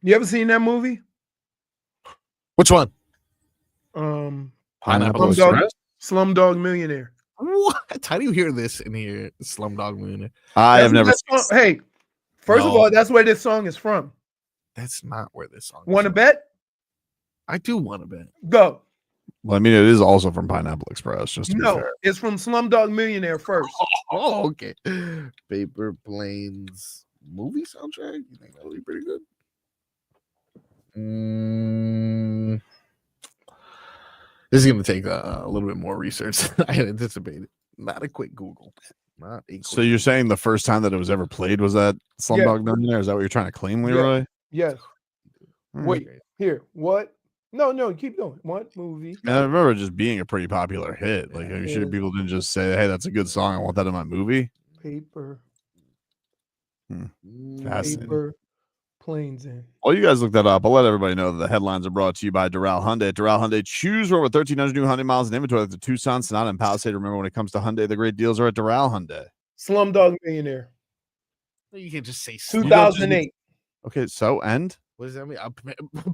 [SPEAKER 3] You ever seen that movie?
[SPEAKER 4] Which one?
[SPEAKER 1] Pineapple Express?
[SPEAKER 3] Slumdog Millionaire.
[SPEAKER 4] What? How do you hear this in here? Slumdog Millionaire.
[SPEAKER 1] I have never.
[SPEAKER 3] Hey, first of all, that's where this song is from.
[SPEAKER 4] That's not where this song.
[SPEAKER 3] Want to bet?
[SPEAKER 4] I do want to bet.
[SPEAKER 3] Go.
[SPEAKER 1] Well, I mean, it is also from Pineapple Express. Just to be fair.
[SPEAKER 3] It's from Slumdog Millionaire first.
[SPEAKER 4] Oh, okay. Paper Planes movie soundtrack. You think that would be pretty good? This is going to take a little bit more research than I had anticipated. Not a quick Google.
[SPEAKER 1] So you're saying the first time that it was ever played was that Slumdog Millionaire? Is that what you're trying to claim, Leroy?
[SPEAKER 3] Yes. Wait. Here. What? No. Keep going. What movie?
[SPEAKER 1] And I remember it just being a pretty popular hit. Like, I'm sure people didn't just say, "Hey, that's a good song. I want that in my movie."
[SPEAKER 3] Paper.
[SPEAKER 1] Fascinating.
[SPEAKER 3] Paper Planes in.
[SPEAKER 1] Well, you guys look that up. I'll let everybody know that the headlines are brought to you by Derailed Hyundai. At Derailed Hyundai, choose from over 1,300 new Hyundai miles in inventory like the Tucson, Sonata, and Palisade. Remember, when it comes to Hyundai, the great deals are at Derailed Hyundai.
[SPEAKER 3] Slumdog Millionaire.
[SPEAKER 4] You can't just say
[SPEAKER 3] 2008.
[SPEAKER 1] Okay, so end.
[SPEAKER 4] What does that mean?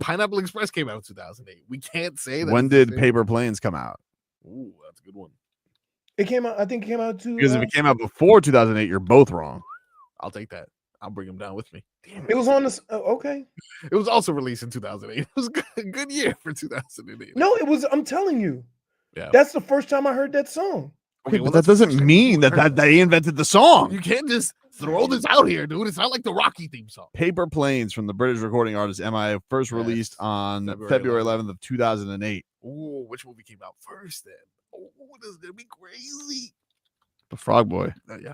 [SPEAKER 4] Pineapple Express came out in 2008. We can't say that.
[SPEAKER 1] When did Paper Planes come out?
[SPEAKER 4] Ooh, that's a good one.
[SPEAKER 3] It came out. I think it came out too.
[SPEAKER 1] Because if it came out before 2008, you're both wrong.
[SPEAKER 4] I'll take that. I'll bring him down with me. Damn
[SPEAKER 3] it was on this. Okay.
[SPEAKER 4] It was also released in 2008. It was a good year for 2008.
[SPEAKER 3] No, it was. I'm telling you.
[SPEAKER 4] Yeah.
[SPEAKER 3] That's the first time I heard that song.
[SPEAKER 1] Okay, but that doesn't mean that they invented the song.
[SPEAKER 4] You can't just throw this out here, dude. It's not like the Rocky theme song.
[SPEAKER 1] Paper Planes from the British recording artist M.I.A. first released on February 11th of 2008.
[SPEAKER 4] Ooh, which movie came out first then? Oh, this is gonna be crazy.
[SPEAKER 1] The Frog Boy.
[SPEAKER 4] Yeah.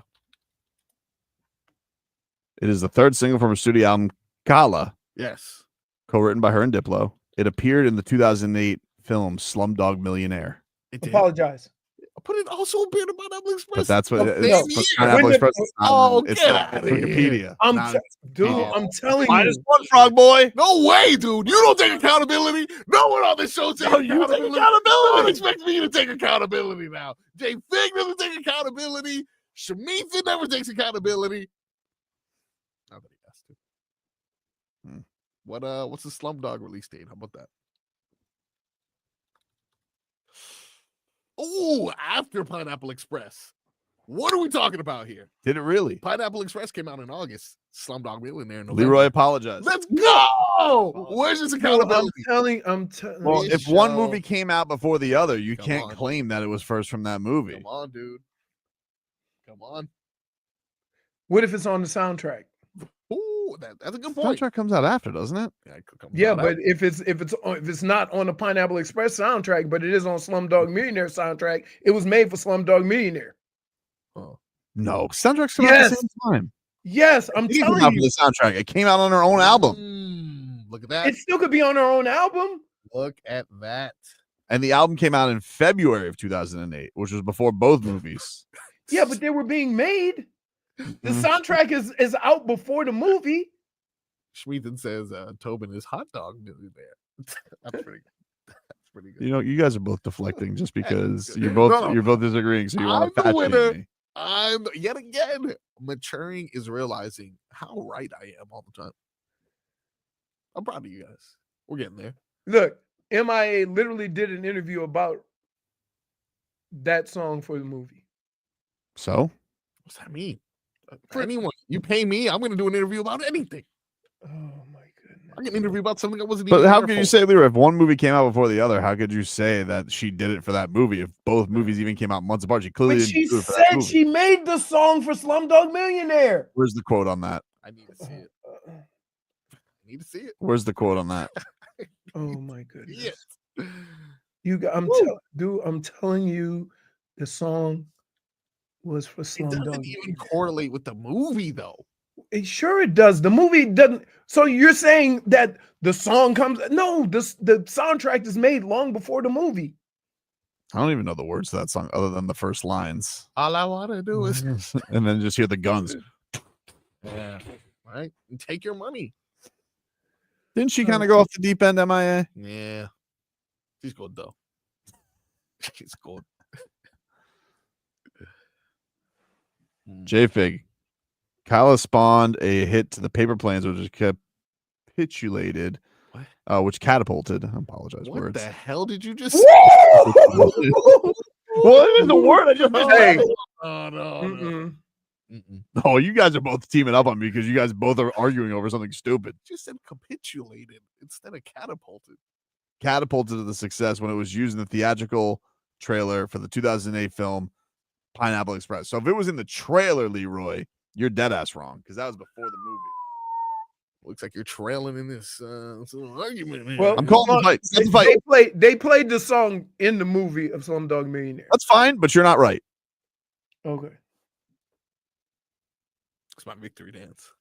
[SPEAKER 1] It is the third single from her studio album, Kala.
[SPEAKER 4] Yes.
[SPEAKER 1] Co-written by her and Diplo. It appeared in the 2008 film Slumdog Millionaire.
[SPEAKER 4] It did.
[SPEAKER 3] Apologize.
[SPEAKER 4] But it also appeared in Pineapple Express.
[SPEAKER 1] But that's what
[SPEAKER 3] Pineapple
[SPEAKER 1] Express is.
[SPEAKER 4] It's
[SPEAKER 1] not Wikipedia.
[SPEAKER 3] I'm telling you.
[SPEAKER 1] -1, Frog Boy.
[SPEAKER 4] No way, dude. You don't take accountability. No one on this show takes accountability. No one expects me to take accountability now. JFig doesn't take accountability. Shamitha never takes accountability. Not that he has to. What's the Slumdog release date? How about that? Oh, after Pineapple Express. What are we talking about here?
[SPEAKER 1] Did it really?
[SPEAKER 4] Pineapple Express came out in August. Slumdog Millionaire in November.
[SPEAKER 1] Leroy apologized.
[SPEAKER 4] Let's go. Where's this accountability?
[SPEAKER 3] I'm telling.
[SPEAKER 1] Well, if one movie came out before the other, you can't claim that it was first from that movie.
[SPEAKER 4] Come on, dude. Come on.
[SPEAKER 3] What if it's on the soundtrack?
[SPEAKER 4] Ooh, that's a good
[SPEAKER 1] The
[SPEAKER 4] point.
[SPEAKER 1] soundtrack comes out after, doesn't it?
[SPEAKER 4] Yeah, it could come
[SPEAKER 3] Yeah,
[SPEAKER 4] out
[SPEAKER 3] but if it's not on the Pineapple Express soundtrack, but it is on Slumdog Millionaire soundtrack, it was made for Slumdog Millionaire.
[SPEAKER 1] Oh. No, soundtracks come out at the same time.
[SPEAKER 3] Yes, I'm
[SPEAKER 1] It didn't
[SPEAKER 3] telling
[SPEAKER 1] come out
[SPEAKER 3] you.
[SPEAKER 1] for the soundtrack. It came out on her own album.
[SPEAKER 4] Look at that.
[SPEAKER 3] It still could be on our own album.
[SPEAKER 4] Look at that.
[SPEAKER 1] And the album came out in February of 2008, which was before both movies.
[SPEAKER 3] Yeah, but they were being made. The soundtrack is out before the movie.
[SPEAKER 4] Schmeathan says Tobin is hot dog millionaire. That's pretty good. That's pretty good.
[SPEAKER 1] You know, you guys are both deflecting just because you're both disagreeing. So you want to
[SPEAKER 4] I'm the
[SPEAKER 1] fat
[SPEAKER 4] winner.
[SPEAKER 1] shame me.
[SPEAKER 4] I'm yet again maturing is realizing how right I am all the time. I'm proud of you guys. We're getting there.
[SPEAKER 3] Look, M.I.A. literally did an interview about that song for the movie.
[SPEAKER 1] So,
[SPEAKER 4] what's that mean? For anyone, you pay me, I'm going to do an interview about anything.
[SPEAKER 3] Oh my goodness!
[SPEAKER 4] I can interview about something I wasn't.
[SPEAKER 1] But
[SPEAKER 4] even
[SPEAKER 1] how
[SPEAKER 4] there
[SPEAKER 1] could
[SPEAKER 4] for.
[SPEAKER 1] you say, Leroy, if one movie came out before the other, how could you say that she did it for that movie? If both movies even came out months apart, she clearly
[SPEAKER 3] But
[SPEAKER 1] didn't
[SPEAKER 3] she
[SPEAKER 1] do it for that
[SPEAKER 3] said
[SPEAKER 1] movie.
[SPEAKER 3] she made the song for Slumdog Millionaire.
[SPEAKER 1] Where's the quote on that?
[SPEAKER 4] I need to see it. I need to see it.
[SPEAKER 1] Where's the quote on that?
[SPEAKER 3] Oh my goodness!
[SPEAKER 4] Yes.
[SPEAKER 3] You got, I'm telling you, the song was for
[SPEAKER 4] It
[SPEAKER 3] Slumdog.
[SPEAKER 4] doesn't even correlate with the movie, though.
[SPEAKER 3] Sure, it does. The movie doesn't. So you're saying that the song comes? No, the soundtrack is made long before the movie.
[SPEAKER 1] I don't even know the words to that song other than the first lines.
[SPEAKER 4] All I want to do is,
[SPEAKER 1] And then just hear the guns.
[SPEAKER 4] yeah, right. And take your money.
[SPEAKER 1] Didn't she kind of go off the deep end, MIA?
[SPEAKER 4] Yeah. She's good, though. She's good.
[SPEAKER 1] JFig. Kyla spawned a hit to the paper planes, which capitulated, which catapulted. I apologize.
[SPEAKER 4] What
[SPEAKER 1] words.
[SPEAKER 4] the hell did you just
[SPEAKER 1] say? What is the word I just
[SPEAKER 3] Hey.
[SPEAKER 4] Oh, no.
[SPEAKER 1] Oh, you guys are both teaming up on me because you guys both are arguing over something stupid.
[SPEAKER 4] You said capitulated instead of catapulted.
[SPEAKER 1] Catapulted to the success when it was used in the theatrical trailer for the 2008 film Pineapple Express. So if it was in the trailer, Leroy, you're dead ass wrong because that was before the movie.
[SPEAKER 4] Looks like you're trailing in this argument. Here.
[SPEAKER 3] Well,
[SPEAKER 1] I'm calling the fight. That's the fight.
[SPEAKER 3] They played the song in the movie of Slumdog Millionaire.
[SPEAKER 1] That's fine, but you're not right.
[SPEAKER 3] Okay.
[SPEAKER 4] It's my victory dance.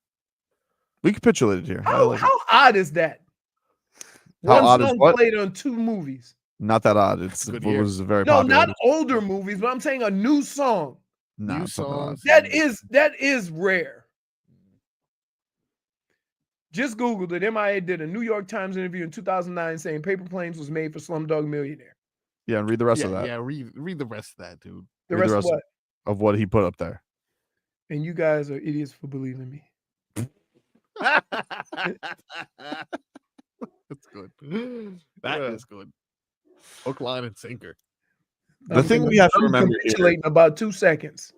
[SPEAKER 1] We capitulated here.
[SPEAKER 3] How odd is that?
[SPEAKER 1] How
[SPEAKER 3] One
[SPEAKER 1] odd is
[SPEAKER 3] song
[SPEAKER 1] what?
[SPEAKER 3] played on 2 movies.
[SPEAKER 1] Not that odd. It was very popular.
[SPEAKER 3] not older movies, but I'm saying a new song.
[SPEAKER 1] No,
[SPEAKER 4] new songs.
[SPEAKER 3] That is rare. Just Googled it. M.I.A. did a New York Times interview in 2009 saying Paper Planes was made for Slumdog Millionaire.
[SPEAKER 1] Yeah, and read the rest of that.
[SPEAKER 4] Yeah, read the rest of that, dude.
[SPEAKER 3] The rest of what?
[SPEAKER 1] Of what he put up there.
[SPEAKER 3] And you guys are idiots for believing me.
[SPEAKER 4] That's good. That is good. Hook, line, and sinker.
[SPEAKER 1] The thing we have to remember here,
[SPEAKER 3] in about 2 seconds.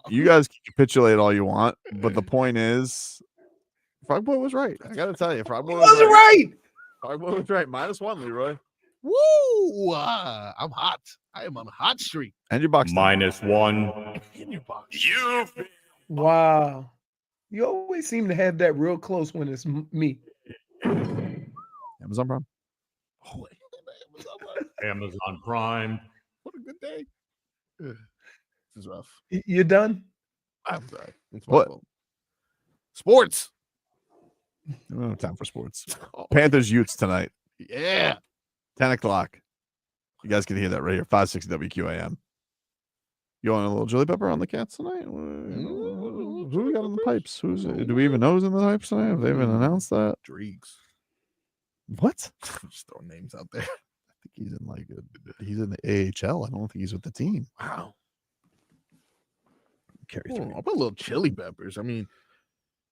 [SPEAKER 1] You guys can capitulate all you want, but the point is, Frogboy was right. I gotta tell you, Frogboy
[SPEAKER 3] was right.
[SPEAKER 1] Frogboy was right. -1, Leroy.
[SPEAKER 4] Woo! I'm hot. I am on a hot streak.
[SPEAKER 1] And your box
[SPEAKER 7] -1.
[SPEAKER 4] In your box.
[SPEAKER 3] Wow. You always seem to have that real close when it's me.
[SPEAKER 1] Amazon Prime.
[SPEAKER 4] Oh,
[SPEAKER 7] Amazon Prime.
[SPEAKER 4] what a good day. This is rough.
[SPEAKER 3] You done?
[SPEAKER 4] I'm sorry. It's my
[SPEAKER 1] What?
[SPEAKER 4] fault. Sports.
[SPEAKER 1] I don't have time for sports. Panthers Utes tonight,
[SPEAKER 4] Yeah.
[SPEAKER 1] 10 o'clock. You guys can hear that right here, 560 WQAM. You want a little chili pepper on the Cats tonight? Who we got in the pipes? Do we even know who's in the pipes tonight? Have they even announced that?
[SPEAKER 4] Dreeks.
[SPEAKER 1] What?
[SPEAKER 4] Just throwing names out there.
[SPEAKER 1] I think he's in the AHL. I don't think he's with the team.
[SPEAKER 4] Wow.
[SPEAKER 1] Carry
[SPEAKER 4] I'll put a little chili peppers. I mean,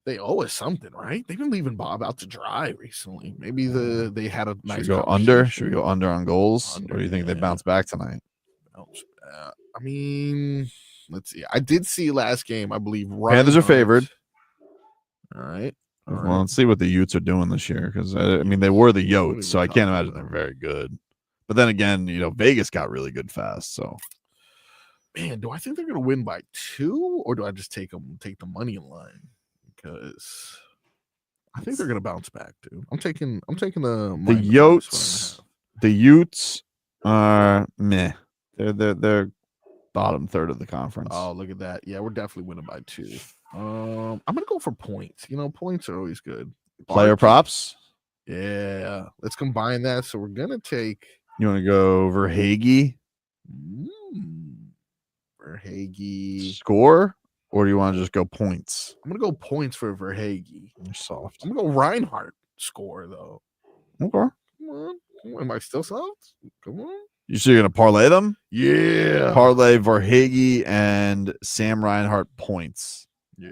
[SPEAKER 4] they owe us something, right? They've been leaving Bob out to dry recently. Maybe they had a nice.
[SPEAKER 1] Should we go under? Should we go under on goals? Or do you think they bounce back tonight?
[SPEAKER 4] I mean, let's see. I did see last game. I believe
[SPEAKER 1] Panthers are favored.
[SPEAKER 4] All right.
[SPEAKER 1] Well, let's see what the Utes are doing this year because I mean they were the Yotes, so I can't imagine they're very good. But then again, Vegas got really good fast. So,
[SPEAKER 4] man, do I think they're going to win by 2, or do I just take the money line? Because I think they're going to bounce back too. I'm taking the
[SPEAKER 1] Yotes. The Utes are meh. They're bottom third of the conference.
[SPEAKER 4] Oh, look at that! Yeah, we're definitely winning by 2. I'm gonna go for points. Points are always good.
[SPEAKER 1] Player props.
[SPEAKER 4] Yeah, let's combine that. So we're gonna take.
[SPEAKER 1] You want to go Verhaeghe?
[SPEAKER 4] Verhaeghe
[SPEAKER 1] score, or do you want to just go points?
[SPEAKER 4] I'm gonna go points for Verhaeghe.
[SPEAKER 1] You're soft.
[SPEAKER 4] I'm gonna go Reinhardt score though.
[SPEAKER 1] Okay.
[SPEAKER 4] Come on. Am I still soft? Come on.
[SPEAKER 1] You sure you're gonna parlay them?
[SPEAKER 4] Yeah.
[SPEAKER 1] Parlay Verhaeghe and Sam Reinhart points.
[SPEAKER 4] Yeah.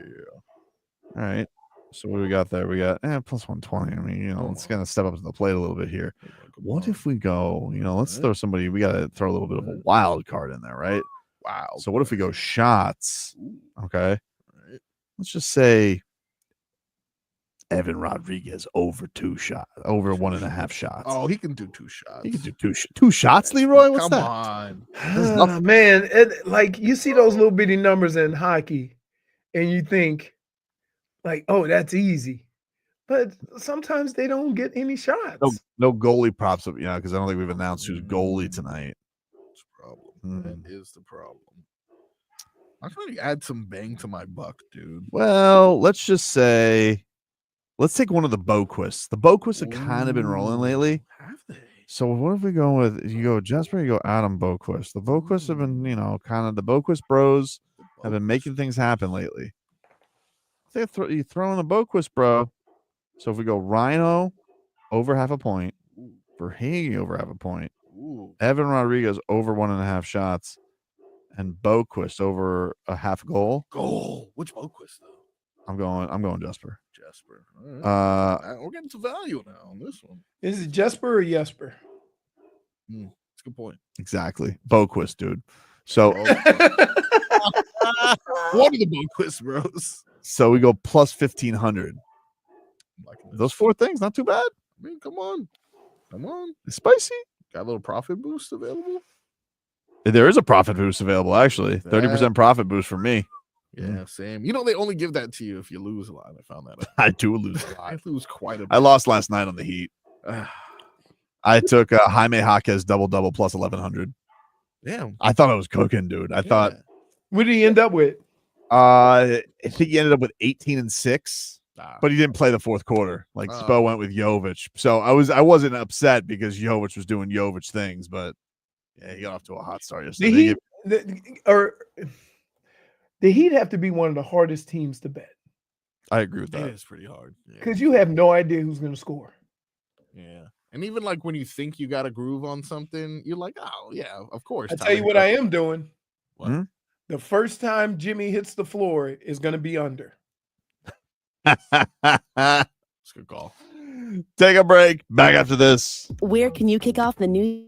[SPEAKER 1] All right. So what do we got there? We got plus 120. I mean, it's gonna step up to the plate a little bit here. What if we go? Let's throw somebody. We gotta throw a little bit of a wild card in there, right?
[SPEAKER 4] Wow.
[SPEAKER 1] So what if we go shots? Okay. Let's just say Evan Rodriguez over 2 shots, over 1.5 shots.
[SPEAKER 4] Oh, he can do 2 shots.
[SPEAKER 1] He can do two shots, Leroy. What's
[SPEAKER 4] Come
[SPEAKER 1] that?
[SPEAKER 3] On. Man, like you see those little bitty numbers in hockey, and you think, like, oh, that's easy. But sometimes they don't get any shots.
[SPEAKER 1] No goalie props up, because I don't think we've announced who's goalie tonight.
[SPEAKER 4] That's the problem. That is the problem. I'm trying to add some bang to my buck, dude.
[SPEAKER 1] Well, let's just say, let's take one of the Boquists. The Boquists have kind of been rolling lately.
[SPEAKER 4] Have they?
[SPEAKER 1] So what if we go with, you go Jesper, you go Adam Boquist. The Boquists have been, kind of the Boquist bros have been making things happen lately. I think you throw in the Boquist bro. So if we go Rhino over half a point. Verhage over half a point.
[SPEAKER 4] Ooh.
[SPEAKER 1] Evan Rodriguez over 1.5 shots. And Boquist over a half goal.
[SPEAKER 4] Goal. Which Boquist though?
[SPEAKER 1] I'm going Jesper.
[SPEAKER 4] Jesper. All right.
[SPEAKER 1] Uh,
[SPEAKER 4] We're getting to value now on this one.
[SPEAKER 3] Is it Jesper or Jesper?
[SPEAKER 4] That's a good point.
[SPEAKER 1] Exactly. Boquist, dude. So
[SPEAKER 4] one of the Boquist bros.
[SPEAKER 1] So we go plus 1,500. Those 4 things, not too bad.
[SPEAKER 4] I mean, come on.
[SPEAKER 1] It's spicy.
[SPEAKER 4] Got a little profit boost available.
[SPEAKER 1] There is a profit boost available, actually. 30% profit boost for me.
[SPEAKER 4] Yeah, same. You know, they only give that to you if you lose a lot. I found that out.
[SPEAKER 1] I do lose a lot.
[SPEAKER 4] I lose quite a bit.
[SPEAKER 1] I lost last night on the Heat. I took Jaime Jaquez double plus 1,100.
[SPEAKER 4] Damn.
[SPEAKER 1] I thought I was cooking, dude. I thought.
[SPEAKER 3] What did he end up with?
[SPEAKER 1] I think he ended up with 18 and 6, but he didn't play the fourth quarter. Like Spo went with Jović, so I wasn't upset because Jović was doing Jović things, but yeah, he got off to a hot start yesterday.
[SPEAKER 3] The Heat have to be one of the hardest teams to bet.
[SPEAKER 1] I agree with that.
[SPEAKER 4] It is pretty hard
[SPEAKER 3] because you have no idea who's going to score.
[SPEAKER 4] Yeah, and even like when you think you got a groove on something, you're like, oh yeah, of course.
[SPEAKER 3] I tell you what I am doing.
[SPEAKER 4] What?
[SPEAKER 3] The first time Jimmy hits the floor is going to be under.
[SPEAKER 4] That's a good call.
[SPEAKER 1] Take a break. Back after this.
[SPEAKER 15] Where can you kick off the new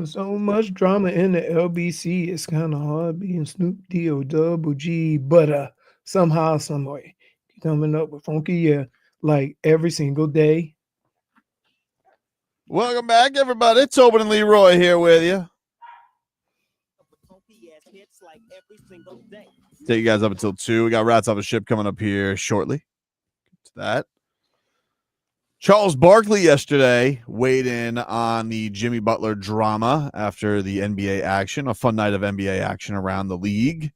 [SPEAKER 3] So much drama in the LBC. It's kind of hard being Snoop D-O double G, but somehow, some way, coming up with funky, like every single day.
[SPEAKER 1] Welcome back, everybody. Tobin and Leroy here with you. Take you guys up until 2. We got Rats Off a Ship coming up here shortly. Get to that. Charles Barkley yesterday weighed in on the Jimmy Butler drama after the NBA action, a fun night of NBA action around the league.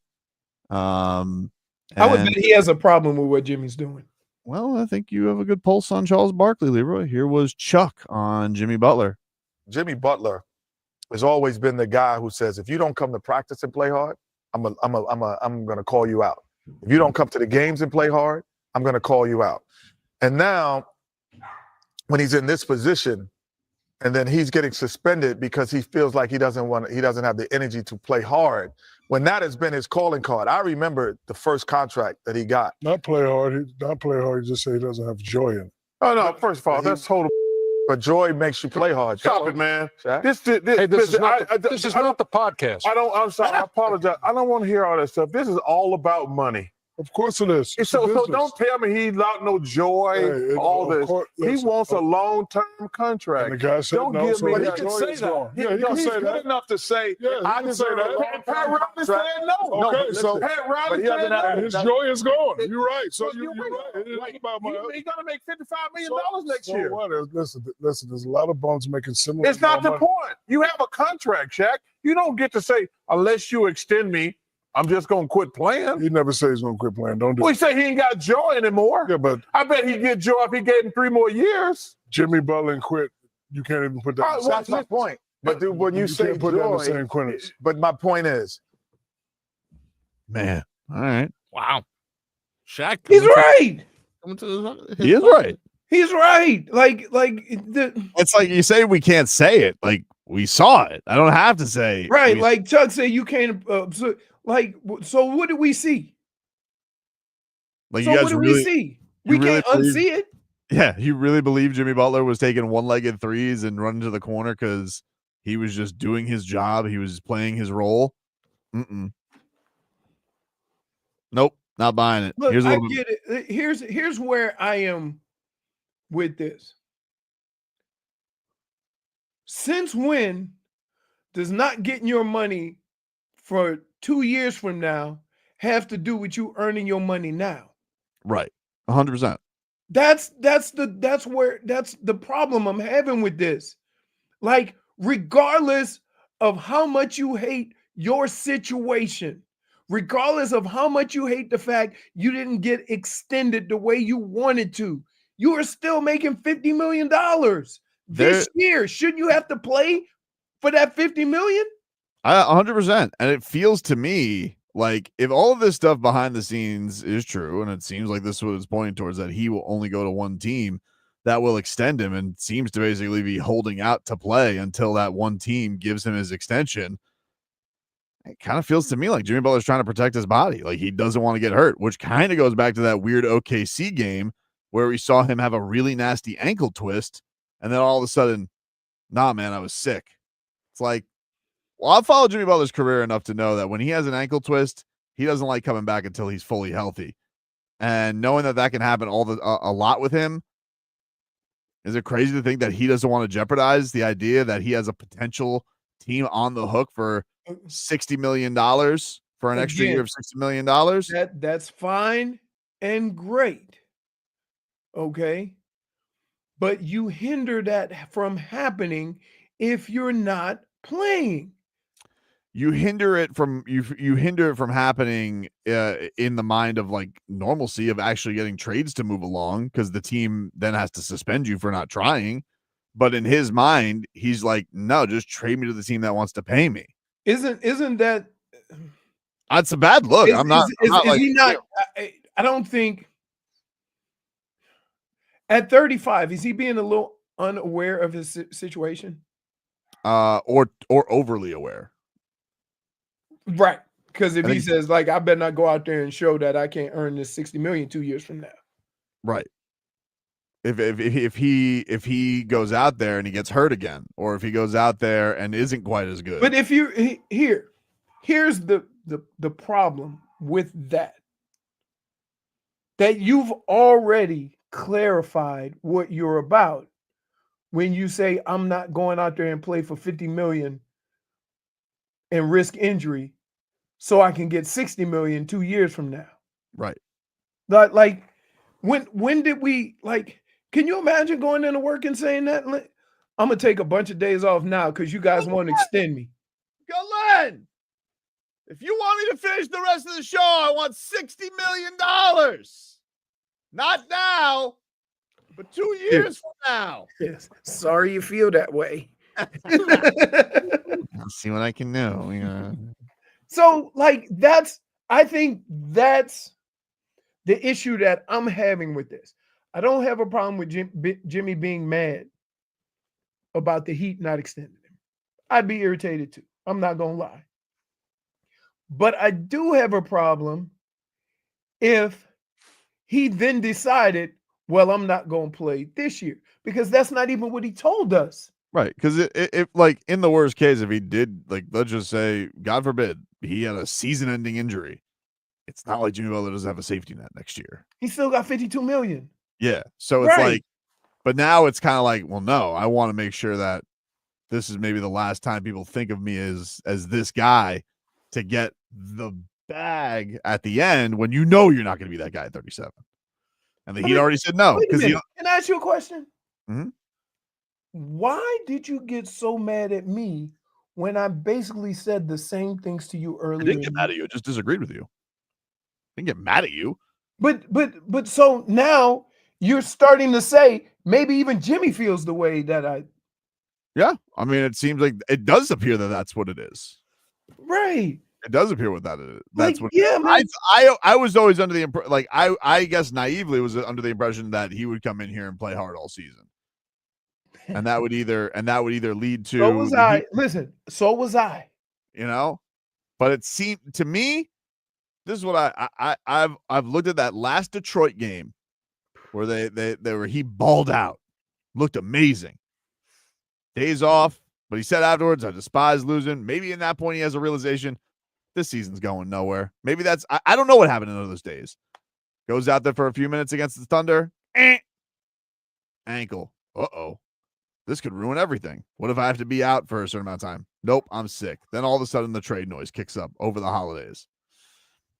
[SPEAKER 3] I would bet he has a problem with what Jimmy's doing.
[SPEAKER 1] Well, I think you have a good pulse on Charles Barkley, Leroy. Here was Chuck on Jimmy Butler.
[SPEAKER 16] Jimmy Butler has always been the guy who says, if you don't come to practice and play hard, I'm going to call you out. If you don't come to the games and play hard, I'm going to call you out. And now, when he's in this position, and then he's getting suspended because he feels like he doesn't have the energy to play hard. When that has been his calling card, I remember the first contract that he got.
[SPEAKER 17] Not play hard. He just say he doesn't have joy in it.
[SPEAKER 16] Oh no! First of all, that's total. But joy makes you play hard.
[SPEAKER 17] Stop it, man.
[SPEAKER 16] This is not the podcast. I'm sorry. I apologize. I don't want to hear all that stuff. This is all about money.
[SPEAKER 17] Of course it is.
[SPEAKER 16] So don't tell me he's not no joy. All this. He wants a long-term contract.
[SPEAKER 17] And the guy said
[SPEAKER 16] don't
[SPEAKER 17] no.
[SPEAKER 16] give me
[SPEAKER 17] But
[SPEAKER 16] that.
[SPEAKER 17] he can say that.
[SPEAKER 16] Yeah, he's good enough to say.
[SPEAKER 17] Yeah,
[SPEAKER 16] I can say that. Pat Riley said no.
[SPEAKER 17] Okay, so
[SPEAKER 16] Pat Riley said no.
[SPEAKER 17] His joy is gone. You're right. So you're right. It is about money.
[SPEAKER 16] He's gonna make $55 million next year.
[SPEAKER 17] What? Listen. There's a lot of bums making similar.
[SPEAKER 16] It's not the point. You have a contract, Shaq. You don't get to say unless you extend me, I'm just going to quit playing.
[SPEAKER 17] He never says he's going to quit playing. Don't do
[SPEAKER 16] We
[SPEAKER 17] it.
[SPEAKER 16] say he ain't got joy anymore.
[SPEAKER 17] Yeah, but
[SPEAKER 16] I bet he'd get joy if he gave him 3 more years.
[SPEAKER 17] Jimmy Butler and quit. You can't even put that.
[SPEAKER 16] That's my point. But dude, when you say
[SPEAKER 17] can't put
[SPEAKER 16] joy,
[SPEAKER 17] that in the same quintus.
[SPEAKER 16] But my point is,
[SPEAKER 1] Man, all right.
[SPEAKER 4] Wow. Shaq.
[SPEAKER 3] He's right.
[SPEAKER 1] He is right.
[SPEAKER 3] He's right.
[SPEAKER 1] It's like you say we can't say it. Like we saw it. I don't have to say
[SPEAKER 3] right. Like Chuck said, you can't. So what did we see?
[SPEAKER 1] Like
[SPEAKER 3] so
[SPEAKER 1] you guys
[SPEAKER 3] what did
[SPEAKER 1] really
[SPEAKER 3] we see? We can't unsee it.
[SPEAKER 1] Yeah, you really believe Jimmy Butler was taking one-legged threes and running to the corner because he was just doing his job. He was playing his role. Nope, not buying it.
[SPEAKER 3] Look, I get it. Here's where I am with this. Since when does not getting your money for 2 years from now have to do with you earning your money now?
[SPEAKER 1] Right, 100%.
[SPEAKER 3] That's the problem I'm having with this. Like, regardless of how much you hate your situation, regardless of how much you hate the fact you didn't get extended the way you wanted to, you are still making $50 million this year. Shouldn't you have to play for that $50 million?
[SPEAKER 1] 100%. And it feels to me like if all of this stuff behind the scenes is true, and it seems like this is what it's pointing towards, that he will only go to one team that will extend him and seems to basically be holding out to play until that one team gives him his extension. It kind of feels to me like Jimmy Butler's trying to protect his body. Like he doesn't want to get hurt, which kind of goes back to that weird OKC game where we saw him have a really nasty ankle twist. And then all of a sudden, nah, man, I was sick. It's like, well, I've followed Jimmy Butler's career enough to know that when he has an ankle twist, he doesn't like coming back until he's fully healthy. And knowing that that can happen a lot with him, is it crazy to think that he doesn't want to jeopardize the idea that he has a potential team on the hook for $60 million for an extra year of $60 million?
[SPEAKER 3] That's fine and great. Okay. But you hinder that from happening if you're not playing.
[SPEAKER 1] You hinder it from you hinder it from happening in the mind of like normalcy of actually getting trades to move along, because the team then has to suspend you for not trying. But in his mind, he's like, no, just trade me to the team that wants to pay me.
[SPEAKER 3] Isn't that
[SPEAKER 1] that's a bad look?
[SPEAKER 3] Is he not? I don't think at 35 is he being a little unaware of his situation,
[SPEAKER 1] or overly aware.
[SPEAKER 3] Right. Because if he says, like, I better not go out there and show that I can't earn this $60 million 2 years from now.
[SPEAKER 1] Right. If he goes out there and he gets hurt again, or if he goes out there and isn't quite as good.
[SPEAKER 3] But if you here's the problem with that you've already clarified what you're about when you say I'm not going out there and play for $50 million and risk injury so I can get $60 million 2 years from now.
[SPEAKER 1] Right.
[SPEAKER 3] Like when did we, like, can you imagine going into work and saying that? I'm gonna take a bunch of days off now because you guys want to extend me.
[SPEAKER 1] Glenn, if you want me to finish the rest of the show, I want $60 million. Not now, but 2 years from now.
[SPEAKER 3] Yes. Sorry you feel that way.
[SPEAKER 1] I'll see what I can do. Yeah.
[SPEAKER 3] So, like, I think that's the issue that I'm having with this. I don't have a problem with Jimmy being mad about the Heat not extending him. I'd be irritated too. I'm not going to lie. But I do have a problem if he then decided, well, I'm not going to play this year, because that's not even what he told us.
[SPEAKER 1] Right. Because if like in the worst case, if he did, like, let's just say, God forbid, he had a season-ending injury, it's not like Jimmy Butler doesn't have a safety net next year.
[SPEAKER 3] He still got $52 million.
[SPEAKER 1] Yeah. So it's like, but now it's kind of like, well, no, I want to make sure that this is maybe the last time people think of me as this guy to get the bag at the end when you know you're not going to be that guy at 37. And the Heat already said no.
[SPEAKER 3] Can I ask you a question?
[SPEAKER 1] Mm-hmm.
[SPEAKER 3] Why did you get so mad at me when I basically said the same things to you earlier?
[SPEAKER 1] I didn't get mad at you. I just disagreed with you. I didn't get mad at you.
[SPEAKER 3] But so now you're starting to say maybe even Jimmy feels the way that I.
[SPEAKER 1] Yeah. I mean, it seems like it does appear that that's what it is.
[SPEAKER 3] Right.
[SPEAKER 1] It does appear what that is. That's
[SPEAKER 3] like,
[SPEAKER 1] what.
[SPEAKER 3] Yeah, man.
[SPEAKER 1] I was always under the impression, like I guess naively was under the impression that he would come in here and play hard all season, and that would either lead to.
[SPEAKER 3] So was I. Listen. So was I.
[SPEAKER 1] You know, but it seemed to me. This is what I've looked at that last Detroit game where he balled out, looked amazing. Days off, but he said afterwards, I despise losing. Maybe in that point he has a realization this season's going nowhere. Maybe that's I don't know what happened in those days. Goes out there for a few minutes against the Thunder. Ankle. Uh-oh. This could ruin everything. What if I have to be out for a certain amount of time? Nope, I'm sick. Then all of a sudden the trade noise kicks up over the holidays.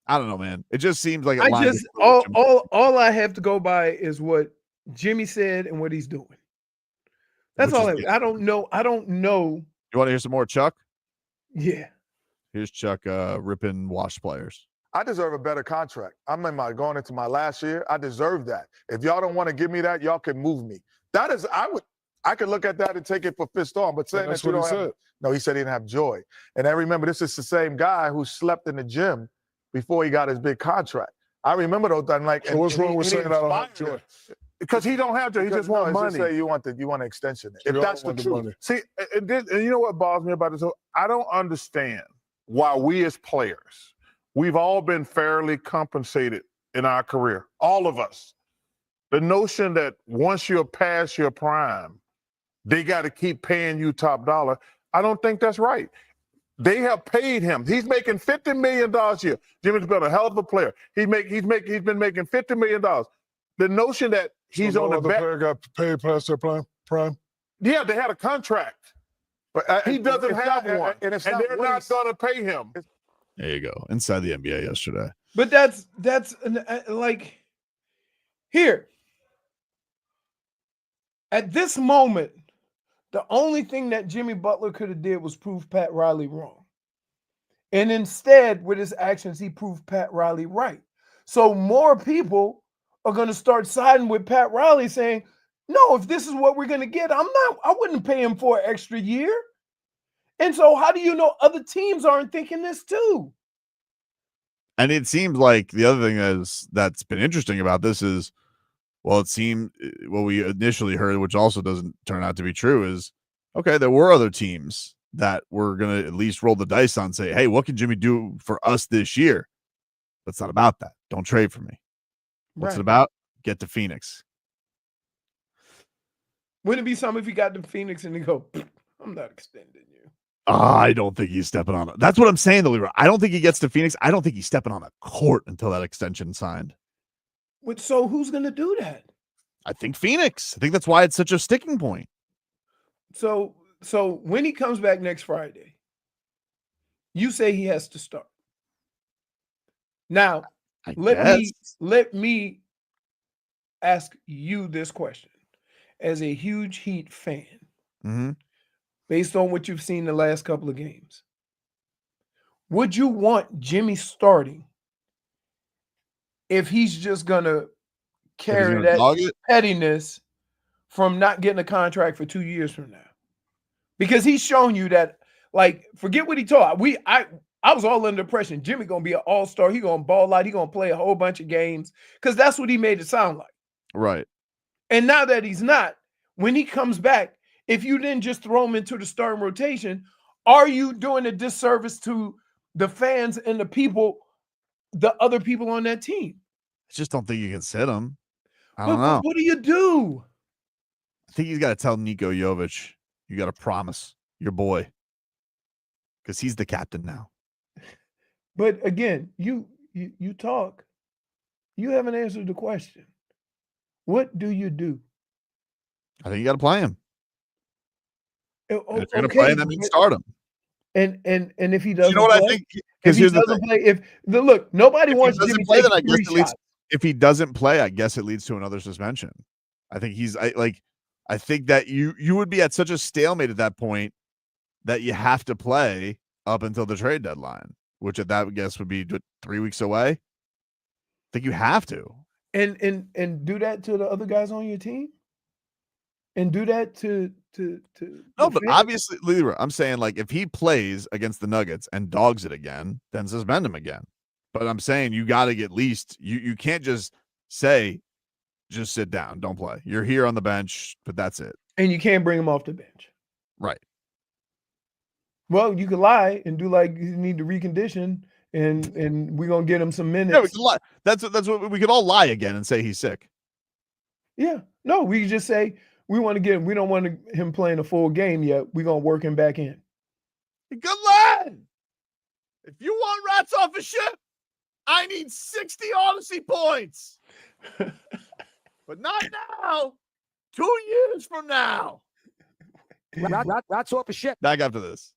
[SPEAKER 1] I don't know, man. It just seems like
[SPEAKER 3] all I have to go by is what Jimmy said and what he's doing. That's all. I don't know.
[SPEAKER 1] You want to hear some more Chuck?
[SPEAKER 3] Yeah.
[SPEAKER 1] Here's Chuck ripping Wash players.
[SPEAKER 16] I deserve a better contract. I'm going into my last year. I deserve that. If y'all don't want to give me that, y'all can move me. That is, I could look at that and take it for fist on. But saying that you don't have, no, he said he didn't have joy. And I remember this is the same guy who slept in the gym before he got his big contract. I remember those things. Like,
[SPEAKER 17] so what's wrong with saying I don't have joy?
[SPEAKER 16] Because he don't have to. He just wants money. Say you want an extension. If that's the truth.
[SPEAKER 17] See, and you know what bothers me about this? I don't understand why we as players, we've all been fairly compensated in our career, all of us. The notion that once you're past your prime, they got to keep paying you top dollar. I don't think that's right. They have paid him. He's making $50 million a year. Jimmy's been a hell of a player. He's been making $50 million. The notion that he's on the back. Player got paid past their prime.
[SPEAKER 16] Yeah, they had a contract, but he doesn't have one, and they're not going to pay him.
[SPEAKER 1] There you go. Inside the NBA yesterday.
[SPEAKER 3] But that's like here at this moment. The only thing that Jimmy Butler could have did was prove Pat Riley wrong. And instead, with his actions, he proved Pat Riley right. So more people are going to start siding with Pat Riley saying, no, if this is what we're going to get, I wouldn't pay him for an extra year. And so how do you know other teams aren't thinking this too?
[SPEAKER 1] And it seems like the other thing that's been interesting about this is, well, it seemed what we initially heard, which also doesn't turn out to be true, is okay, there were other teams that we're going to at least roll the dice on, say, hey, what can Jimmy do for us this year? But it's not about that. Don't trade for me. What's it about? Get to Phoenix.
[SPEAKER 3] Wouldn't it be something if he got to Phoenix and he go, I'm not extending you?
[SPEAKER 1] I don't think he's stepping on it. That's what I'm saying, though, Leroy. I don't think he gets to Phoenix. I don't think he's stepping on a court until that extension signed.
[SPEAKER 3] So who's going to do that?
[SPEAKER 1] I think Phoenix. I think that's why it's such a sticking point.
[SPEAKER 3] So when he comes back next Friday, you say he has to start. Now, let me ask you this question. As a huge Heat fan, based on what you've seen the last couple of games, would you want Jimmy starting if he's just going to carry that pettiness from not getting a contract for 2 years from now? Because he's shown you that, like, forget what he taught. I was all under the impression Jimmy going to be an all-star. He going to ball out. He going to play a whole bunch of games because that's what he made it sound like.
[SPEAKER 1] Right.
[SPEAKER 3] And now that he's not, when he comes back, if you didn't just throw him into the starting rotation, are you doing a disservice to the fans and the other people on that team?
[SPEAKER 1] I just don't think you can sit him. I don't know.
[SPEAKER 3] What do you do?
[SPEAKER 1] I think he's got to tell Nikola Jović, you got to promise your boy, because he's the captain now.
[SPEAKER 3] But again, you talk. You haven't answered the question. What do you do?
[SPEAKER 1] I think you got to play him.
[SPEAKER 3] If
[SPEAKER 1] you're going to play him, that means start him.
[SPEAKER 3] And if he doesn't,
[SPEAKER 1] you know what
[SPEAKER 3] play,
[SPEAKER 1] I think?
[SPEAKER 3] If he doesn't play, look, nobody wants Jimmy
[SPEAKER 1] play.
[SPEAKER 3] Then
[SPEAKER 1] I guess it leads. If he doesn't play, I guess it leads to another suspension. I think I think that you would be at such a stalemate at that point that you have to play up until the trade deadline, which at that I guess would be 3 weeks away. I think you have to.
[SPEAKER 3] And do that to the other guys on your team, and do that to
[SPEAKER 1] no, but obviously, Leroy, I'm saying, like, if he plays against the Nuggets and dogs it again, then suspend him again. But I'm saying you got to get at least you can't just say just sit down, don't play. You're here on the bench, but that's it.
[SPEAKER 3] And you can't bring him off the bench,
[SPEAKER 1] right?
[SPEAKER 3] Well, you could lie and do like you need to recondition. And we're gonna get him some minutes.
[SPEAKER 1] Yeah, we can lie. That's what we could all lie again and say he's sick.
[SPEAKER 3] Yeah, no, we just say we don't want him playing a full game yet. We're gonna work him back in.
[SPEAKER 1] Good lad. If you want rats off a ship, I need 60 Odyssey points. But not now. 2 years from now.
[SPEAKER 9] Rats off a ship.
[SPEAKER 1] Back after this.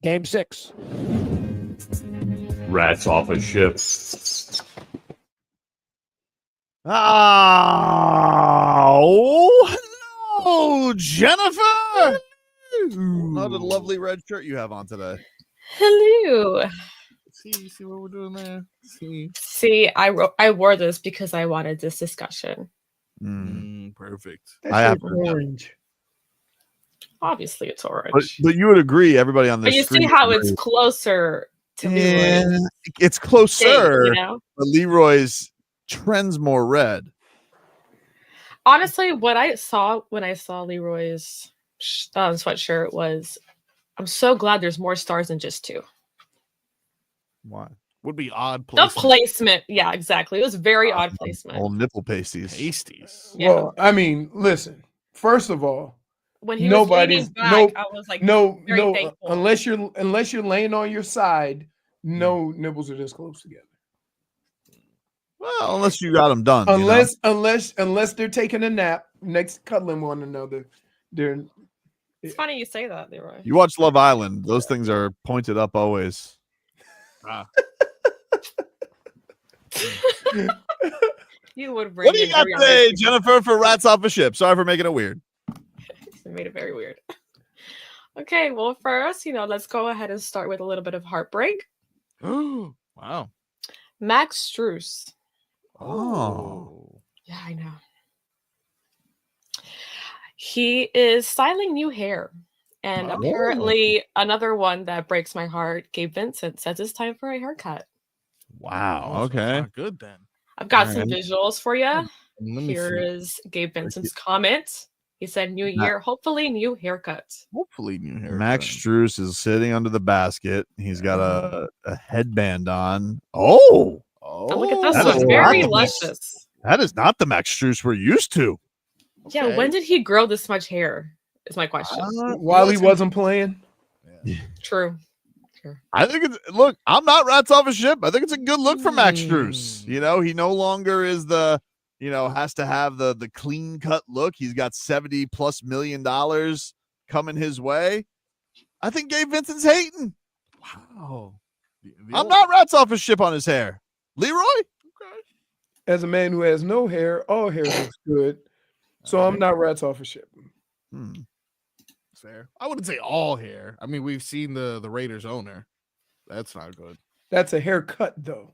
[SPEAKER 9] Game 6.
[SPEAKER 7] Rats off a ship.
[SPEAKER 1] Oh, hello, Jennifer. Another lovely red shirt you have on today.
[SPEAKER 18] Hello.
[SPEAKER 4] See what we're doing there.
[SPEAKER 18] See, I wore this because I wanted this discussion.
[SPEAKER 4] Perfect.
[SPEAKER 1] I have
[SPEAKER 3] orange.
[SPEAKER 18] Obviously, it's orange.
[SPEAKER 1] But you would agree, everybody on this.
[SPEAKER 18] But you see how it's closer to Leroy.
[SPEAKER 1] It's closer,
[SPEAKER 18] you know?
[SPEAKER 1] but Leroy's trends more red.
[SPEAKER 18] Honestly, what I saw when I saw Leroy's sweatshirt was, I'm so glad there's more stars than just 2.
[SPEAKER 1] Why?
[SPEAKER 4] Would be odd
[SPEAKER 18] placement. The placement. Yeah, exactly. It was very odd placement.
[SPEAKER 1] Old nipple pasties.
[SPEAKER 4] Pasties.
[SPEAKER 18] Yeah.
[SPEAKER 3] Well, I mean, listen. First of all,
[SPEAKER 18] when he was leaning back, I was like, very thankful.
[SPEAKER 3] Unless you're laying on your side, no nipples are this close together.
[SPEAKER 1] Well, unless you got them done.
[SPEAKER 3] Unless they're taking a nap next cuddling one another.
[SPEAKER 18] It's funny you say that, Leroy.
[SPEAKER 1] You watch Love Island; those things are pointed up always.
[SPEAKER 18] You would bring.
[SPEAKER 1] What do you got today, Jennifer, for Rats Off a Ship? Sorry for making it weird.
[SPEAKER 18] It made it very weird. Okay, well, first, let's go ahead and start with a little bit of heartbreak.
[SPEAKER 4] Wow.
[SPEAKER 18] Max Strus.
[SPEAKER 1] Oh.
[SPEAKER 18] Yeah, I know. He is styling new hair. And apparently another one that breaks my heart, Gabe Vincent, says it's time for a haircut.
[SPEAKER 1] Wow. Okay.
[SPEAKER 4] Not good then.
[SPEAKER 18] I've got some visuals for you. Here is Gabe Vincent's comment. He said, "New year, hopefully new haircut."
[SPEAKER 4] Hopefully new haircut.
[SPEAKER 1] Max Strus is sitting under the basket. He's got a headband on. Oh,
[SPEAKER 18] look at this one. Very luscious.
[SPEAKER 1] That is not the Max Strus we're used to.
[SPEAKER 18] Okay. Yeah, when did he grow this much hair? Is my question.
[SPEAKER 3] While he wasn't playing.
[SPEAKER 1] Yeah.
[SPEAKER 18] True.
[SPEAKER 1] I think look, I'm not Rats Off a Ship. I think it's a good look for Max Strus. He no longer is has to have the clean cut look. He's got $70+ million coming his way. I think Gabe Vincent's hating.
[SPEAKER 4] Wow.
[SPEAKER 1] I'm not Rats Off a Ship on his hair. Leroy?
[SPEAKER 4] Okay.
[SPEAKER 3] As a man who has no hair, all hair looks good. So I'm not Rats Off a Ship.
[SPEAKER 4] Fair. I wouldn't say all hair. I mean, we've seen the Raiders owner. That's not good.
[SPEAKER 3] That's a haircut, though.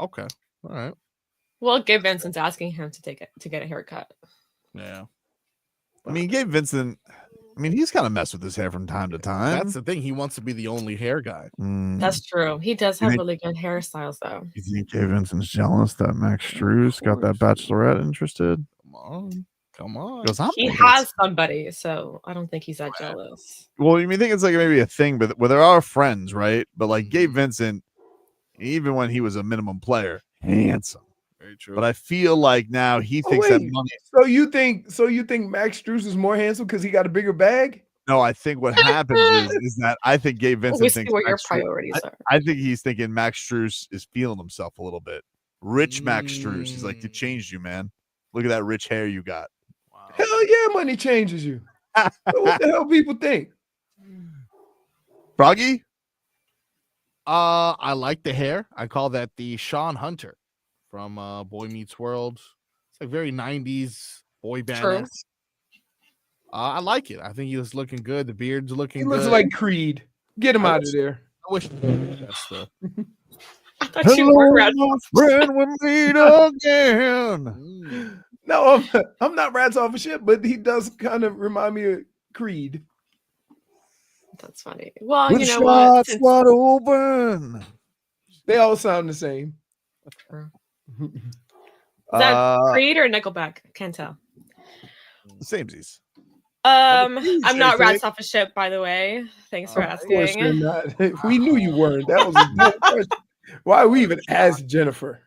[SPEAKER 4] Okay. All right.
[SPEAKER 18] Well, Gabe Vincent's asking him to get a haircut.
[SPEAKER 4] Yeah.
[SPEAKER 1] I mean, Gabe Vincent, he's kind of messed with his hair from time to time.
[SPEAKER 4] That's the thing. He wants to be the only hair guy.
[SPEAKER 18] That's true. He does have really good hairstyles, though.
[SPEAKER 1] You think Gabe Vincent's jealous that Max Strus got that bachelorette interested?
[SPEAKER 4] Come on.
[SPEAKER 18] He has somebody, so I don't think he's that jealous.
[SPEAKER 1] Well, you think it's like maybe a thing, but there are friends, right? But like Gabe Vincent, even when he was a minimum player, handsome.
[SPEAKER 4] Very true.
[SPEAKER 1] But I feel like now he thinks that money.
[SPEAKER 3] So you think Max Strus is more handsome because he got a bigger bag?
[SPEAKER 1] No, I think what happens is that I think Gabe Vincent thinks
[SPEAKER 18] where your priorities are.
[SPEAKER 1] I think he's thinking Max Strus is feeling himself a little bit. Rich Max Strus. He's like, it changed you, man. Look at that rich hair you got.
[SPEAKER 3] Wow. Hell yeah, money changes you. What the hell people think?
[SPEAKER 1] Froggy?
[SPEAKER 4] I like the hair. I call that the Sean Hunter from Boy Meets World. It's like very 90s boy band. I like it. I think he was looking good. The beard's looking good.
[SPEAKER 3] He looks like Creed. Get him out of there.
[SPEAKER 4] I wish that's the
[SPEAKER 18] I thought you were Rats
[SPEAKER 1] Off. Friend, we meet again.
[SPEAKER 3] No, I'm not Rats Off a Ship, but he does kind of remind me of Creed.
[SPEAKER 18] That's funny. Well,
[SPEAKER 1] With
[SPEAKER 18] you know what? Since
[SPEAKER 1] wide open.
[SPEAKER 3] They all sound the same.
[SPEAKER 18] Is that Creed or Nickelback? Can't tell.
[SPEAKER 1] Samesies.
[SPEAKER 18] I'm not Rats Off a Ship, by the way. Thanks for
[SPEAKER 3] Of course you're
[SPEAKER 18] asking.
[SPEAKER 3] not. We knew you weren't. That was a good question. Why we even asked Jennifer?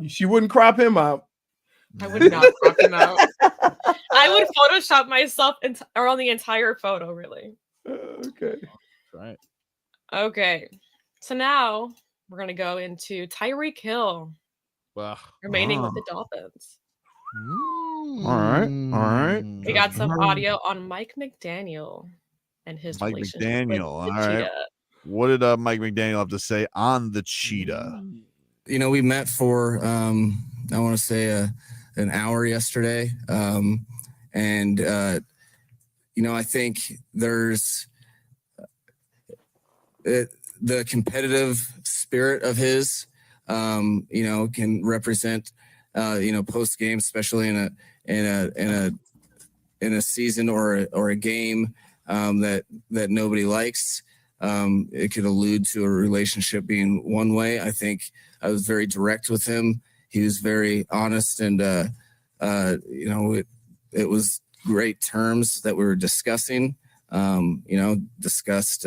[SPEAKER 3] She wouldn't crop him out.
[SPEAKER 18] I would not crop him out. I would Photoshop myself around the entire photo, really.
[SPEAKER 3] Okay.
[SPEAKER 4] Right.
[SPEAKER 18] Okay. So now we're going to go into Tyreek Hill remaining with the Dolphins.
[SPEAKER 1] All right.
[SPEAKER 18] We got some audio on Mike McDaniel and his
[SPEAKER 1] Mike
[SPEAKER 18] relationship
[SPEAKER 1] McDaniel.
[SPEAKER 18] with
[SPEAKER 1] All
[SPEAKER 18] the
[SPEAKER 1] right.
[SPEAKER 18] cheetah.
[SPEAKER 1] What did Mike McDaniel have to say on the cheetah?
[SPEAKER 11] You know, we met for I want to say an hour yesterday, and you know, I think there's the competitive spirit of his, you know, can represent, you know, post game, especially in a season or a game that nobody likes. It could allude to a relationship being one way. I think I was very direct with him. He was very honest, and you know, it was great terms that we were discussing. You know, discussed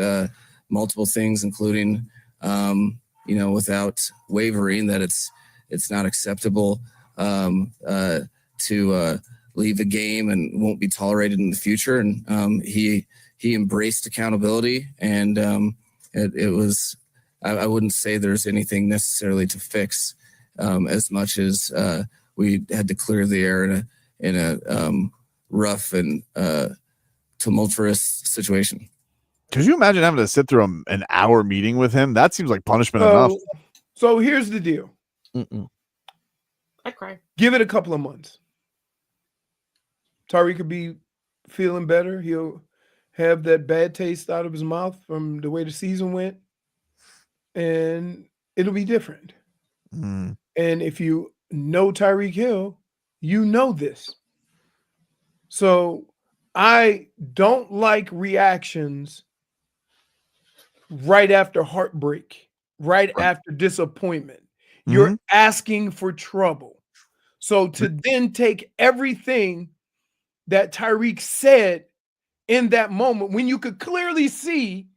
[SPEAKER 11] multiple things, including you know, without wavering, that it's not acceptable to leave the game and won't be tolerated in the future. And he embraced accountability, and it was, I wouldn't say there's anything necessarily to fix, as much as we had to clear the air in a rough and tumultuous situation.
[SPEAKER 1] Could you imagine having to sit through an hour meeting with him? That seems like punishment enough.
[SPEAKER 3] So here's the deal.
[SPEAKER 18] I cry.
[SPEAKER 3] Give it a couple of months. Tyreek could be feeling better. He'll have that bad taste out of his mouth from the way the season went, and it'll be different. And if you know Tyreek Hill, you know this. So I don't like reactions right after heartbreak, right after disappointment. You're asking for trouble. So to then take everything that Tyreek said in that moment, when you could clearly see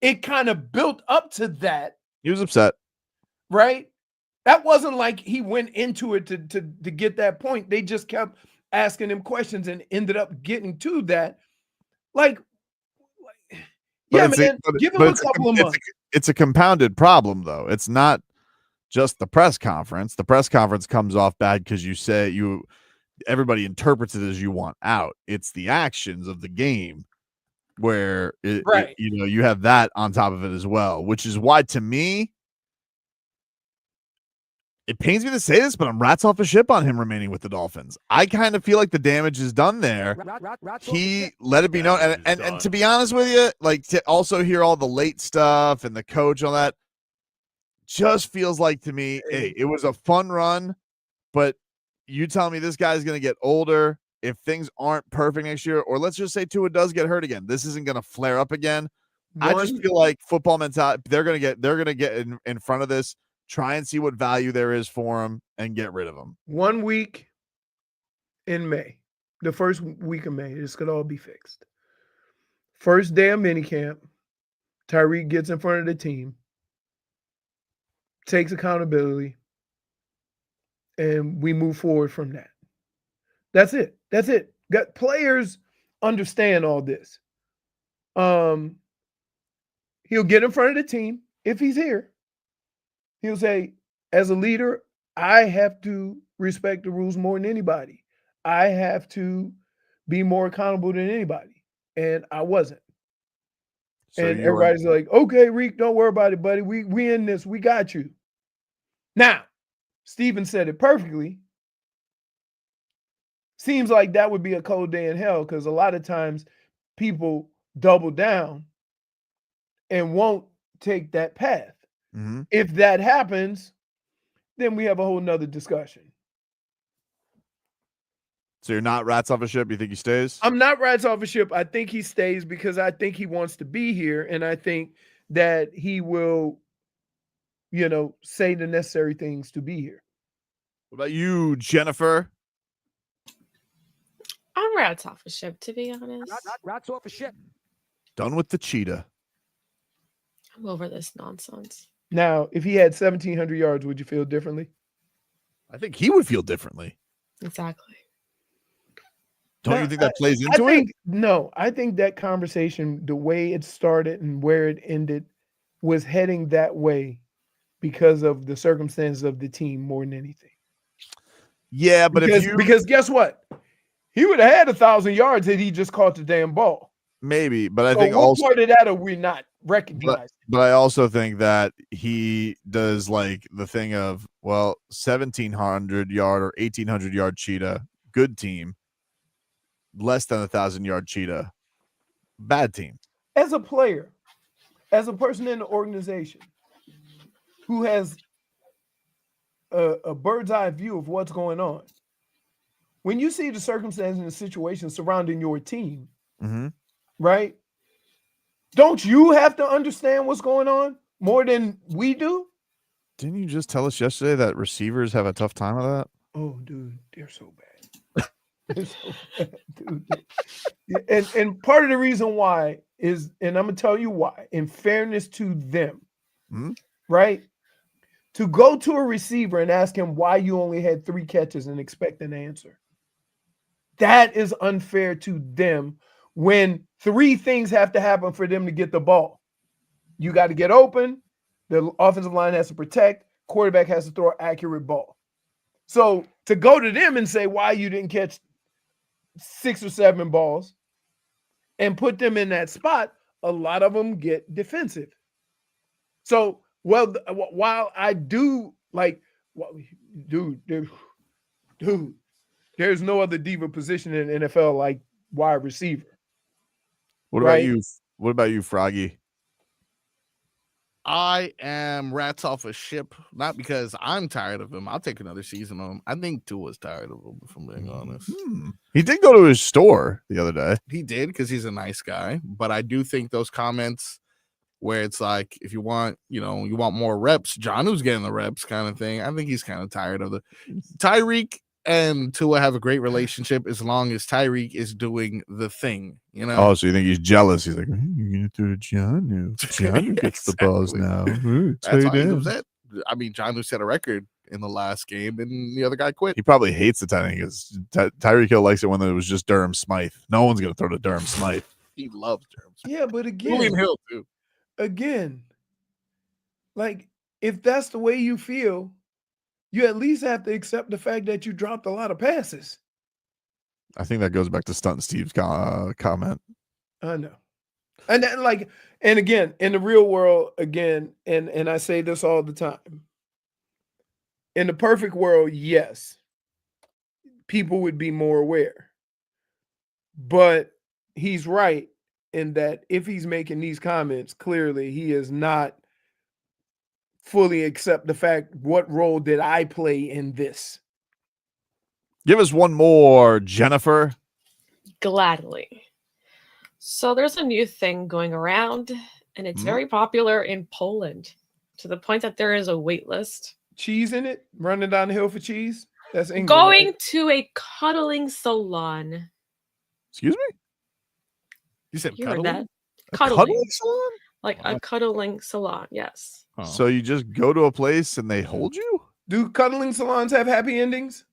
[SPEAKER 3] it kind of built up to that.
[SPEAKER 1] He was upset.
[SPEAKER 3] Right? That wasn't like he went into it to get that point. They just kept asking him questions and ended up getting to that. Like yeah, man, give him a couple of months.
[SPEAKER 1] It's a compounded problem, though. It's not just the press conference. The press conference comes off bad because you say everybody interprets it as you want out. It's the actions of the game where you know, you have that on top of it as well, which is why, to me, it pains me to say this, but I'm rats off a ship on him remaining with the Dolphins. I kind of feel like the damage is done there. He let it be known. And to be honest with you, like, to also hear all the late stuff and the coach and all that, just feels like to me, hey, it was a fun run, but you tell me this guy's going to get older. If things aren't perfect next year, or let's just say Tua does get hurt again, this isn't going to flare up again. I just feel like football mentality, they're going to get in front of this, try and see what value there is for him, and get rid of him.
[SPEAKER 3] 1 week in May, the first week of May, this could all be fixed. First day of minicamp, Tyreek gets in front of the team, takes accountability, and we move forward from that. That's it. That's it. Got players understand all this. He'll get in front of the team if he's here. He'll say, as a leader, I have to respect the rules more than anybody. I have to be more accountable than anybody. And I wasn't. So and everybody's like, okay, Reek, don't worry about it, buddy. We in this. We got you. Now, Steven said it perfectly. Seems like that would be a cold day in hell, because a lot of times people double down and won't take that path. If that happens, then we have a whole nother discussion.
[SPEAKER 1] So you're not rats off a ship? You think he stays?
[SPEAKER 3] I'm not rats off a ship. I think he stays because I think he wants to be here, and I think that he will, you know, say the necessary things to be here.
[SPEAKER 1] What about you, Jennifer?
[SPEAKER 18] I'm rats off a ship, to be honest.
[SPEAKER 9] Rats off a ship.
[SPEAKER 1] Done with the cheetah.
[SPEAKER 18] I'm over this nonsense.
[SPEAKER 3] Now, if he had 1,700 yards, would you feel differently?
[SPEAKER 1] I think he would feel differently.
[SPEAKER 18] Exactly.
[SPEAKER 1] Don't you think that plays into it?
[SPEAKER 3] No, I think that conversation, the way it started and where it ended, was heading that way because of the circumstances of the team more than anything.
[SPEAKER 1] Yeah, but
[SPEAKER 3] because guess what? He would have had 1,000 yards had he just caught the damn ball.
[SPEAKER 1] Maybe, but I
[SPEAKER 3] So
[SPEAKER 1] think
[SPEAKER 3] what
[SPEAKER 1] also
[SPEAKER 3] part of that are we not recognizing?
[SPEAKER 1] but I also think that he does like the thing of 1,700 yard or 1,800 yard cheetah, good team. Less than 1,000-yard cheetah, bad team.
[SPEAKER 3] As a player, as a person in the organization who has a bird's eye view of what's going on, when you see the circumstances and the situation surrounding your team, right? Don't you have to understand what's going on more than we do?
[SPEAKER 1] Didn't you just tell us yesterday that receivers have a tough time with that?
[SPEAKER 3] Oh, dude, they're so bad. They're so bad, dude. And part of the reason why is, and I'm gonna tell you why, in fairness to them, right? To go to a receiver and ask him why you only had 3 catches and expect an answer. That is unfair to them when 3 things have to happen for them to get the ball. You got to get open, the offensive line has to protect, quarterback has to throw an accurate ball. So to go to them and say why you didn't catch 6 or 7 balls and put them in that spot, a lot of them get defensive. So, while I do like, dude, there's no other diva position in the NFL like wide receiver.
[SPEAKER 1] What about you? What about you, Froggy?
[SPEAKER 4] I am rats off a ship, not because I'm tired of him. I'll take another season on him. I think Tua's tired of him, if I'm being honest.
[SPEAKER 1] He did go to his store the other day.
[SPEAKER 4] He did because he's a nice guy. But I do think those comments where it's like, if you want, you want more reps, Jonnu's getting the reps kind of thing. I think he's kind of tired of the Tyreek and Tua have a great relationship as long as Tyreek is doing the thing,
[SPEAKER 1] Oh, so you think he's jealous? He's like, you're going to throw to Jonnu. Jonnu gets the balls now.
[SPEAKER 4] That's why he's upset. I mean, Jonnu set a record in the last game, and the other guy quit.
[SPEAKER 1] He probably hates the tight end because Tyreek Hill likes it when it was just Durham Smythe. No one's going to throw to Durham Smythe.
[SPEAKER 4] He loves Durham Smythe.
[SPEAKER 3] Yeah, but again,
[SPEAKER 4] Julian Hill too.
[SPEAKER 3] Again, like if that's the way you feel, you at least have to accept the fact that you dropped a lot of passes.
[SPEAKER 1] I think that goes back to Stunt Steve's comment.
[SPEAKER 3] I know. And then, and again, in the real world, again, and I say this all the time. In the perfect world, yes, people would be more aware. But he's right in that if he's making these comments, clearly he is not fully accept the fact, what role did I play in this?
[SPEAKER 1] Give us one more, Jennifer.
[SPEAKER 18] Gladly. So there's a new thing going around, and it's very popular in Poland to the point that there is a wait list.
[SPEAKER 3] Cheese in it? Running down the hill for cheese? That's English.
[SPEAKER 18] Going
[SPEAKER 3] right?
[SPEAKER 18] to a cuddling salon.
[SPEAKER 1] Excuse me?
[SPEAKER 4] You said
[SPEAKER 18] You heard
[SPEAKER 4] cuddling?
[SPEAKER 18] that?
[SPEAKER 1] A
[SPEAKER 18] Cuddling.
[SPEAKER 1] cuddling salon?
[SPEAKER 18] Like a cuddling salon, yes.
[SPEAKER 1] So you just go to a place and they hold you?
[SPEAKER 3] Do cuddling salons have happy endings?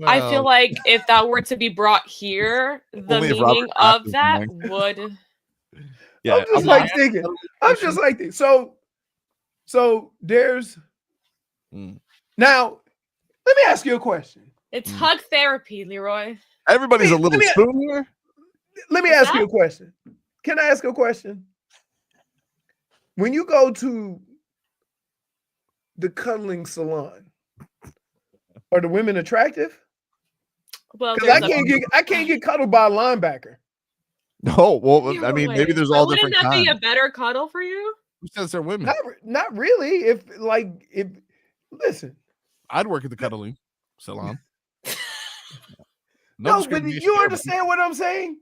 [SPEAKER 18] I feel like if that were to be brought here, the
[SPEAKER 1] Only if
[SPEAKER 18] meaning
[SPEAKER 1] Robert
[SPEAKER 18] of that
[SPEAKER 1] Kraft is
[SPEAKER 18] would.
[SPEAKER 1] Yeah,
[SPEAKER 3] I'm just like thinking. I'm just like thinking. So there's now. Let me ask you a question.
[SPEAKER 18] It's hug therapy, Leroy.
[SPEAKER 1] Everybody's a little spoon here.
[SPEAKER 3] Let me ask you a question. Can I ask a question? When you go to the cuddling salon, are the women attractive?
[SPEAKER 18] Well,
[SPEAKER 3] because I can't get cuddled by a linebacker.
[SPEAKER 1] No, well, I mean, maybe there's all different
[SPEAKER 18] Wouldn't that
[SPEAKER 1] kinds.
[SPEAKER 18] be a better cuddle for you?
[SPEAKER 4] Who says they're women?
[SPEAKER 3] Not really. If listen,
[SPEAKER 4] I'd work at the cuddling salon.
[SPEAKER 3] No, but you understand what I'm saying?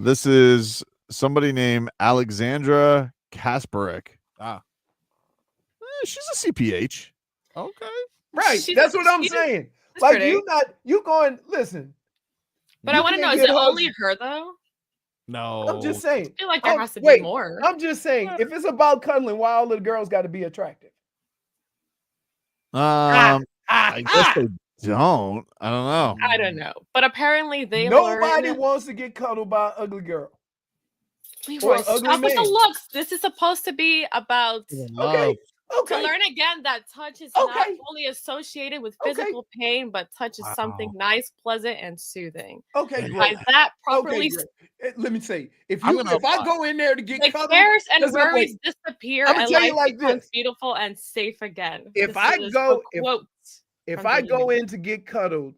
[SPEAKER 1] This is somebody named Alexandra Kasparek. She's a CPH.
[SPEAKER 4] Okay.
[SPEAKER 3] Right. That's what I'm saying. Like
[SPEAKER 18] pretty.
[SPEAKER 3] you going, listen.
[SPEAKER 18] But I want to know, is it only her though?
[SPEAKER 4] No.
[SPEAKER 3] I'm just saying.
[SPEAKER 18] I feel like there has to be more.
[SPEAKER 3] I'm just saying, if it's about cuddling, why all the girls got to be attractive?
[SPEAKER 1] I guess they don't. I don't know.
[SPEAKER 18] I don't know. But apparently they
[SPEAKER 3] Nobody
[SPEAKER 18] learn.
[SPEAKER 3] wants to get cuddled by an ugly girl.
[SPEAKER 18] Leroy,
[SPEAKER 3] Or ugly
[SPEAKER 18] stop with the
[SPEAKER 3] man.
[SPEAKER 18] looks. This is supposed to be about
[SPEAKER 3] Okay.
[SPEAKER 18] To learn again that touch is not only associated with physical pain, but touch is something nice, pleasant, and soothing.
[SPEAKER 3] Okay,
[SPEAKER 18] By
[SPEAKER 3] great.
[SPEAKER 18] that properly,
[SPEAKER 3] Let me say, if I go in there to get
[SPEAKER 18] the
[SPEAKER 3] cuddled,
[SPEAKER 18] cares and
[SPEAKER 3] listen,
[SPEAKER 18] worries disappear,
[SPEAKER 3] I'ma
[SPEAKER 18] and
[SPEAKER 3] tell you
[SPEAKER 18] life
[SPEAKER 3] like
[SPEAKER 18] becomes
[SPEAKER 3] this.
[SPEAKER 18] beautiful and safe again.
[SPEAKER 3] If
[SPEAKER 18] This
[SPEAKER 3] I
[SPEAKER 18] is
[SPEAKER 3] go,
[SPEAKER 18] a quote
[SPEAKER 3] if
[SPEAKER 18] from
[SPEAKER 3] I
[SPEAKER 18] the
[SPEAKER 3] go
[SPEAKER 18] email.
[SPEAKER 3] in to get cuddled,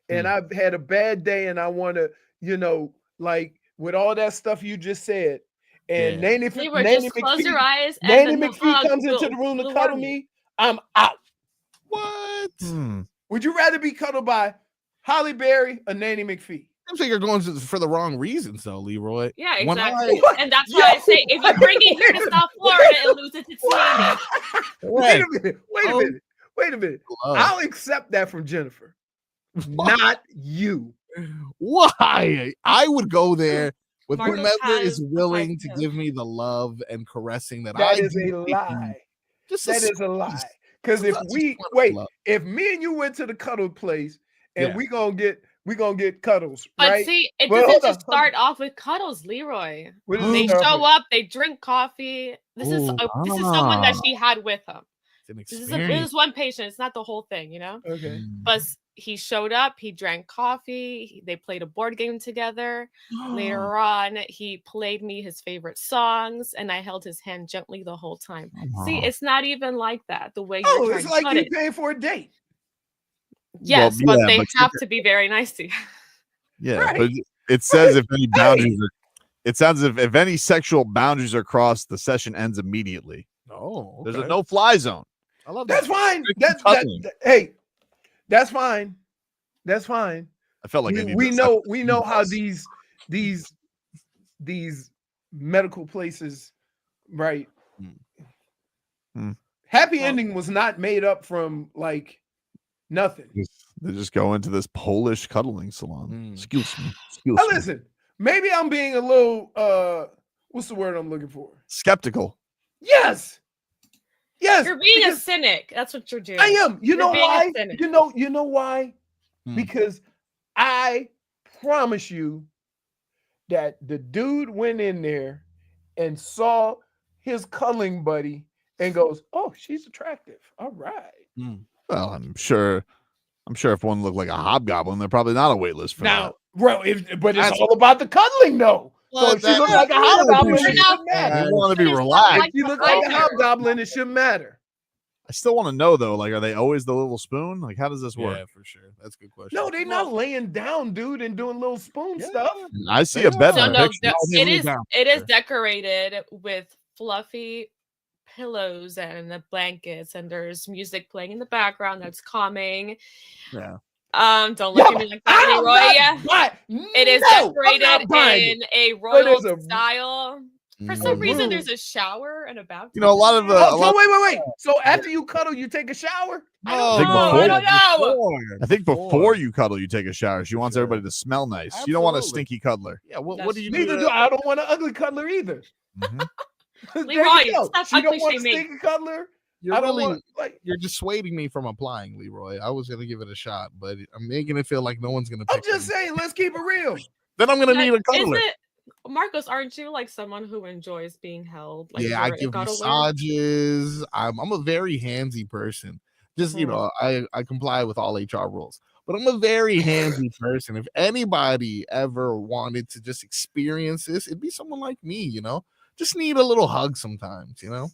[SPEAKER 3] and I've had a bad day, and I want to, like with all that stuff you just said, and Nanny
[SPEAKER 18] Leroy, just close your eyes, and
[SPEAKER 3] Nanny
[SPEAKER 18] then the
[SPEAKER 3] McPhee
[SPEAKER 18] hug
[SPEAKER 3] comes into
[SPEAKER 18] will-
[SPEAKER 3] the room to
[SPEAKER 18] will
[SPEAKER 3] cuddle
[SPEAKER 18] warm you.
[SPEAKER 3] me, I'm out.
[SPEAKER 4] What?
[SPEAKER 3] Would you rather be cuddled by Holly Berry or Nanny McPhee?
[SPEAKER 4] I'm saying you're going for the wrong reasons, though, Leroy.
[SPEAKER 18] Yeah,
[SPEAKER 4] When
[SPEAKER 18] exactly. And that's why I say if you bring it here to South Florida, it loses its meaning.
[SPEAKER 3] Wait a minute. Wait a minute. I'll accept that from Jennifer. Not you.
[SPEAKER 4] Why? I would go there with
[SPEAKER 18] Marcos
[SPEAKER 4] whomever is
[SPEAKER 18] has
[SPEAKER 4] willing to
[SPEAKER 18] hype
[SPEAKER 4] give me the love and caressing that
[SPEAKER 3] That
[SPEAKER 4] I
[SPEAKER 3] is
[SPEAKER 4] do
[SPEAKER 3] a
[SPEAKER 4] seek.
[SPEAKER 3] lie.
[SPEAKER 4] Just
[SPEAKER 3] That is a lie. Because if if me and you went to the cuddle place and we gonna get cuddles,
[SPEAKER 18] But
[SPEAKER 3] right?
[SPEAKER 18] see, it
[SPEAKER 3] Well,
[SPEAKER 18] doesn't
[SPEAKER 3] hold
[SPEAKER 18] just
[SPEAKER 3] on, hold
[SPEAKER 18] start off with cuddles, Leroy.
[SPEAKER 3] What does it
[SPEAKER 18] They
[SPEAKER 3] start
[SPEAKER 18] show
[SPEAKER 3] with?
[SPEAKER 18] up, they drink coffee. This is someone that she had with him. This is one patient. It's not the whole thing, you know.
[SPEAKER 3] Okay.
[SPEAKER 18] But he showed up. He drank coffee. They played a board game together. Later on, he played me his favorite songs, and I held his hand gently the whole time. See, it's not even like that. The way you're trying
[SPEAKER 3] it's
[SPEAKER 18] to
[SPEAKER 3] like
[SPEAKER 18] put
[SPEAKER 3] you
[SPEAKER 18] it.
[SPEAKER 3] paying for a date.
[SPEAKER 18] Yes,
[SPEAKER 1] Well,
[SPEAKER 18] but
[SPEAKER 1] yeah,
[SPEAKER 18] they
[SPEAKER 1] but
[SPEAKER 18] have to be very nice to you.
[SPEAKER 1] Yeah, but it says if any boundaries are, it sounds if any sexual boundaries are crossed, the session ends immediately.
[SPEAKER 4] Oh,
[SPEAKER 1] There's a no-fly zone.
[SPEAKER 4] I love
[SPEAKER 3] That's
[SPEAKER 4] that.
[SPEAKER 3] fine.
[SPEAKER 1] Cuddling.
[SPEAKER 3] Hey, that's fine. That's fine.
[SPEAKER 1] I felt like I needed
[SPEAKER 3] we
[SPEAKER 1] to
[SPEAKER 3] know how these medical places, right? Happy ending was not made up from like nothing.
[SPEAKER 1] They just go into this Polish cuddling salon. Excuse me. Excuse
[SPEAKER 3] Now
[SPEAKER 1] me.
[SPEAKER 3] listen, maybe I'm being a little what's the word I'm looking for?
[SPEAKER 1] Skeptical.
[SPEAKER 3] Yes.
[SPEAKER 18] You're being a cynic. That's what you're doing.
[SPEAKER 3] I am. You know
[SPEAKER 18] You're being a
[SPEAKER 3] why?
[SPEAKER 18] cynic.
[SPEAKER 3] You know why? Because I promise you that the dude went in there and saw his cuddling buddy and goes, "Oh, she's attractive. All right."
[SPEAKER 1] Well, I'm sure if one looked like a hobgoblin, they're probably not a wait list for
[SPEAKER 3] Now,
[SPEAKER 1] that.
[SPEAKER 3] bro, but it's all about the cuddling, though. So if she looks like a hobgoblin, it shouldn't matter.
[SPEAKER 1] I want to be relaxed.
[SPEAKER 3] If she looks like a hobgoblin, it shouldn't matter.
[SPEAKER 1] I still want to know though, like, are they always the little spoon? Like, how does this work?
[SPEAKER 4] Yeah, for sure. That's a good question.
[SPEAKER 3] No, they're not laying down, dude, and doing little spoon stuff.
[SPEAKER 1] I see a bed.
[SPEAKER 18] So
[SPEAKER 1] in the
[SPEAKER 18] no,
[SPEAKER 1] picture.
[SPEAKER 18] it is decorated with fluffy pillows and the blankets, and there's music playing in the background that's calming.
[SPEAKER 1] Yeah.
[SPEAKER 18] Don't look at me like that, Leroy. It is decorated in a royal style. For some reason, there's a shower and a bathtub.
[SPEAKER 1] You know, a lot of
[SPEAKER 3] wait. So after you cuddle, you take a shower?
[SPEAKER 18] I don't know.
[SPEAKER 1] I think before you cuddle, you take a shower. She wants everybody to smell nice. You don't want a stinky cuddler.
[SPEAKER 4] Yeah. What do you do?
[SPEAKER 3] Neither do I. I don't want an ugly cuddler either.
[SPEAKER 18] Leroy, stop
[SPEAKER 3] she don't
[SPEAKER 18] ugly
[SPEAKER 3] want a
[SPEAKER 18] shaming.
[SPEAKER 3] stinky cuddler.
[SPEAKER 4] You're really you're dissuading me from applying, Leroy. I was gonna give it a shot, but I'm making it feel like no one's gonna pick
[SPEAKER 3] I'm just saying, let's keep it real.
[SPEAKER 4] Then I'm gonna need a cuddler.
[SPEAKER 18] Marcos, aren't you like someone who enjoys being held? Like
[SPEAKER 4] Yeah, I
[SPEAKER 18] you're a
[SPEAKER 4] give
[SPEAKER 18] cuddler?
[SPEAKER 4] massages. I'm a very handsy person. Just I comply with all HR rules, but I'm a very handsy person. If anybody ever wanted to just experience this, it'd be someone like me. You know, just need a little hug sometimes. You know.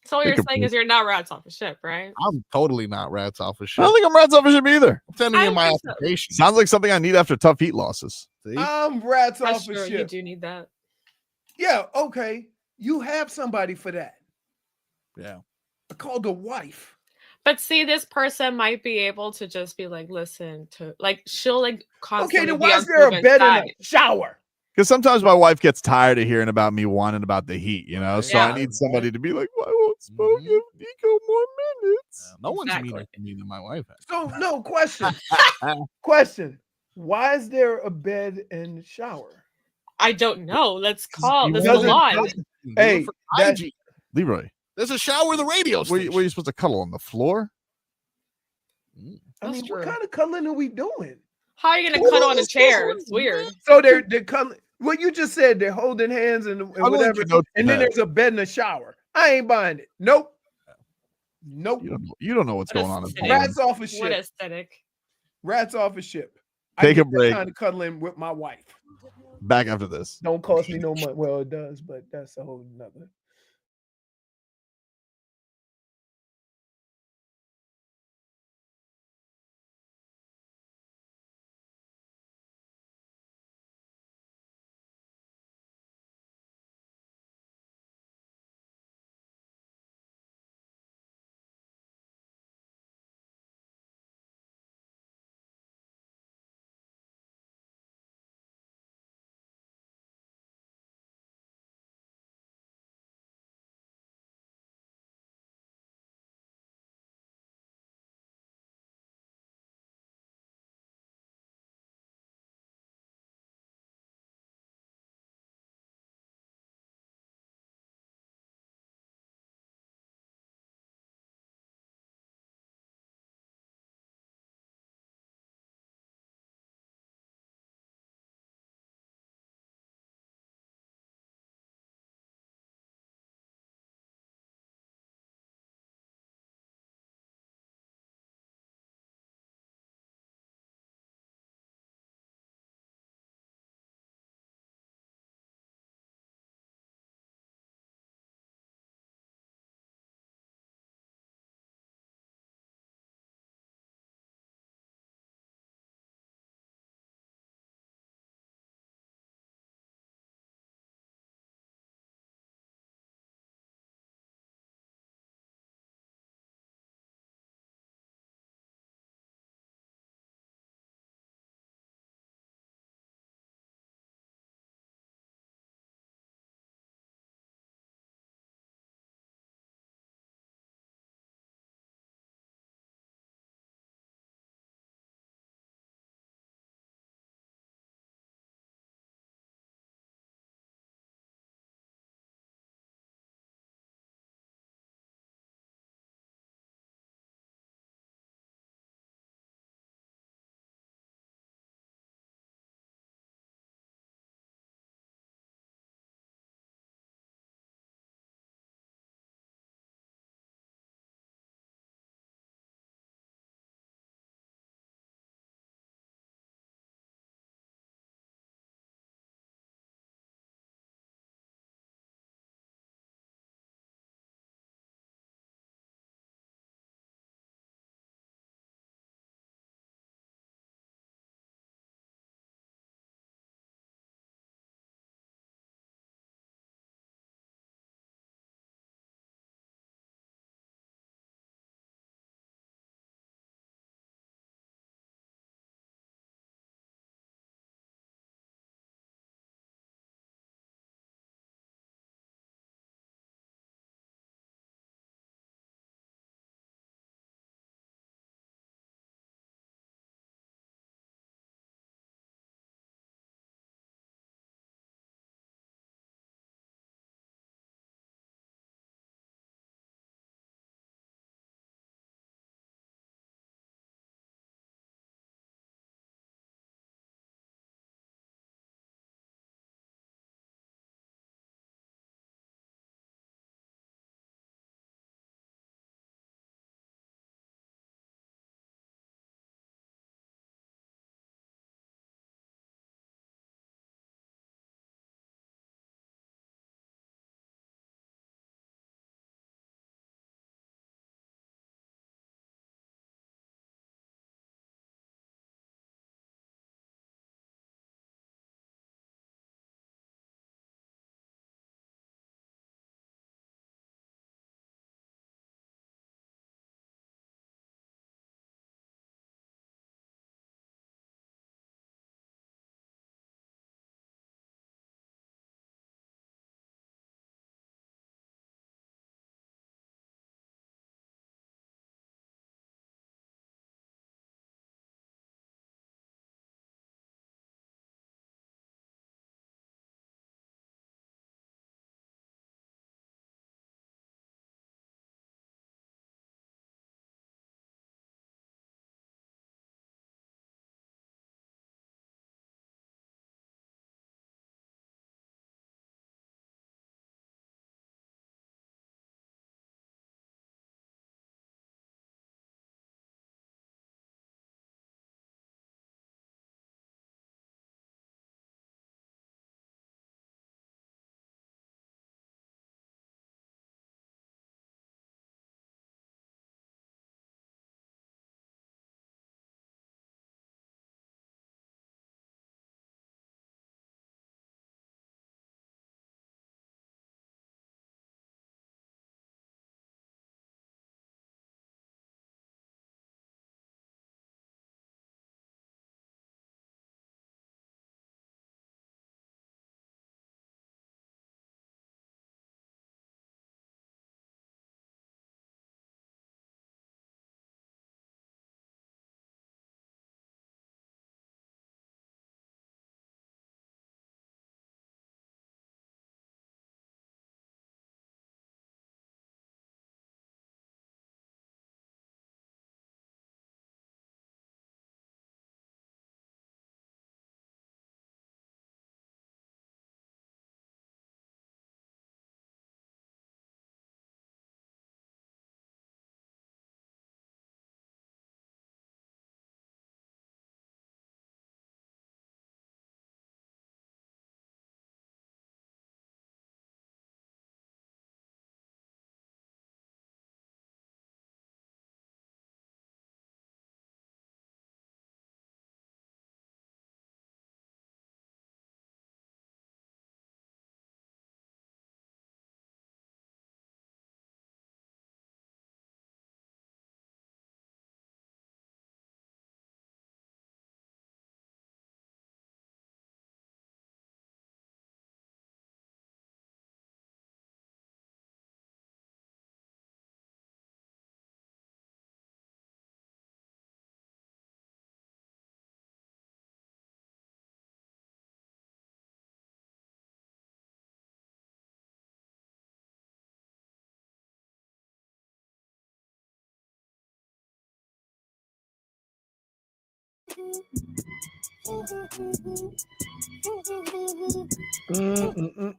[SPEAKER 18] So what you're saying is you're not rats off a ship, right?
[SPEAKER 4] I'm totally not rats off a ship.
[SPEAKER 1] I don't think I'm rats off a ship either.
[SPEAKER 4] I'm sending in my application.
[SPEAKER 1] Sounds like something I need after tough heat losses. See?
[SPEAKER 3] I'm rats
[SPEAKER 18] That's
[SPEAKER 3] off
[SPEAKER 18] true.
[SPEAKER 3] a
[SPEAKER 18] You
[SPEAKER 3] ship.
[SPEAKER 18] do need that.
[SPEAKER 3] Yeah, okay. You have somebody for that.
[SPEAKER 4] Yeah.
[SPEAKER 3] Called a wife.
[SPEAKER 18] But see, this person might be able to just be like, listen to, like, she'll like constantly.
[SPEAKER 3] Okay, then
[SPEAKER 18] be
[SPEAKER 3] why
[SPEAKER 18] on
[SPEAKER 3] is there a
[SPEAKER 18] Steven's
[SPEAKER 3] bed
[SPEAKER 18] side.
[SPEAKER 3] in a shower?
[SPEAKER 1] Because sometimes my wife gets tired of hearing about me whining about the heat, you know? So
[SPEAKER 18] Yeah.
[SPEAKER 1] I need somebody to be like, why won't Spo give Niko more minutes?
[SPEAKER 4] No one's
[SPEAKER 18] Exactly.
[SPEAKER 4] meaner to me than my wife.
[SPEAKER 3] So, no, question. Question. Why is there a bed and shower?
[SPEAKER 18] I don't know. Let's call the
[SPEAKER 3] Doesn't-
[SPEAKER 18] salon.
[SPEAKER 3] Hey, that,
[SPEAKER 1] Leroy,
[SPEAKER 4] there's a shower in the radio
[SPEAKER 1] where
[SPEAKER 4] station.
[SPEAKER 1] you supposed to cuddle on the floor?
[SPEAKER 3] I mean, what kind of cuddling are we doing?
[SPEAKER 18] How are you gonna cuddle on a chair? It's weird.
[SPEAKER 3] So they're cuddling. What you just said, they're holding hands and
[SPEAKER 1] Cuddling
[SPEAKER 3] whatever,
[SPEAKER 1] can go to
[SPEAKER 3] and then
[SPEAKER 1] bed.
[SPEAKER 3] there's a bed and a shower. I ain't buying it. Nope. Nope.
[SPEAKER 1] You don't know what's
[SPEAKER 18] What a
[SPEAKER 1] going on in
[SPEAKER 18] cynic.
[SPEAKER 1] Poland.
[SPEAKER 3] Rats off a ship.
[SPEAKER 18] What a cynic.
[SPEAKER 3] Rats off a ship.
[SPEAKER 1] Take
[SPEAKER 3] I
[SPEAKER 1] a
[SPEAKER 3] get
[SPEAKER 1] break.
[SPEAKER 3] that kind of cuddling with my wife.
[SPEAKER 1] Back after this.
[SPEAKER 3] Don't cost me no money. Well, it does, but that's a whole nother.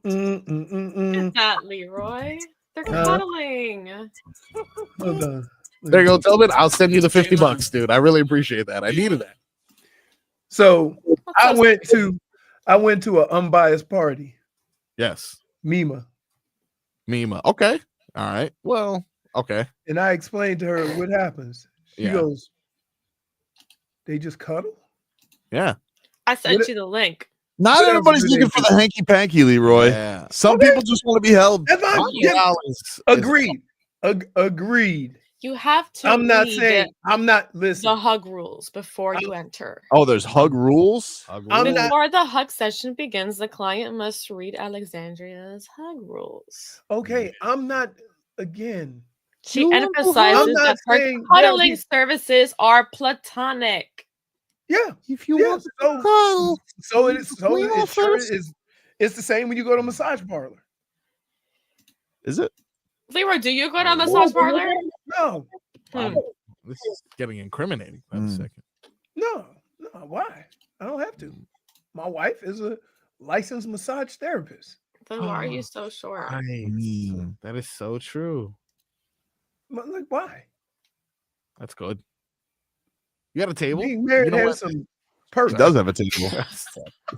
[SPEAKER 18] Is that Leroy? They're cuddling.
[SPEAKER 3] Hold on.
[SPEAKER 4] There you go, Tobin. I'll send you the $50, dude. I really appreciate that. I needed that.
[SPEAKER 3] So I went to an unbiased party.
[SPEAKER 4] Yes.
[SPEAKER 3] Mima.
[SPEAKER 4] Okay. All right. Well, okay.
[SPEAKER 3] And I explained to her what happens. She
[SPEAKER 4] Yeah.
[SPEAKER 3] goes, they just cuddle?
[SPEAKER 4] Yeah.
[SPEAKER 18] I sent you the link.
[SPEAKER 1] Not
[SPEAKER 3] What else
[SPEAKER 1] everybody's
[SPEAKER 3] do they
[SPEAKER 1] looking for
[SPEAKER 3] do?
[SPEAKER 1] the hanky panky, Leroy.
[SPEAKER 4] Yeah.
[SPEAKER 1] Some people just want to be held.
[SPEAKER 3] That's fine.
[SPEAKER 4] Monty
[SPEAKER 3] Yeah.
[SPEAKER 4] Rollins
[SPEAKER 3] Agreed. Agreed.
[SPEAKER 18] You have to
[SPEAKER 3] I'm not
[SPEAKER 18] read
[SPEAKER 3] saying I'm not listening.
[SPEAKER 18] the hug rules before you enter.
[SPEAKER 1] Oh, there's hug rules?
[SPEAKER 3] I'm not
[SPEAKER 18] Before the hug session begins, the client must read Alexandria's hug rules.
[SPEAKER 3] okay. I'm not again.
[SPEAKER 18] She
[SPEAKER 3] I'm
[SPEAKER 18] emphasizes
[SPEAKER 3] not
[SPEAKER 18] that her
[SPEAKER 3] saying
[SPEAKER 18] cuddling services are platonic.
[SPEAKER 3] Yeah.
[SPEAKER 1] If you
[SPEAKER 3] want
[SPEAKER 1] to cuddle,
[SPEAKER 3] it's the same when you go to a massage parlor.
[SPEAKER 1] Is it?
[SPEAKER 18] Leroy, do you go to a massage parlor?
[SPEAKER 3] No.
[SPEAKER 4] This is getting incriminating. Wait a second.
[SPEAKER 3] No. Why? I don't have to. My wife is a licensed massage therapist.
[SPEAKER 18] Then why are you so short?
[SPEAKER 4] That is so true.
[SPEAKER 3] But like, why?
[SPEAKER 4] That's good. You got a table?
[SPEAKER 3] Being married
[SPEAKER 4] You know
[SPEAKER 3] has
[SPEAKER 4] what?
[SPEAKER 3] some
[SPEAKER 1] He
[SPEAKER 3] perks.
[SPEAKER 1] does have a table.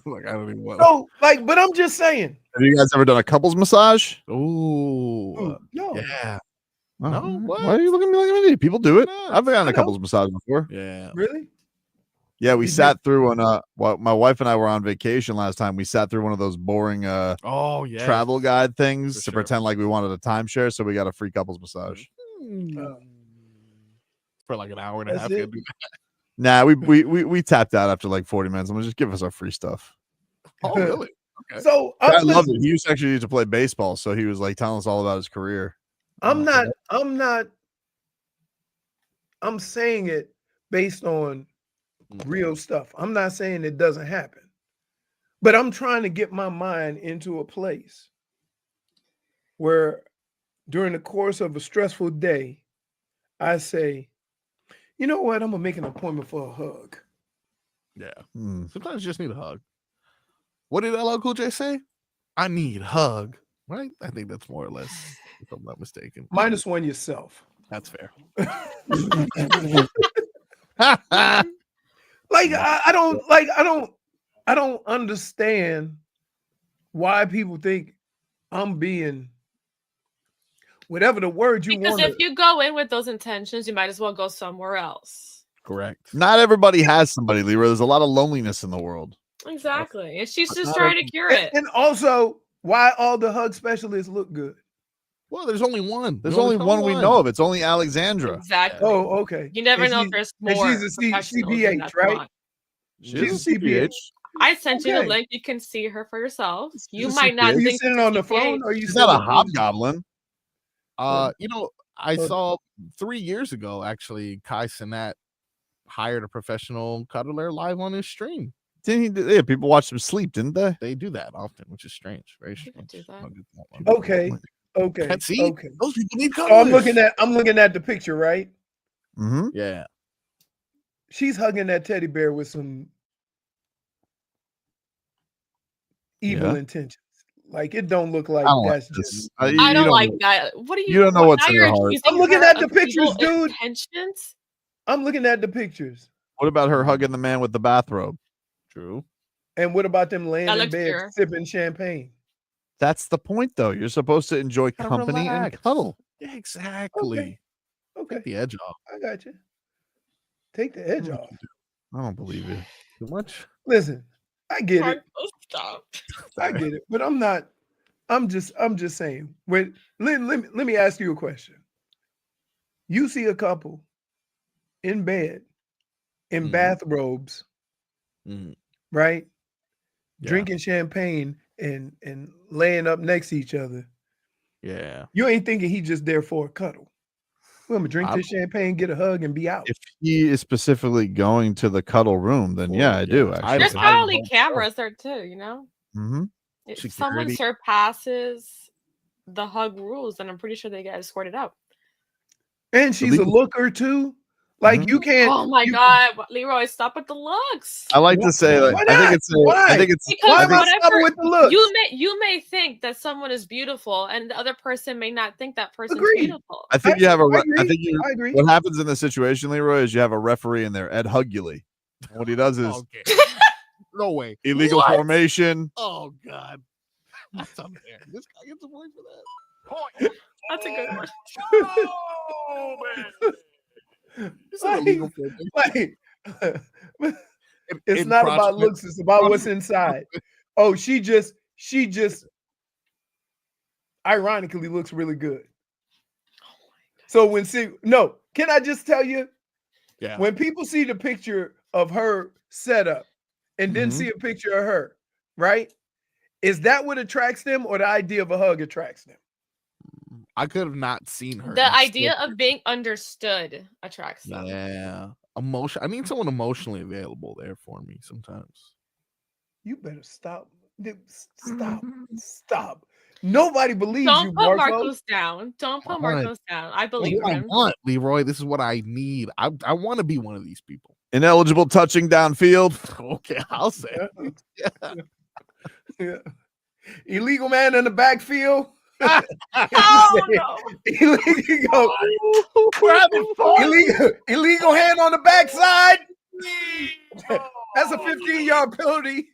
[SPEAKER 4] Like, I don't even want.
[SPEAKER 3] So, like, but I'm just saying.
[SPEAKER 1] Have you guys ever done a couples massage?
[SPEAKER 4] Ooh.
[SPEAKER 3] No.
[SPEAKER 4] Yeah.
[SPEAKER 1] Oh,
[SPEAKER 4] No, what?
[SPEAKER 1] Why are you looking at me like an idiot? People do it. I've done
[SPEAKER 3] I
[SPEAKER 1] a
[SPEAKER 3] know.
[SPEAKER 1] couples massage before.
[SPEAKER 4] Yeah.
[SPEAKER 3] Really?
[SPEAKER 1] Yeah, we
[SPEAKER 3] You
[SPEAKER 1] sat through well, my wife and I were on vacation last time. We sat through one of those boring
[SPEAKER 4] Oh, yeah.
[SPEAKER 1] travel guide things
[SPEAKER 4] For
[SPEAKER 1] to
[SPEAKER 4] sure.
[SPEAKER 1] pretend like we wanted a timeshare, so we got a free couples massage.
[SPEAKER 4] For like an hour and a
[SPEAKER 3] That's
[SPEAKER 4] half.
[SPEAKER 3] it?
[SPEAKER 4] Gotta do that.
[SPEAKER 1] Nah, we tapped out after like 40 minutes. I'm gonna just give us our free stuff.
[SPEAKER 4] Oh, really? Okay.
[SPEAKER 3] So
[SPEAKER 1] I
[SPEAKER 3] I'm
[SPEAKER 1] loved it. He used to play baseball, so he was like telling us all about his career.
[SPEAKER 3] I'm saying it based on real stuff. I'm not saying it doesn't happen. But I'm trying to get my mind into a place where during the course of a stressful day, I say, you know what? I'm gonna make an appointment for a hug.
[SPEAKER 4] Yeah. Sometimes you just need a hug. What did LL Cool J say? I need a hug. Right? I think that's more or less, if I'm not mistaken.
[SPEAKER 3] Minus one yourself.
[SPEAKER 4] That's fair.
[SPEAKER 3] Like I don't understand why people think I'm being whatever the word you
[SPEAKER 18] Because
[SPEAKER 3] want.
[SPEAKER 18] if you go in with those intentions, you might as well go somewhere else.
[SPEAKER 4] Correct.
[SPEAKER 1] Not everybody has somebody, Leroy. There's a lot of loneliness in the world.
[SPEAKER 18] Exactly. And she's just trying to cure it.
[SPEAKER 3] And also, why all the hug specialists look good?
[SPEAKER 4] Well, there's only one.
[SPEAKER 1] There's only one we know of. It's only Alexandra.
[SPEAKER 18] Exactly.
[SPEAKER 3] Oh, okay.
[SPEAKER 18] You never
[SPEAKER 3] And
[SPEAKER 18] know
[SPEAKER 3] she-
[SPEAKER 18] if there's
[SPEAKER 3] and
[SPEAKER 18] more.
[SPEAKER 3] she's a
[SPEAKER 18] professionals in
[SPEAKER 3] CPH,
[SPEAKER 18] that
[SPEAKER 3] right?
[SPEAKER 18] salon.
[SPEAKER 1] She's a CPH.
[SPEAKER 18] I sent you the
[SPEAKER 3] Okay.
[SPEAKER 18] link. You can see her for yourself. You
[SPEAKER 1] She's a
[SPEAKER 18] might not
[SPEAKER 1] CPH.
[SPEAKER 3] You
[SPEAKER 18] think
[SPEAKER 3] sitting
[SPEAKER 18] she's
[SPEAKER 3] on the
[SPEAKER 18] CPH.
[SPEAKER 3] phone, or you?
[SPEAKER 1] She's not a
[SPEAKER 3] sitting-
[SPEAKER 1] hobgoblin.
[SPEAKER 4] You know, I saw 3 years ago, actually, Kai Cenat hired a professional cuddler live on his stream.
[SPEAKER 1] Didn't he? Yeah, people watch him sleep, didn't they?
[SPEAKER 4] They do that often, which is strange. Very strange.
[SPEAKER 18] do that.
[SPEAKER 4] I'll get that one.
[SPEAKER 3] Okay. Okay.
[SPEAKER 4] See?
[SPEAKER 3] Okay.
[SPEAKER 4] Those people need
[SPEAKER 3] So
[SPEAKER 4] cuddlers.
[SPEAKER 3] I'm looking at the picture, right?
[SPEAKER 1] Mm-hmm.
[SPEAKER 4] Yeah.
[SPEAKER 3] She's hugging that teddy bear with some evil
[SPEAKER 1] Yeah.
[SPEAKER 3] intentions. Like it don't look like
[SPEAKER 1] I don't like
[SPEAKER 3] that's
[SPEAKER 1] this.
[SPEAKER 3] just.
[SPEAKER 18] I
[SPEAKER 1] You
[SPEAKER 18] don't like
[SPEAKER 1] know-
[SPEAKER 18] that. What do you?
[SPEAKER 1] you don't know what's
[SPEAKER 18] now
[SPEAKER 1] in her
[SPEAKER 18] you're
[SPEAKER 1] heart.
[SPEAKER 18] accusing
[SPEAKER 3] I'm looking
[SPEAKER 18] her
[SPEAKER 3] at the
[SPEAKER 18] of
[SPEAKER 3] pictures,
[SPEAKER 18] evil
[SPEAKER 3] dude.
[SPEAKER 18] Intentions?
[SPEAKER 3] I'm looking at the pictures.
[SPEAKER 1] What about her hugging the man with the bathrobe?
[SPEAKER 4] True.
[SPEAKER 3] And what about them laying
[SPEAKER 18] That
[SPEAKER 3] in
[SPEAKER 18] looks
[SPEAKER 3] bed
[SPEAKER 18] pure.
[SPEAKER 3] sipping champagne?
[SPEAKER 1] That's the point, though. You're supposed to enjoy
[SPEAKER 4] Gotta
[SPEAKER 1] company
[SPEAKER 4] relax.
[SPEAKER 1] and cuddle.
[SPEAKER 4] Yeah, exactly.
[SPEAKER 3] Okay.
[SPEAKER 4] Take the edge off.
[SPEAKER 3] I got you. Take the edge off.
[SPEAKER 1] I don't believe you.
[SPEAKER 4] Too much.
[SPEAKER 3] Listen, I get it.
[SPEAKER 18] Stop.
[SPEAKER 3] I get it, but I'm not. I'm just saying. When let me ask you a question. You see a couple in bed in bathrobes, right?
[SPEAKER 4] Yeah.
[SPEAKER 3] Drinking champagne and laying up next to each other.
[SPEAKER 4] Yeah.
[SPEAKER 3] You ain't thinking he just there for a cuddle. Well, I'm gonna drink
[SPEAKER 1] I'm-
[SPEAKER 3] this champagne, get a hug, and be out.
[SPEAKER 1] If he is specifically going to the cuddle room, then yeah, I do. Actually,
[SPEAKER 18] There's probably cameras there too, you know?
[SPEAKER 1] Mm-hmm.
[SPEAKER 18] If someone
[SPEAKER 1] Security.
[SPEAKER 18] surpasses the hug rules, then I'm pretty sure they get escorted out.
[SPEAKER 3] And she's a looker too. Like you can't.
[SPEAKER 18] Oh my God, Leroy, stop with the looks.
[SPEAKER 1] I like to say, like,
[SPEAKER 3] Why
[SPEAKER 1] I think
[SPEAKER 3] not?
[SPEAKER 1] it's,
[SPEAKER 3] Why?
[SPEAKER 1] I think it's,
[SPEAKER 18] Because
[SPEAKER 3] Why am I
[SPEAKER 18] whatever
[SPEAKER 3] stopping with the looks?
[SPEAKER 18] you may think that someone is beautiful, and the other person may not think that person's
[SPEAKER 3] Agreed.
[SPEAKER 18] beautiful.
[SPEAKER 1] I think you have a.
[SPEAKER 3] I agree.
[SPEAKER 1] I think you.
[SPEAKER 3] I agree.
[SPEAKER 1] What happens in this situation, Leroy, is you have a referee in there, Ed Huguley. What he does is
[SPEAKER 4] Okay. No way.
[SPEAKER 1] illegal
[SPEAKER 4] What?
[SPEAKER 1] formation.
[SPEAKER 4] Oh God. What's up there? This guy gets a point for that.
[SPEAKER 17] Point.
[SPEAKER 18] That's a good one.
[SPEAKER 17] Oh, man.
[SPEAKER 4] It's an illegal formation.
[SPEAKER 3] Like, it's not about looks, it's about what's inside. Oh, she just ironically looks really good. So can I just tell you?
[SPEAKER 4] Yeah.
[SPEAKER 3] When people see the picture of her setup and then see a picture of her, right? Is that what attracts them, or the idea of a hug attracts them?
[SPEAKER 4] I could have not seen her.
[SPEAKER 18] The idea of being understood attracts them.
[SPEAKER 4] Yeah. I need someone emotionally available there for me sometimes.
[SPEAKER 3] You better stop. Stop. Nobody believes you,
[SPEAKER 18] Don't put
[SPEAKER 3] Marco.
[SPEAKER 18] Marcos down. Don't put Marcos down. I believe
[SPEAKER 4] What I
[SPEAKER 18] him.
[SPEAKER 4] want, Leroy. This is what I need. I want to be one of these people.
[SPEAKER 1] Ineligible touching downfield.
[SPEAKER 4] Okay, I'll say.
[SPEAKER 3] Yeah. Illegal man in the backfield.
[SPEAKER 18] Oh no!
[SPEAKER 3] Illegal hand on the backside. That's a 15-yard penalty.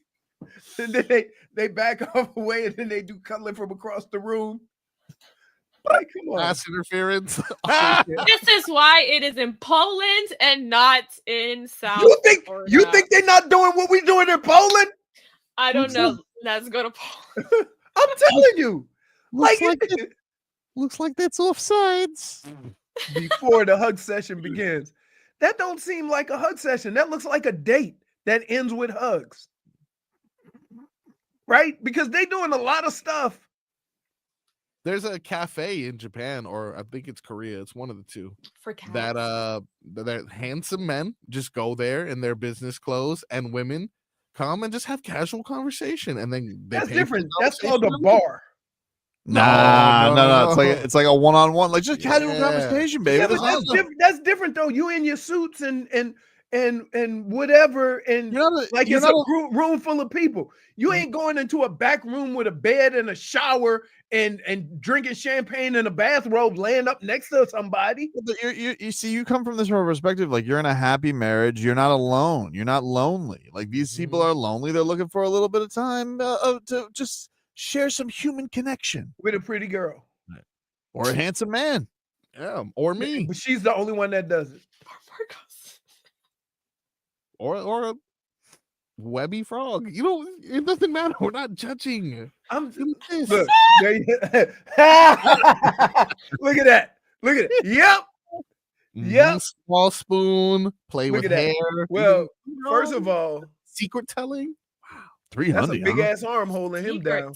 [SPEAKER 3] And then they back off away, and then they do cuddling from across the room. Like, come on.
[SPEAKER 4] Pass interference.
[SPEAKER 18] This is why it is in Poland and not in South.
[SPEAKER 3] You think they're not doing what we doing in Poland?
[SPEAKER 18] I don't know. Let's go to Poland.
[SPEAKER 3] I'm telling you.
[SPEAKER 4] Looks like that's offsides.
[SPEAKER 3] Before the hug session begins. That don't seem like a hug session. That looks like a date that ends with hugs. Right? Because they doing a lot of stuff.
[SPEAKER 4] There's a cafe in Japan, or I think it's Korea. It's one of the two.
[SPEAKER 18] For cats.
[SPEAKER 4] That handsome men just go there in their business clothes, and women come and just have casual conversation, and then
[SPEAKER 3] that's different. That's called a bar.
[SPEAKER 1] No. It's like a one-on-one, like just casual conversation, baby.
[SPEAKER 3] Yeah, but that's different though. You in your suits and whatever, and it's a room full of people. You ain't going into a back room with a bed and a shower and drinking champagne in a bathrobe, laying up next to somebody.
[SPEAKER 1] You see, you come from this perspective, like you're in a happy marriage. You're not alone. You're not lonely. Like these people are lonely. They're looking for a little bit of time to just share some human connection
[SPEAKER 3] with a pretty girl
[SPEAKER 1] or a handsome man.
[SPEAKER 4] Yeah, or me.
[SPEAKER 3] But she's the only one that does it.
[SPEAKER 4] Or a webby frog. You know, it doesn't matter. We're not judging.
[SPEAKER 3] Look, look at that. Look at it. Yep. Yep.
[SPEAKER 4] Small spoon. Play with hair.
[SPEAKER 3] Well, first of all,
[SPEAKER 4] secret telling.
[SPEAKER 1] Wow, 300.
[SPEAKER 3] That's a big ass arm holding him down.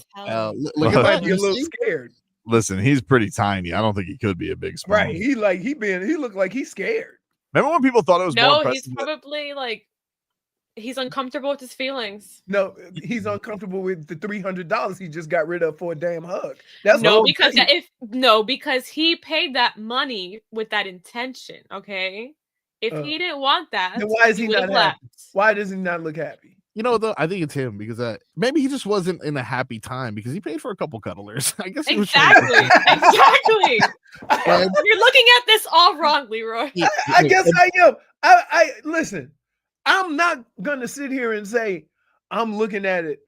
[SPEAKER 4] Look at that.
[SPEAKER 3] You're a little scared.
[SPEAKER 1] Listen, he's pretty tiny. I don't think he could be a big spoon.
[SPEAKER 3] Right. He looked like he's scared.
[SPEAKER 1] Remember when people thought it was more
[SPEAKER 18] No,
[SPEAKER 1] impressive?
[SPEAKER 18] he's probably like he's uncomfortable with his feelings.
[SPEAKER 3] No, he's uncomfortable with the $300 he just got rid of for a damn hug. That's
[SPEAKER 18] because he paid that money with that intention. Okay, if he didn't want that,
[SPEAKER 3] then why is he not
[SPEAKER 18] left.
[SPEAKER 3] happy? Why does he not look happy?
[SPEAKER 4] You know, though, I think it's him because maybe he just wasn't in a happy time because he paid for a couple cuddlers. I guess he was
[SPEAKER 18] exactly. You're looking at this all wrong, Leroy.
[SPEAKER 3] I guess I am. I listen. I'm not gonna sit here and say I'm looking at it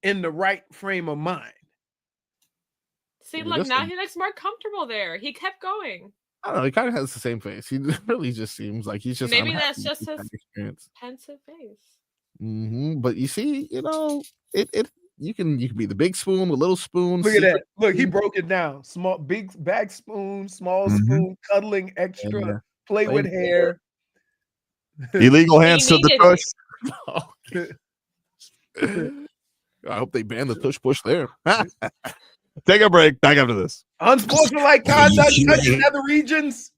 [SPEAKER 3] in the right frame of mind.
[SPEAKER 18] See, look, now he looks more comfortable there. He kept going.
[SPEAKER 4] I don't know. He kind of has the same face. He really just seems like he's just
[SPEAKER 18] maybe
[SPEAKER 4] unhappy
[SPEAKER 18] that's just
[SPEAKER 4] with
[SPEAKER 18] his
[SPEAKER 4] that experience.
[SPEAKER 18] pensive face.
[SPEAKER 4] But you see, you know, you can be the big spoon, the little spoon.
[SPEAKER 3] Look at that. Look, he broke it down. Small, big bag spoon, small spoon, cuddling extra, play with hair.
[SPEAKER 1] Illegal hands to the tush.
[SPEAKER 4] I hope they ban the tush push there.
[SPEAKER 1] Take a break. Back after this.
[SPEAKER 3] Unsportsmanlike conduct touching other regions.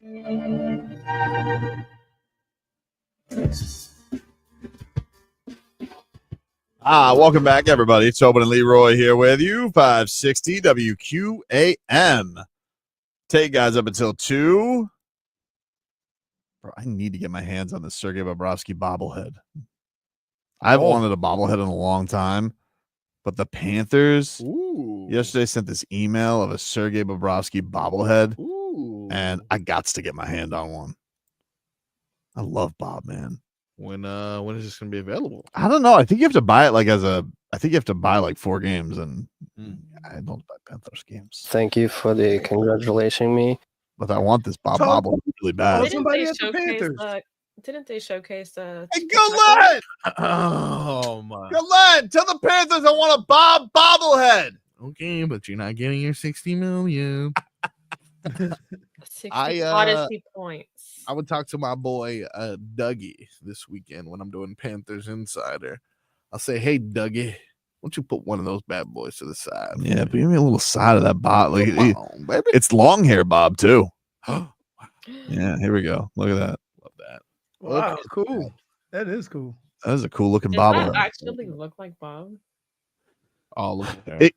[SPEAKER 1] Welcome back, everybody. Tobin and Leroy here with you. 560 WQAM. Take guys up until 2. Bro, I need to get my hands on the Sergei Bobrovsky bobblehead. I've wanted a bobblehead in a long time, but the Panthers yesterday sent this email of a Sergei Bobrovsky bobblehead, and I got to get my hand on one. I love Bob, man.
[SPEAKER 4] When is this going to be available?
[SPEAKER 1] I don't know. I think you have to buy it like I think you have to buy like 4 games, and I don't buy Panthers games.
[SPEAKER 19] Thank you for the congratulating me.
[SPEAKER 1] But I want this Bob bobble really bad.
[SPEAKER 18] Didn't they showcase the
[SPEAKER 1] Hey, Gillette!
[SPEAKER 4] Oh my!
[SPEAKER 1] Gillette, tell the Panthers I want a Bob bobblehead.
[SPEAKER 4] Okay, but you're not getting your 60 million.
[SPEAKER 18] 60 Odyssey points.
[SPEAKER 4] I would talk to my boy Dougie this weekend when I'm doing Panthers Insider. I'll say, hey Dougie, why don't you put one of those bad boys to the side?
[SPEAKER 1] Yeah, but give me a little side of that Bob. Like,
[SPEAKER 4] Come on, baby.
[SPEAKER 1] It's long hair Bob too. Yeah, here we go. Look at that.
[SPEAKER 4] Love that.
[SPEAKER 3] Wow, cool. That is cool.
[SPEAKER 1] That is a cool looking
[SPEAKER 18] Does
[SPEAKER 1] bobblehead.
[SPEAKER 18] that actually look like Bob?
[SPEAKER 4] Oh, look at that.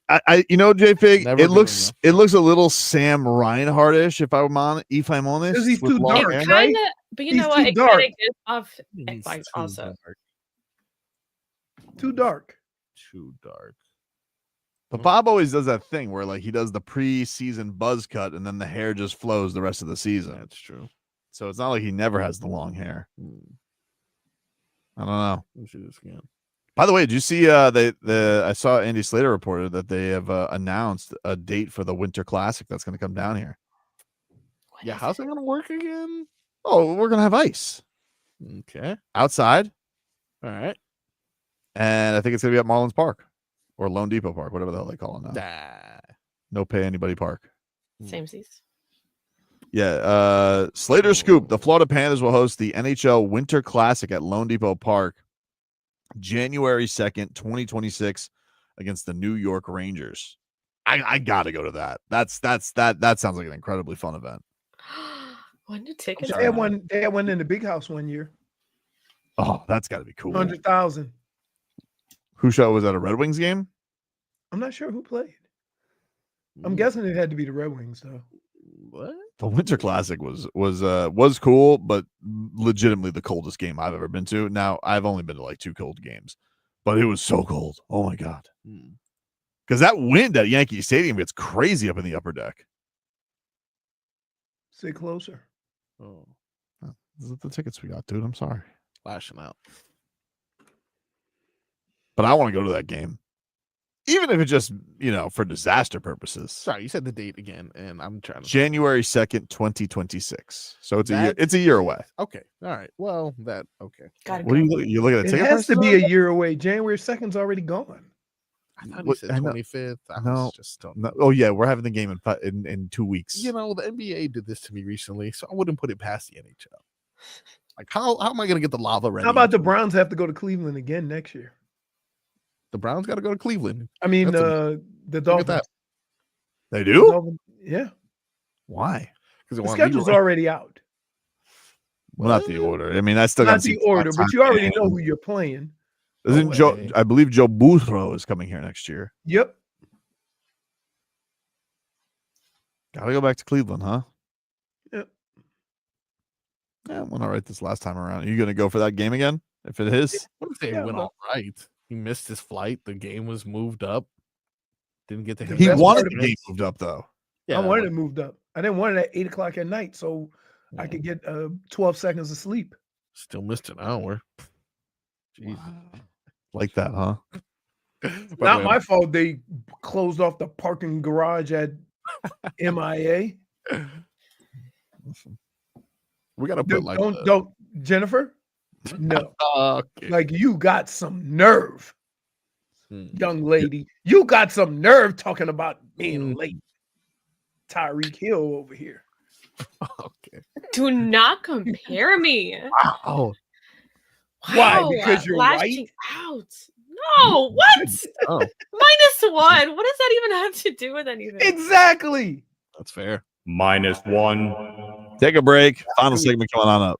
[SPEAKER 1] JFig, it looks a little Sam Reinhardt-ish if I'm honest.
[SPEAKER 3] Because he's
[SPEAKER 1] with
[SPEAKER 3] too
[SPEAKER 1] long
[SPEAKER 3] dark,
[SPEAKER 1] hair.
[SPEAKER 3] right?
[SPEAKER 18] But you
[SPEAKER 3] He's
[SPEAKER 18] know what?
[SPEAKER 3] too
[SPEAKER 18] It
[SPEAKER 3] dark.
[SPEAKER 18] kind of gives off like also.
[SPEAKER 3] Too dark.
[SPEAKER 4] Too dark.
[SPEAKER 1] But Bob always does that thing where like he does the preseason buzz cut and then the hair just flows the rest of the season.
[SPEAKER 4] That's true.
[SPEAKER 1] So it's not like he never has the long hair. I don't know.
[SPEAKER 4] Let me see this again.
[SPEAKER 1] By the way, did you see I saw Andy Slater reported that they have announced a date for the Winter Classic that's going to come down here.
[SPEAKER 4] Yeah, how's it going to work again?
[SPEAKER 1] Oh, we're going to have ice.
[SPEAKER 4] Okay.
[SPEAKER 1] Outside.
[SPEAKER 4] All right.
[SPEAKER 1] And I think it's going to be at Marlins Park or loanDepot Park, whatever the hell they call it now. No pay anybody park.
[SPEAKER 18] Same seas.
[SPEAKER 1] Yeah. Slater Scoop. The Florida Panthers will host the NHL Winter Classic at loanDepot Park January 2nd, 2026 against the New York Rangers. I got to go to that. That sounds like an incredibly fun event.
[SPEAKER 18] When did tickets?
[SPEAKER 3] They had one in the big house one year.
[SPEAKER 1] Oh, that's got to be cool.
[SPEAKER 3] 100,000.
[SPEAKER 1] Who show was that a Red Wings game?
[SPEAKER 3] I'm not sure who played. I'm guessing it had to be the Red Wings though.
[SPEAKER 4] What?
[SPEAKER 1] The Winter Classic was cool, but legitimately the coldest game I've ever been to. Now I've only been to like 2 cold games, but it was so cold. Oh my god! Because that wind at Yankee Stadium gets crazy up in the upper deck.
[SPEAKER 3] Sit closer.
[SPEAKER 1] Oh, these are the tickets we got, dude. I'm sorry.
[SPEAKER 4] Flashing out.
[SPEAKER 1] But I want to go to that game. Even if it's just, for disaster purposes.
[SPEAKER 4] Sorry, you said the date again, and I'm trying to.
[SPEAKER 1] January 2nd, 2026. So it's a year away.
[SPEAKER 4] Okay. All right. Well, okay.
[SPEAKER 1] What are you looking at?
[SPEAKER 3] It has to be a year away. January 2nd's already gone.
[SPEAKER 4] I thought you said 25th.
[SPEAKER 1] No. Oh yeah, we're having the game in 2 weeks.
[SPEAKER 4] The NBA did this to me recently, so I wouldn't put it past the NHL. Like, how am I going to get the lava ready?
[SPEAKER 3] How about the Browns have to go to Cleveland again next year?
[SPEAKER 4] The Browns got to go to Cleveland.
[SPEAKER 3] I mean, the Dolphins.
[SPEAKER 1] That. They do?
[SPEAKER 3] Yeah.
[SPEAKER 1] Why?
[SPEAKER 3] Because the schedule's already out.
[SPEAKER 1] Well, not the order. I mean, I still
[SPEAKER 3] not the order, but you already know who you're playing.
[SPEAKER 1] Isn't Joe? I believe Joe Bouthro is coming here next year.
[SPEAKER 3] Yep.
[SPEAKER 1] Got to go back to Cleveland, huh?
[SPEAKER 3] Yep.
[SPEAKER 1] Yeah, went all right this last time around. Are you going to go for that game again? If it is,
[SPEAKER 4] what if they went all right? He missed his flight. The game was moved up. Didn't get to.
[SPEAKER 1] He wanted the game moved up though.
[SPEAKER 3] Yeah, I wanted it moved up. I didn't want it at 8 o'clock at night, so I could get 12 seconds of sleep.
[SPEAKER 4] Still missed an hour. Jeez.
[SPEAKER 1] Like that, huh?
[SPEAKER 3] Not my fault. They closed off the parking garage at M.I.A.
[SPEAKER 4] We gotta put
[SPEAKER 3] don't Jennifer. No,
[SPEAKER 4] okay.
[SPEAKER 3] Like you got some nerve, young lady. You got some nerve talking about being late. Tyreek Hill over here.
[SPEAKER 4] Okay.
[SPEAKER 18] Do not compare me.
[SPEAKER 1] Wow.
[SPEAKER 3] Why? Because you're
[SPEAKER 18] lashing
[SPEAKER 3] white?
[SPEAKER 18] Out. No, what? -1. What does that even have to do with anything?
[SPEAKER 3] Exactly.
[SPEAKER 4] That's fair.
[SPEAKER 7] -1.
[SPEAKER 1] Take a break. Final segment coming on up.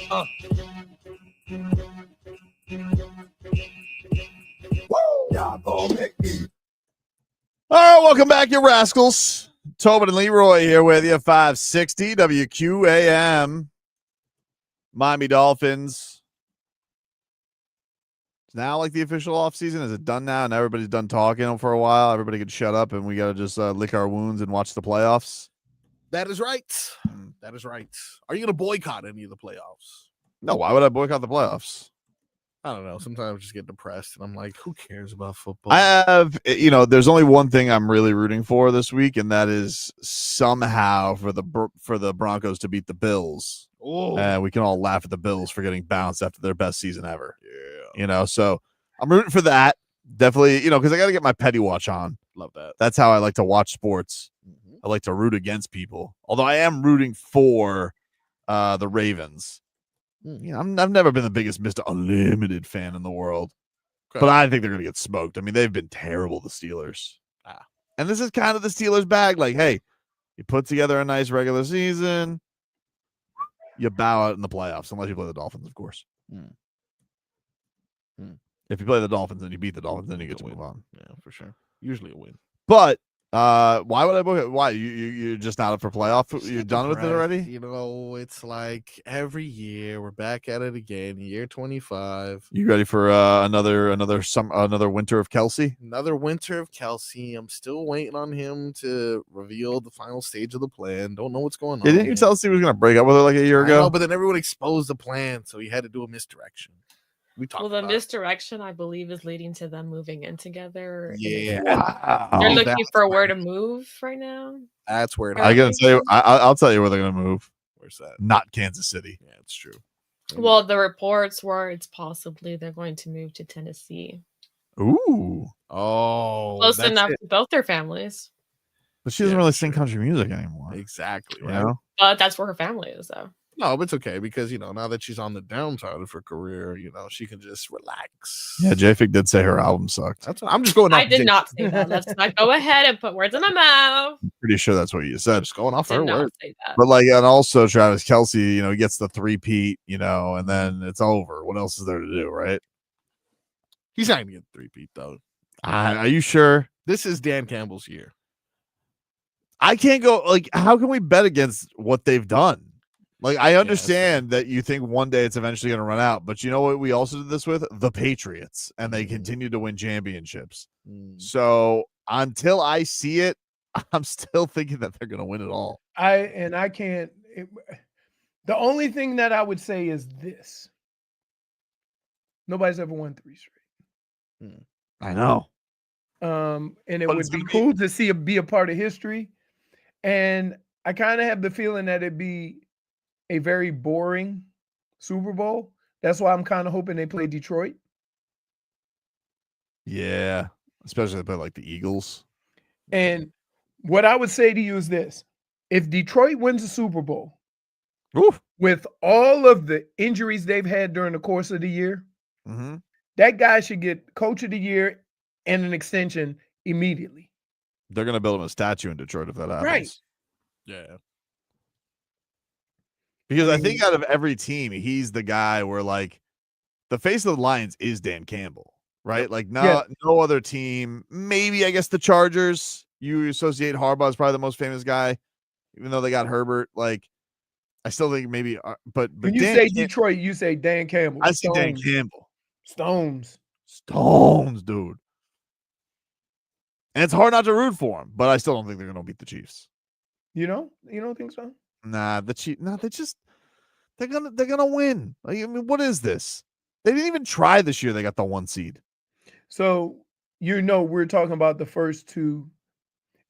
[SPEAKER 1] All right, welcome back, you rascals. Tobin and Leroy here with you, 560 WQAM. Miami Dolphins. It's now like the official offseason. Is it done now and everybody's done talking for a while? Everybody can shut up and we got to just lick our wounds and watch the playoffs?
[SPEAKER 4] That is right. That is right. Are you going to boycott any of the playoffs?
[SPEAKER 1] No, why would I boycott the playoffs?
[SPEAKER 4] I don't know. Sometimes I just get depressed and I'm like, who cares about football?
[SPEAKER 1] I have, there's only one thing I'm really rooting for this week, and that is somehow for the Broncos to beat the Bills. We can all laugh at the Bills for getting bounced after their best season ever. Yeah. So I'm rooting for that. Definitely, because I got to get my petty watch on.
[SPEAKER 4] Love that.
[SPEAKER 1] That's how I like to watch sports. I like to root against people. Although I am rooting for the Ravens. I've never been the biggest Mr. Unlimited fan in the world, but I think they're going to get smoked. I mean, they've been terrible, the Steelers. And this is kind of the Steelers' bag. Like, hey, you put together a nice regular season, you bow out in the playoffs, unless you play the Dolphins, of course. If you play the Dolphins and you beat the Dolphins, then you get to move on.
[SPEAKER 4] Yeah, for sure. Usually a win.
[SPEAKER 1] But why would I book it? Why you're just not up for playoff? You're done with it already?
[SPEAKER 4] It's like every year we're back at it again. Year 25.
[SPEAKER 1] You ready for another winter of Kelce?
[SPEAKER 4] Another winter of Kelce. I'm still waiting on him to reveal the final stage of the plan. Don't know what's going on.
[SPEAKER 1] Didn't you tell us he was going to break up with her like a year ago?
[SPEAKER 4] No, but then everyone exposed the plan, so he had to do a misdirection.
[SPEAKER 18] Well, the misdirection, I believe, is leading to them moving in together.
[SPEAKER 4] Yeah.
[SPEAKER 18] They're looking for where to move right now.
[SPEAKER 4] That's where
[SPEAKER 1] I gotta say, I'll tell you where they're gonna move.
[SPEAKER 4] Where's that?
[SPEAKER 1] Not Kansas City.
[SPEAKER 4] Yeah, it's true.
[SPEAKER 18] Well, the reports were it's possibly they're going to move to Tennessee.
[SPEAKER 1] Ooh.
[SPEAKER 4] Oh.
[SPEAKER 18] Close enough to both their families.
[SPEAKER 1] But she doesn't really sing country music anymore.
[SPEAKER 4] Exactly.
[SPEAKER 1] You
[SPEAKER 4] Right.
[SPEAKER 1] know?
[SPEAKER 18] But that's where her family is, though.
[SPEAKER 4] No, but it's okay because now that she's on the downside of her career, she can just relax.
[SPEAKER 1] Yeah, JFig did say her album sucked.
[SPEAKER 4] I'm just going off.
[SPEAKER 18] I did not say that. Let's not go ahead and put words in my mouth.
[SPEAKER 1] Pretty sure that's what you said.
[SPEAKER 4] Just going off
[SPEAKER 18] Did
[SPEAKER 4] her
[SPEAKER 18] not
[SPEAKER 4] word.
[SPEAKER 18] say that.
[SPEAKER 1] But and also Travis Kelce, he gets the three-peat, and then it's over. What else is there to do, right?
[SPEAKER 4] He's not going to get the three-peat, though.
[SPEAKER 1] Are you sure?
[SPEAKER 4] This is Dan Campbell's year.
[SPEAKER 1] I can't go, how can we bet against what they've done? I understand that you think one day it's eventually going to run out, but you know what we also did this with? The Patriots, and they continue to win championships. So until I see it, I'm still thinking that they're going to win it all.
[SPEAKER 3] I can't. The only thing that I would say is this: nobody's ever won 3 straight.
[SPEAKER 1] I know.
[SPEAKER 3] And it would be cool to see be a part of history. And I kind of have the feeling that it'd be a very boring Super Bowl. That's why I'm kind of hoping they play Detroit.
[SPEAKER 1] Yeah, especially if they play the Eagles.
[SPEAKER 3] And what I would say to you is this: if Detroit wins the Super Bowl, with all of the injuries they've had during the course of the year, that guy should get Coach of the Year and an extension immediately.
[SPEAKER 1] They're going to build him a statue in Detroit if that happens.
[SPEAKER 3] Right.
[SPEAKER 4] Yeah.
[SPEAKER 1] Because I think out of every team, he's the guy where the face of the Lions is Dan Campbell, right? No other team. Maybe I guess the Chargers. You associate Harbaugh as probably the most famous guy, even though they got Herbert. I still think maybe, but
[SPEAKER 3] when you say Detroit, you say Dan Campbell.
[SPEAKER 1] I see Dan Campbell.
[SPEAKER 3] Stones,
[SPEAKER 1] dude. And it's hard not to root for him, but I still don't think they're going to beat the Chiefs.
[SPEAKER 3] You don't think so?
[SPEAKER 1] Nah, the Chiefs. Nah, they're gonna win. What is this? They didn't even try this year. They got the 1 seed.
[SPEAKER 3] So we're talking about the first 2.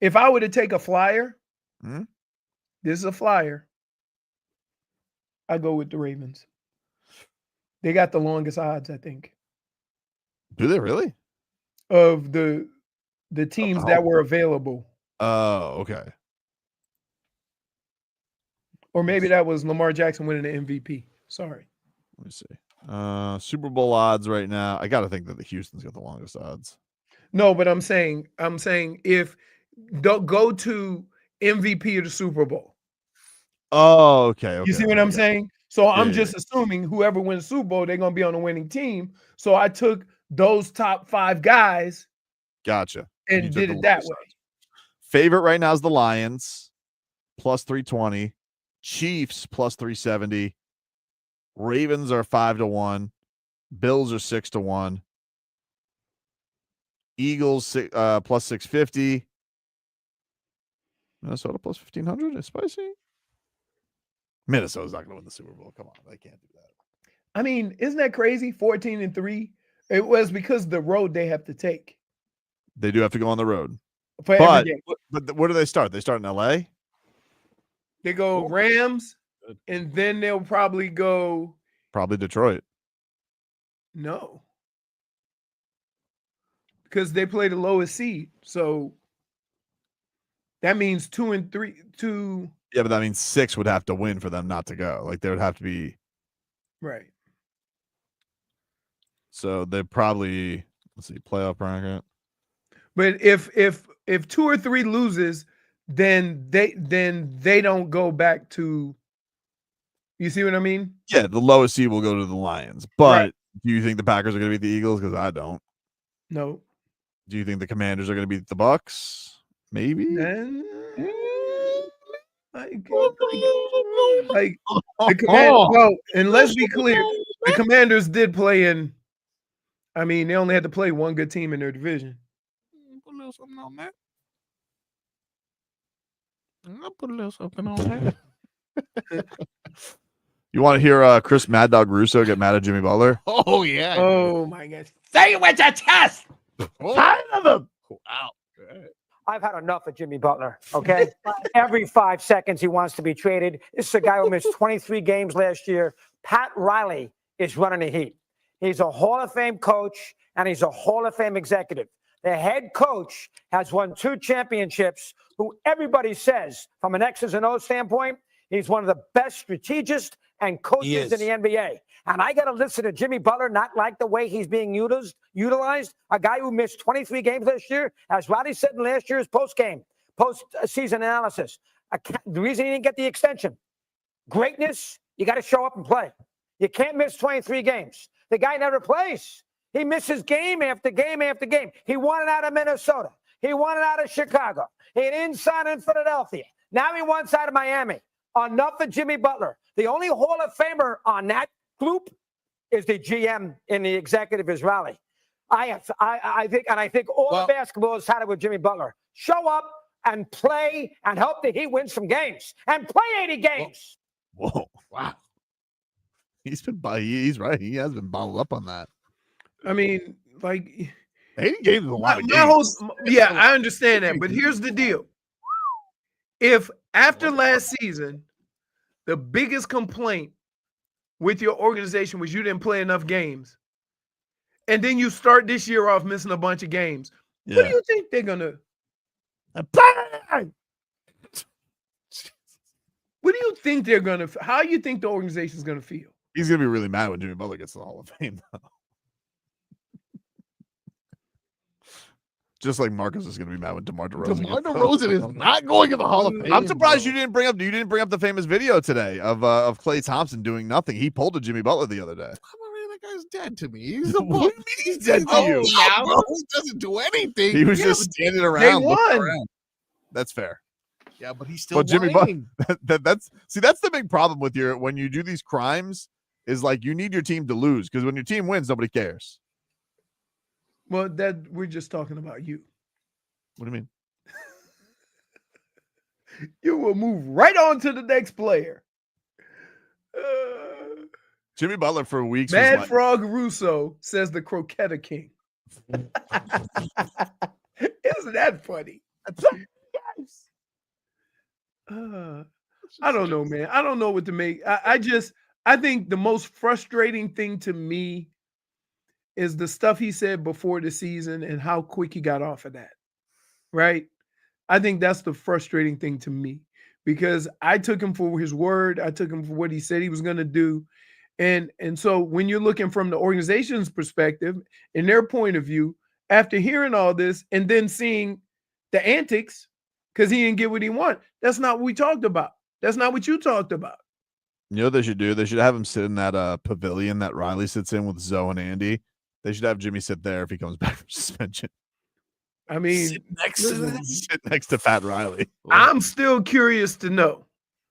[SPEAKER 3] If I were to take a flyer, this is a flyer. I go with the Ravens. They got the longest odds, I think.
[SPEAKER 1] Do they really?
[SPEAKER 3] Of the teams that were available.
[SPEAKER 1] Oh, okay.
[SPEAKER 3] Or maybe that was Lamar Jackson winning the MVP. Sorry.
[SPEAKER 1] Let me see. Super Bowl odds right now. I got to think that the Houston's got the longest odds.
[SPEAKER 3] No, but I'm saying if don't go to MVP of the Super Bowl.
[SPEAKER 1] Oh, okay.
[SPEAKER 3] You see what I'm saying? So I'm just assuming whoever wins Super Bowl, they're going to be on a winning team. So I took those top 5 guys.
[SPEAKER 1] Gotcha.
[SPEAKER 3] And did it that way.
[SPEAKER 1] Favorite right now is the Lions, plus 320. Chiefs, plus 370. Ravens are 5-1. Bills are 6-1. Eagles, plus 650. Minnesota, plus 1,500. Is spicy? Minnesota's not going to win the Super Bowl. Come on. They can't do that.
[SPEAKER 3] I mean, isn't that crazy? 14-3. It was because the road they have to take.
[SPEAKER 1] They do have to go on the road.
[SPEAKER 3] For every game.
[SPEAKER 1] But where do they start? They start in LA?
[SPEAKER 3] They go Rams, and then they'll probably go.
[SPEAKER 1] Probably Detroit.
[SPEAKER 3] No. Because they play the lowest seed. So that means 2 and 3. 2.
[SPEAKER 1] Yeah, but that means 6 would have to win for them not to go. Like, they would have to be.
[SPEAKER 3] Right.
[SPEAKER 1] So they're probably, let's see, playoff bracket.
[SPEAKER 3] But if 2 or 3 loses, then they don't go back to. You see what I mean?
[SPEAKER 1] Yeah, the lowest seed will go to the Lions. But do you think the Packers are going to beat the Eagles? Because I don't.
[SPEAKER 3] No.
[SPEAKER 1] Do you think the Commanders are going to beat the Bucks? Maybe.
[SPEAKER 3] Like the Commanders. Well, and let's be clear, the Commanders did play in. I mean, they only had to play one good team in their division.
[SPEAKER 4] Put a little something on that. I'll put a little something on that.
[SPEAKER 1] You want to hear Chris Mad Dog Russo get mad at Jimmy Butler?
[SPEAKER 4] Oh, yeah.
[SPEAKER 3] Oh, my gosh.
[SPEAKER 9] Say it with your chest.
[SPEAKER 1] Tired of him.
[SPEAKER 4] Wow.
[SPEAKER 9] I've had enough of Jimmy Butler, okay? Every 5 seconds he wants to be traded. This is a guy who missed 23 games last year. Pat Riley is running the Heat. He's a Hall of Fame coach, and he's a Hall of Fame executive. The head coach has won 2 championships, who everybody says, from an X's and O's standpoint, he's one of the best strategists and coaches in the NBA. And I got to listen to Jimmy Butler not like the way he's being utilized. A guy who missed 23 games last year, as Roddy said in last year's post-season analysis. The reason he didn't get the extension, greatness, you got to show up and play. You can't miss 23 games. The guy never plays. He misses game after game after game. He won it out of Minnesota. He won it out of Chicago. He didn't sign in Philadelphia. Now he wants out of Miami. Enough of Jimmy Butler. The only Hall of Famer on that group is the GM and the executive is Riley. I think all the basketball has had it with Jimmy Butler. Show up and play and help the Heat win some games and play 80 games.
[SPEAKER 1] Whoa. Wow. He's right. He has been bottled up on that.
[SPEAKER 3] I mean, like
[SPEAKER 1] 80 games is a lot of games.
[SPEAKER 3] I understand that, but here's the deal. If after last season, the biggest complaint with your organization was you didn't play enough games, and then you start this year off missing a bunch of games, what do you think they're gonna? What do you think they're gonna? How you think the organization's gonna feel?
[SPEAKER 1] He's gonna be really mad when Jimmy Butler gets to the Hall of Fame, though. Just like Marcos is going to be mad when DeMar DeRozan.
[SPEAKER 4] DeMar DeRozan is not going to the Hall of Fame.
[SPEAKER 1] I'm surprised you didn't bring up the famous video today of Klay Thompson doing nothing. He pulled a Jimmy Butler the other day.
[SPEAKER 4] That guy's dead to me. He's a buck.
[SPEAKER 1] He's dead to you.
[SPEAKER 4] Yeah, bro. He doesn't do anything.
[SPEAKER 1] He was just standing around.
[SPEAKER 3] They won.
[SPEAKER 1] That's fair.
[SPEAKER 4] Yeah, but he's still
[SPEAKER 1] Jimmy Butler. That's the big problem with when you do these crimes is like you need your team to lose because when your team wins, nobody cares.
[SPEAKER 3] Well, that we're just talking about you.
[SPEAKER 1] What do you mean?
[SPEAKER 3] You will move right on to the next player.
[SPEAKER 1] Jimmy Butler for weeks.
[SPEAKER 3] Mad Frog Russo says the Croqueta King. Isn't that funny? I don't know, man. I don't know what to make. I think the most frustrating thing to me is the stuff he said before the season and how quick he got off of that. Right? I think that's the frustrating thing to me because I took him for his word. I took him for what he said he was going to do. And so when you're looking from the organization's perspective and their point of view, after hearing all this and then seeing the antics, because he didn't get what he wanted, that's not what we talked about. That's not what you talked about.
[SPEAKER 1] You know what they should do? They should have him sit in that pavilion that Riley sits in with Zoe and Andy. They should have Jimmy sit there if he comes back from suspension.
[SPEAKER 3] I mean,
[SPEAKER 1] sit next to Pat Riley.
[SPEAKER 3] I'm still curious to know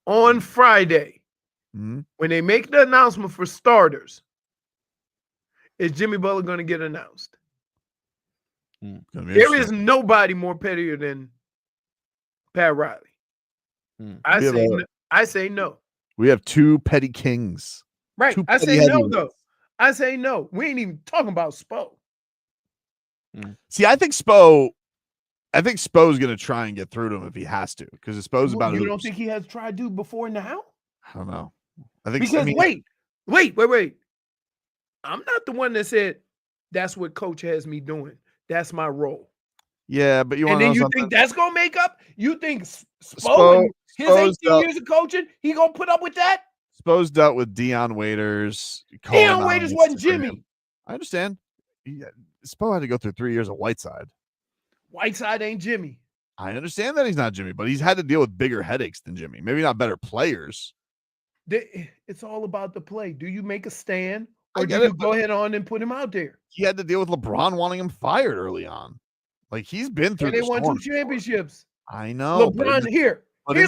[SPEAKER 3] on Friday when they make the announcement for starters, is Jimmy Butler going to get announced? There is nobody more pettier than Pat Riley. I say no.
[SPEAKER 1] We have two petty kings.
[SPEAKER 3] Right. I say no, though. I say no. We ain't even talking about Spo.
[SPEAKER 1] See, I think Spo's going to try and get through to him if he has to, because Spo's about.
[SPEAKER 3] You don't think he has tried to before now?
[SPEAKER 1] I don't know. I think
[SPEAKER 3] because wait. I'm not the one that said that's what coach has me doing. That's my role.
[SPEAKER 1] Yeah, but you want
[SPEAKER 3] and then
[SPEAKER 1] to know
[SPEAKER 3] you
[SPEAKER 1] something?
[SPEAKER 3] think that's gonna make up? You think Spo his 18 years of coaching, he gonna put up with that?
[SPEAKER 1] Spo's dealt with Dion Waiters.
[SPEAKER 3] Dion Waiters wasn't Jimmy.
[SPEAKER 1] I understand. Spo had to go through 3 years of Whiteside.
[SPEAKER 3] Whiteside ain't Jimmy.
[SPEAKER 1] I understand that he's not Jimmy, but he's had to deal with bigger headaches than Jimmy. Maybe not better players.
[SPEAKER 3] It's all about the play. Do you make a stand, or do you go ahead on and put him out there?
[SPEAKER 1] He had to deal with LeBron wanting him fired early on. Like, he's been through.
[SPEAKER 3] And they won 2 championships.
[SPEAKER 1] I know.
[SPEAKER 3] LeBron here's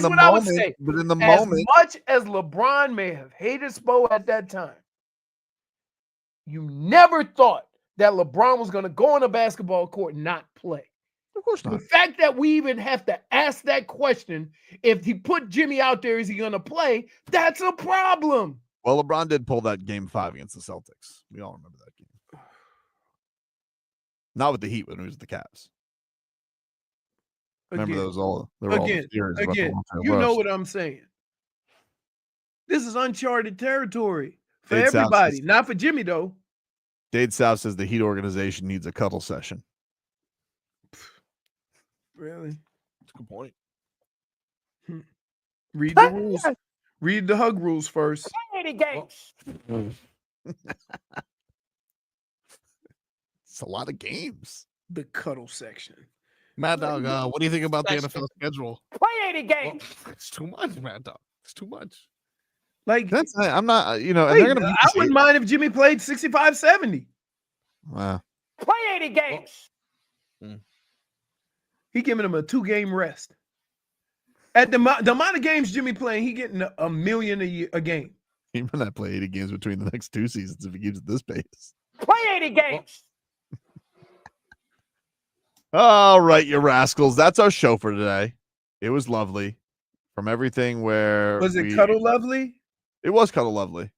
[SPEAKER 3] what I would say.
[SPEAKER 1] But in the
[SPEAKER 3] as
[SPEAKER 1] moment,
[SPEAKER 3] much as LeBron may have hated Spo at that time, you never thought that LeBron was going to go on a basketball court and not play.
[SPEAKER 1] Of course not.
[SPEAKER 3] The fact that we even have to ask that question, if he put Jimmy out there, is he going to play? That's a problem.
[SPEAKER 1] Well, LeBron did pull that game 5 against the Celtics. We all remember that game. Not with the Heat, when it was the Cavs. Remember those all?
[SPEAKER 3] Again, you know what I'm saying. This is uncharted territory for everybody, not for Jimmy, though.
[SPEAKER 1] Dade South says the Heat organization needs a cuddle session.
[SPEAKER 3] Really?
[SPEAKER 1] That's a good point.
[SPEAKER 3] Read the rules. Read the hug rules first.
[SPEAKER 9] 80 games.
[SPEAKER 1] It's a lot of games.
[SPEAKER 3] The cuddle section.
[SPEAKER 4] Mad Dog, what do you think about the NFL schedule?
[SPEAKER 9] Play 80 games.
[SPEAKER 4] It's too much, Mad Dog. It's too much.
[SPEAKER 3] Like,
[SPEAKER 1] I'm not, and
[SPEAKER 3] wait,
[SPEAKER 1] they're gonna
[SPEAKER 3] I wouldn't mind if Jimmy played 65-70.
[SPEAKER 1] Wow.
[SPEAKER 9] Play 80 games.
[SPEAKER 3] He giving him a 2-game rest. At the amount of games Jimmy playing, he getting $1 million a game.
[SPEAKER 1] He might not play 80 games between the next 2 seasons if he keeps at this pace.
[SPEAKER 9] Play 80 games.
[SPEAKER 1] All right, you rascals. That's our show for today. It was lovely. From everything where
[SPEAKER 3] was it cuddle lovely?
[SPEAKER 1] It was cuddle lovely.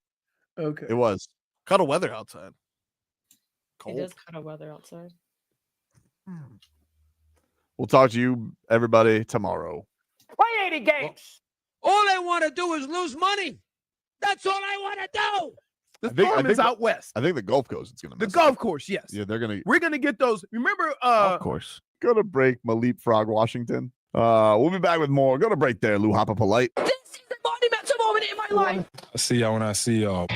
[SPEAKER 3] Okay.
[SPEAKER 1] It was.
[SPEAKER 4] Cuddle weather outside.
[SPEAKER 18] Cold. It is cuddle weather outside.
[SPEAKER 1] We'll talk to you, everybody, tomorrow.
[SPEAKER 9] Play 80 games.
[SPEAKER 20] All I want to do is lose money. That's all I want to do.
[SPEAKER 3] The farm is out west.
[SPEAKER 1] I think the Gulf Coast is going to
[SPEAKER 3] the golf course, yes.
[SPEAKER 1] Yeah,
[SPEAKER 3] we're going to get those. Remember,
[SPEAKER 1] of course. Go to break, my leapfrog, Washington. We'll be back with more. Go to break there, Lou Hopper Polite.
[SPEAKER 20] This is the monumental moment in my life.
[SPEAKER 8] I'll see y'all when I see y'all.